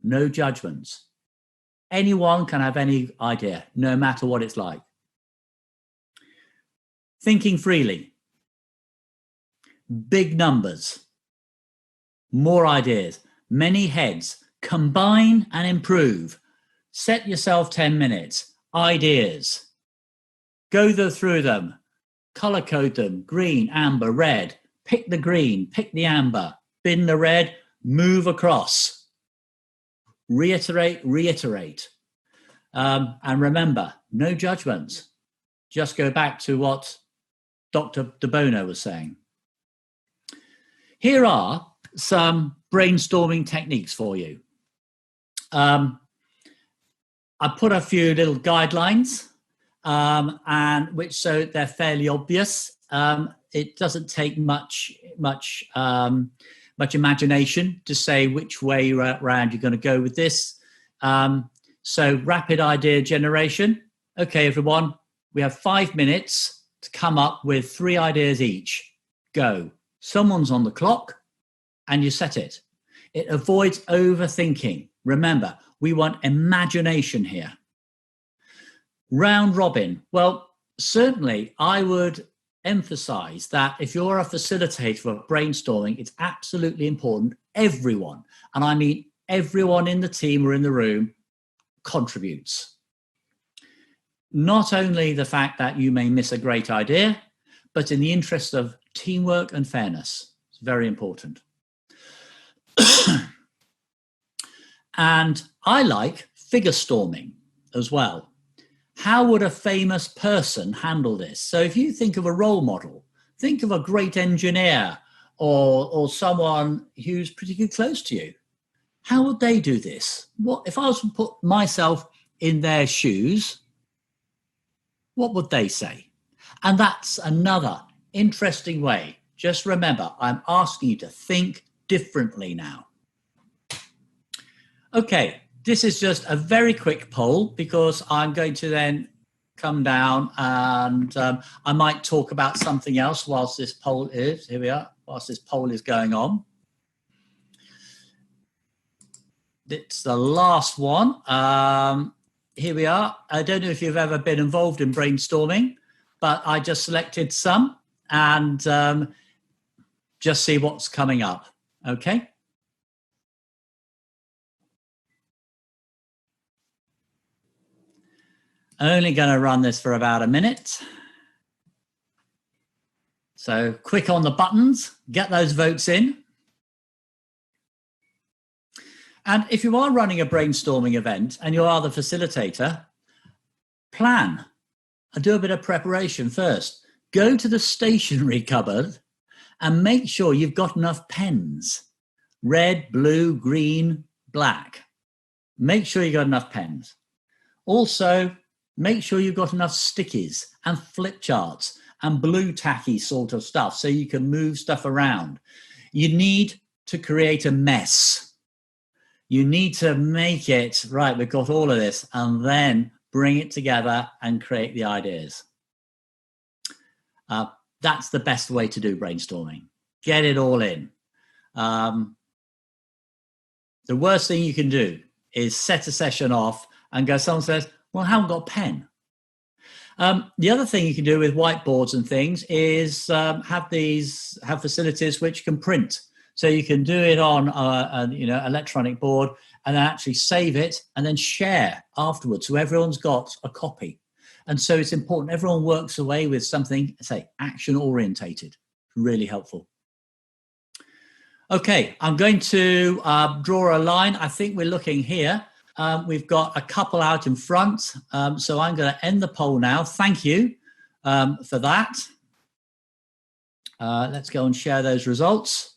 no judgments. Anyone can have any idea, no matter what it's like. Thinking freely. big numbers, more ideas, many heads, combine and improve. Set yourself 10 minutes, ideas, go through them, color code them, green, amber, red, pick the green, pick the amber, bin the red, move across, reiterate, reiterate. And remember, no judgments. Just go back to what Dr. De Bono was saying. Here are some brainstorming techniques for you. I put a few little guidelines, and which so they're fairly obvious. It doesn't take much imagination to say which way around you're going to go with this. So rapid idea generation. Okay, everyone, we have 5 minutes to come up with 3 ideas each. Go. Someone's on the clock and you set it. It avoids overthinking. Remember, we want imagination here. Round robin. Well, certainly I would emphasize that if you're a facilitator of brainstorming, it's absolutely important everyone, and I mean everyone in the team or in the room, contributes. Not only the fact that you may miss a great idea, but in the interest of teamwork and fairness. It's very important. And I like figure storming as well. How would a famous person handle this? So if you think of a role model, think of a great engineer or someone who's pretty close to you. How would they do this? What if I was to put myself in their shoes, what would they say? And that's another interesting way. Just remember, I'm asking you to think differently now. Okay, this is just a very quick poll because I'm going to then come down and I might talk about something else whilst this poll is, here we are, whilst this poll is going on. It's the last one. Here we are. I don't know if you've ever been involved in brainstorming, but I just selected some and just see what's coming up. Okay. Only going to run this for about a minute. So quick on the buttons, get those votes in. And if you are running a brainstorming event and you are the facilitator, plan and do a bit of preparation first. Go to the stationery cupboard and make sure you've got enough pens. Red, blue, green, black. Make sure you've got enough pens. Also, make sure you've got enough stickies and flip charts and blue tacky sort of stuff so you can move stuff around. You need to create a mess. You need to make it, right, we've got all of this, and then bring it together and create the ideas. That's the best way to do brainstorming. Get it all in. The worst thing you can do is set a session off and go, someone says, well, I haven't got a pen. The other thing you can do with whiteboards and things is have facilities which can print. So you can do it on an electronic board and then actually save it and then share afterwards. So everyone's got a copy. And so it's important everyone works away with something, say, action orientated. Really helpful. Okay, I'm going to draw a line. I think we're looking here. We've got a couple out in front. So I'm going to end the poll now. Thank you for that. Let's go and share those results.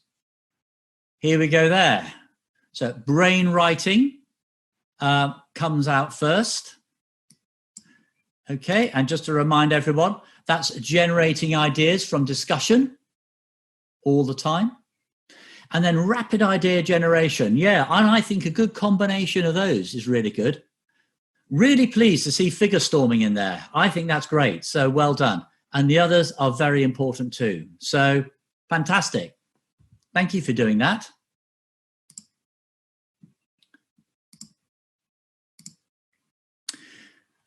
Here we go there. So brain writing comes out first. Okay, and just to remind everyone, that's generating ideas from discussion all the time. And then rapid idea generation. Yeah, and I think a good combination of those is really good. Really pleased to see figure storming in there. I think that's great. So well done. And the others are very important too. So fantastic. Thank you for doing that.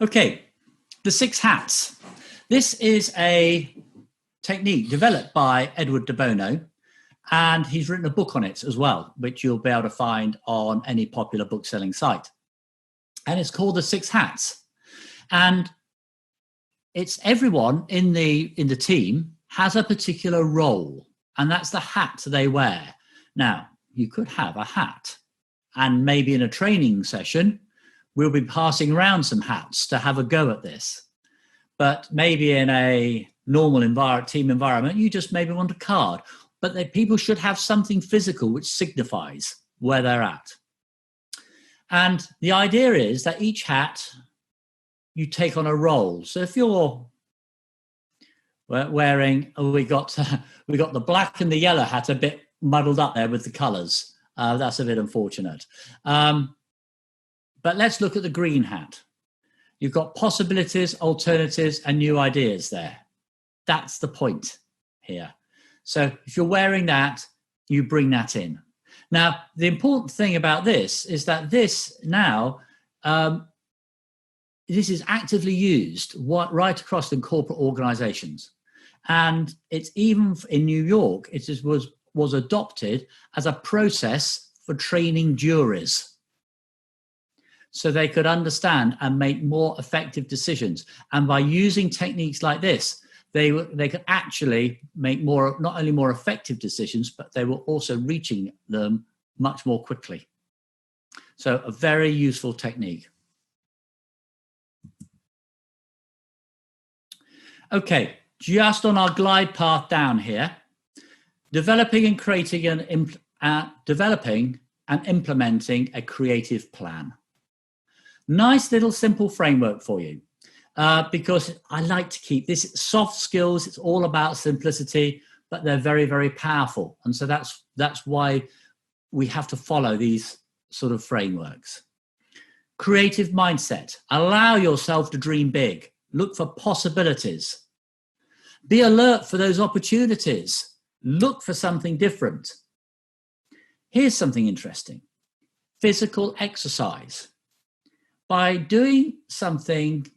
Okay, the 6 hats. This is a technique developed by Edward de Bono, and he's written a book on it as well, which you'll be able to find on any popular book-selling site. And it's called The Six Hats. And it's everyone in the team has a particular role, and that's the hat they wear. Now, you could have a hat, and maybe in a training session, we'll be passing around some hats to have a go at this. But maybe in a normal team environment, you just maybe want a card. But people should have something physical which signifies where they're at. And the idea is that each hat, you take on a role. So if you're wearing, we got the black and the yellow hat a bit muddled up there with the colours. That's a bit unfortunate. But let's look at the green hat. You've got possibilities, alternatives, and new ideas there. That's the point here. So if you're wearing that, you bring that in. Now, the important thing about this is that this now, this is actively used right across in corporate organizations. And it's even in New York, it was adopted as a process for training juries, so they could understand and make more effective decisions. And by using techniques like this, they could actually make not only more effective decisions, but they were also reaching them much more quickly. So a very useful technique. Okay, just on our glide path down here, developing and implementing a creative plan. Nice little simple framework for you, because I like to keep this soft skills. It's all about simplicity, but they're very, very powerful. And so that's why we have to follow these sort of frameworks. Creative mindset. Allow yourself to dream big. Look for possibilities. Be alert for those opportunities. Look for something different. Here's something interesting. Physical exercise. By doing something,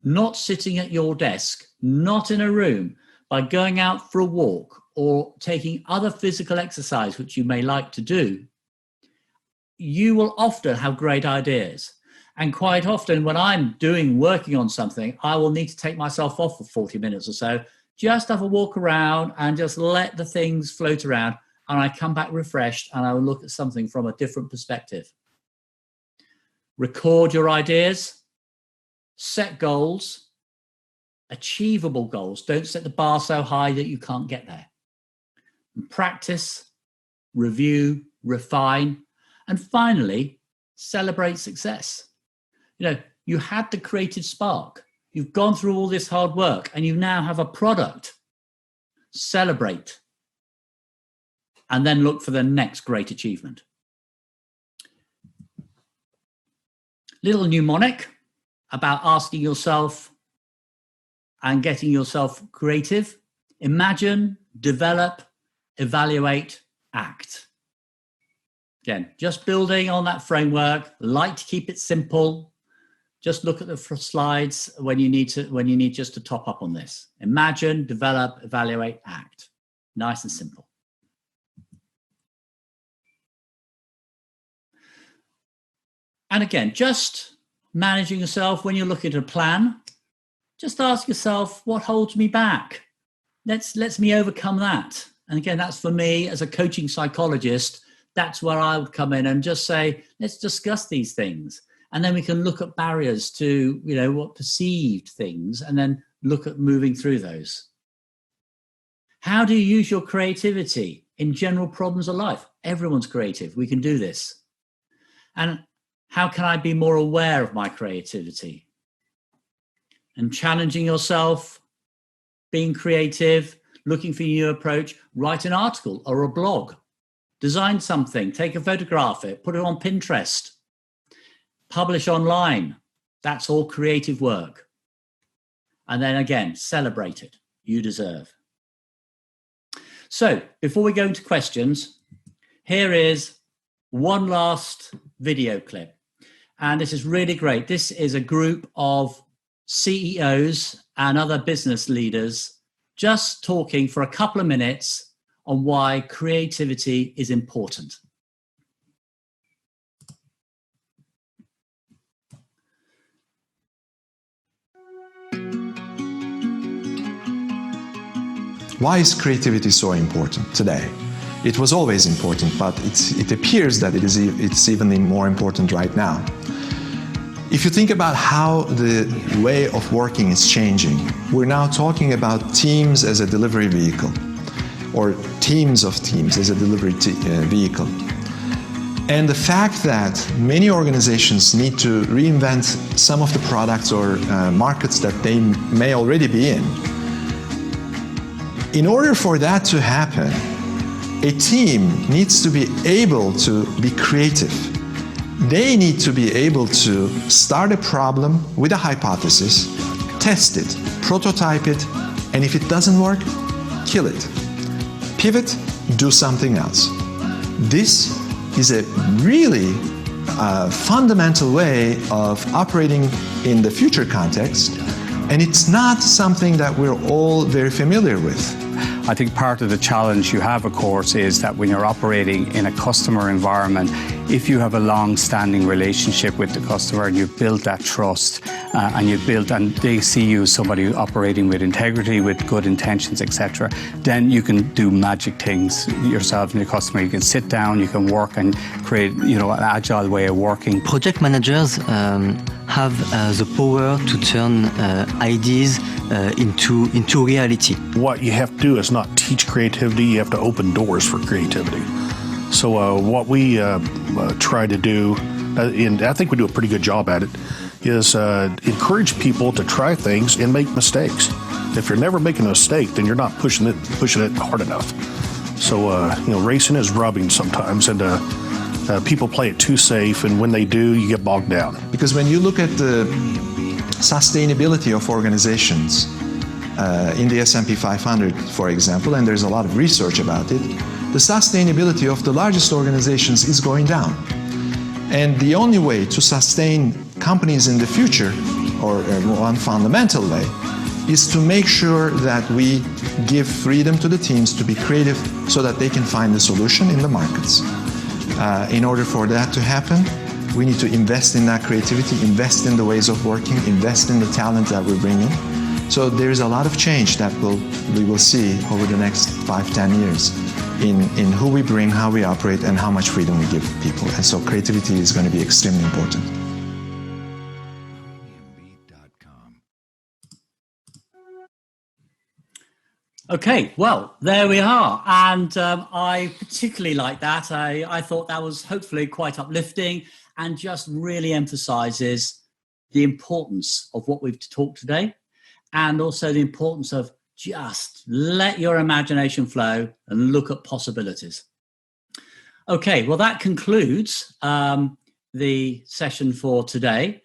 not sitting at your desk, not in a room, by going out for a walk or taking other physical exercise, which you may like to do, you will often have great ideas. And quite often when I'm working on something, I will need to take myself off for 40 minutes or so, just have a walk around and just let the things float around. And I come back refreshed and I will look at something from a different perspective. Record your ideas, set goals, achievable goals. Don't set the bar so high that you can't get there. And practice, review, refine, and finally, celebrate success. You had the creative spark. You've gone through all this hard work and you now have a product. Celebrate. And then look for the next great achievement. Little mnemonic about asking yourself and getting yourself creative. Imagine, develop, evaluate, act. Again, just building on that framework. Like to keep it simple. Just look at the slides when you need just to top up on this. Imagine, develop, evaluate, act. Nice and simple. And again, just managing yourself when you're looking at a plan, just ask yourself, what holds me back? Let's me overcome that. And again, that's for me as a coaching psychologist, that's where I would come in and just say, let's discuss these things. And then we can look at barriers to, what perceived things, and then look at moving through those. How do you use your creativity in general problems of life? Everyone's creative. We can do this. And how can I be more aware of my creativity? And challenging yourself, being creative, looking for a new approach, write an article or a blog, design something, take a photograph of it, put it on Pinterest, publish online. That's all creative work. And then again, celebrate it. You deserve. So before we go into questions, here is one last video clip. And this is really great. This is a group of CEOs and other business leaders just talking for a couple of minutes on why creativity is important. Why is creativity so important today? It was always important, but it appears that it's even more important right now. If you think about how the way of working is changing, we're now talking about teams as a delivery vehicle, or teams of teams as a delivery vehicle. And the fact that many organizations need to reinvent some of the products or markets that they may already be in order for that to happen, a team needs to be able to be creative. They need to be able to start a problem with a hypothesis, test it, prototype it, and if it doesn't work, kill it. Pivot, do something else. This is a really fundamental way of operating in the future context, and it's not something that we're all very familiar with. I think part of the challenge you have, of course, is that when you're operating in a customer environment, if you have a long-standing relationship with the customer and you've built that trust and they see you as somebody operating with integrity, with good intentions, etc., then you can do magic things yourself and your customer. You can sit down, you can work and create, an agile way of working. Project managers have the power to turn ideas into reality. What you have to do is not teach creativity, you have to open doors for creativity. So what we try to do, and I think we do a pretty good job at it, is encourage people to try things and make mistakes. If you're never making a mistake, then you're not pushing it hard enough. So racing is rubbing sometimes, and people play it too safe, and when they do, you get bogged down. Because when you look at the sustainability of organizations in the S&P 500, for example, and there's a lot of research about it, the sustainability of the largest organizations is going down. And the only way to sustain companies in the future, or one fundamental way, is to make sure that we give freedom to the teams to be creative so that they can find the solution in the markets. In order for that to happen, we need to invest in that creativity, invest in the ways of working, invest in the talent that we bring in. So there is a lot of change that we will see over the next 5-10 years in who we bring, how we operate, and how much freedom we give people. And so creativity is going to be extremely important. Okay, well, there we are. And I particularly like that. I thought that was hopefully quite uplifting and just really emphasizes the importance of what we've talked today, and also the importance of just let your imagination flow and look at possibilities. Okay, well, that concludes the session for today.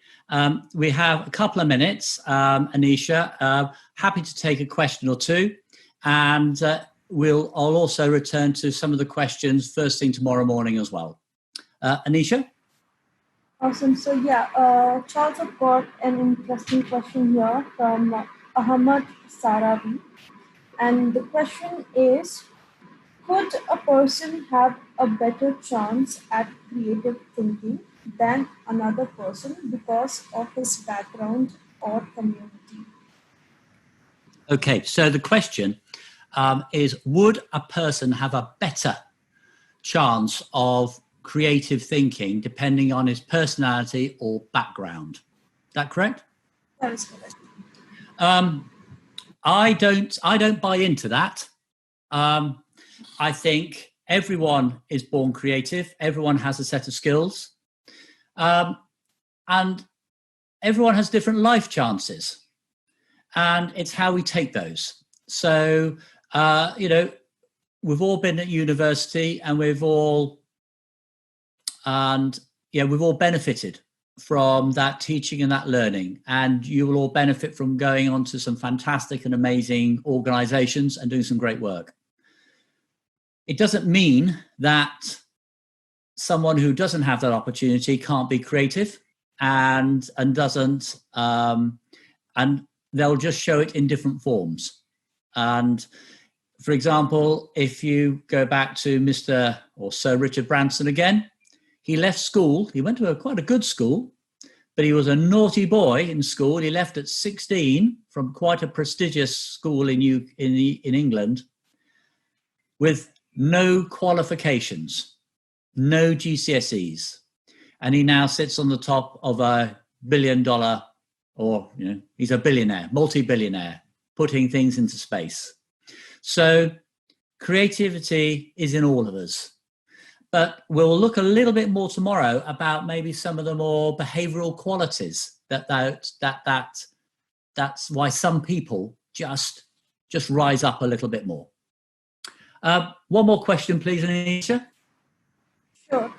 We have a couple of minutes. Anisha, happy to take a question or two. And I'll also return to some of the questions first thing tomorrow morning as well. Anisha? Awesome. So Charles, I've got an interesting question here from Ahmad Sarabi. And the question is, could a person have a better chance at creative thinking than another person because of his background or community? Okay, so the question is, would a person have a better chance of creative thinking depending on his personality or background? Is that correct? That is correct. I don't buy into that. I think everyone is born creative. Everyone has a set of skills. And everyone has different life chances. And it's how we take those. So, we've all been at university and we've all benefited from that teaching and that learning. And you will all benefit from going on to some fantastic and amazing organizations and doing some great work. It doesn't mean that someone who doesn't have that opportunity can't be creative and doesn't, and they'll just show it in different forms. And for example, if you go back to Mr. or Sir Richard Branson again, he left school. He went to quite a good school, but he was a naughty boy in school. He left at 16 from quite a prestigious school in England with no qualifications, no GCSEs. And he now sits on the top of $1 billion, or he's a billionaire, multi-billionaire, putting things into space. So creativity is in all of us. But we'll look a little bit more tomorrow about maybe some of the more behavioral qualities that's why some people just rise up a little bit more. One more question, please, Anisha. Sure.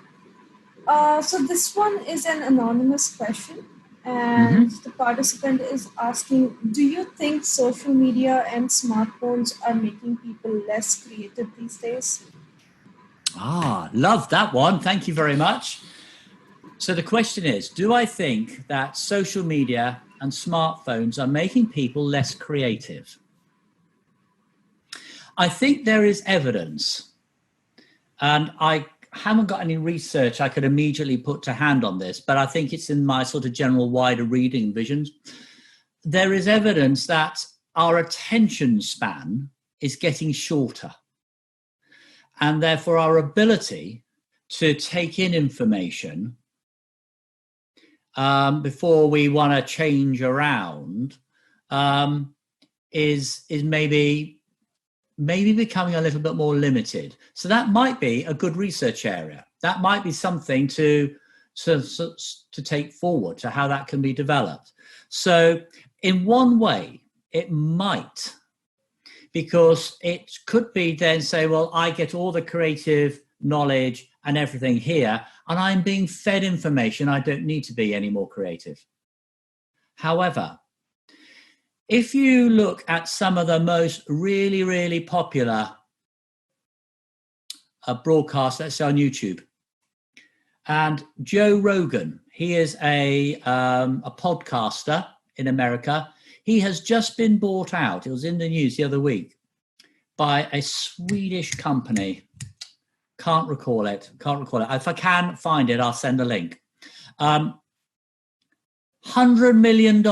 So this one is an anonymous question, and the participant is asking, do you think social media and smartphones are making people less creative these days? Love that one. Thank you very much. So the question is, do I think that social media and smartphones are making people less creative? I think there is evidence, and I haven't got any research I could immediately put to hand on this, but I think it's in my sort of general wider reading visions. There is evidence that our attention span is getting shorter, and therefore our ability to take in information before we want to change around is maybe becoming a little bit more limited. So that might be a good research area. That might be something to take forward to how that can be developed. So in one way, it might, because it could be then say, well, I get all the creative knowledge and everything here, and I'm being fed information. I don't need to be any more creative. However, if you look at some of the most really, really popular broadcasts, let's say on YouTube, and Joe Rogan, he is a podcaster in America. He has just been bought out. It was in the news the other week by a Swedish company. Can't recall it. If I can find it, I'll send a link. $100 million.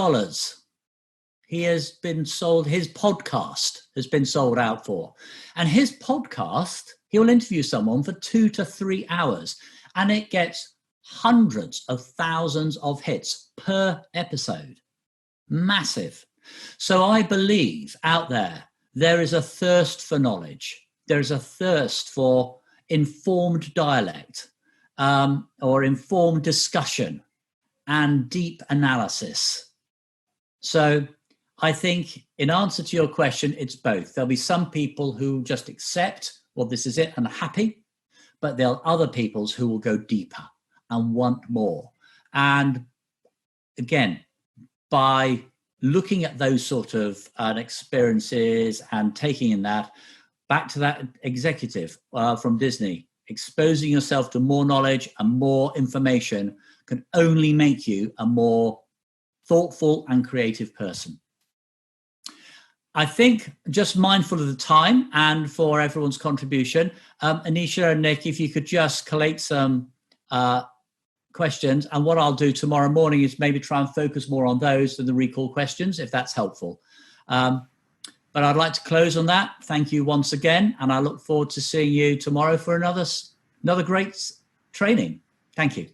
He has been sold, his podcast has been sold out for. And his podcast, he'll interview someone for 2 to 3 hours, and it gets hundreds of thousands of hits per episode. Massive. So I believe out there is a thirst for knowledge. There's a thirst for informed dialect or informed discussion and deep analysis. So I think in answer to your question, it's both. There'll be some people who just accept, well, this is it and are happy, but there are other people who will go deeper and want more. And again, by looking at those sort of experiences and taking in that, back to that executive from Disney, exposing yourself to more knowledge and more information can only make you a more thoughtful and creative person. I think, just mindful of the time and for everyone's contribution, Anisha and Nick, if you could just collate some questions, and what I'll do tomorrow morning is maybe try and focus more on those than the recall questions, if that's helpful. But I'd like to close on that. Thank you once again, and I look forward to seeing you tomorrow for another great training. Thank you.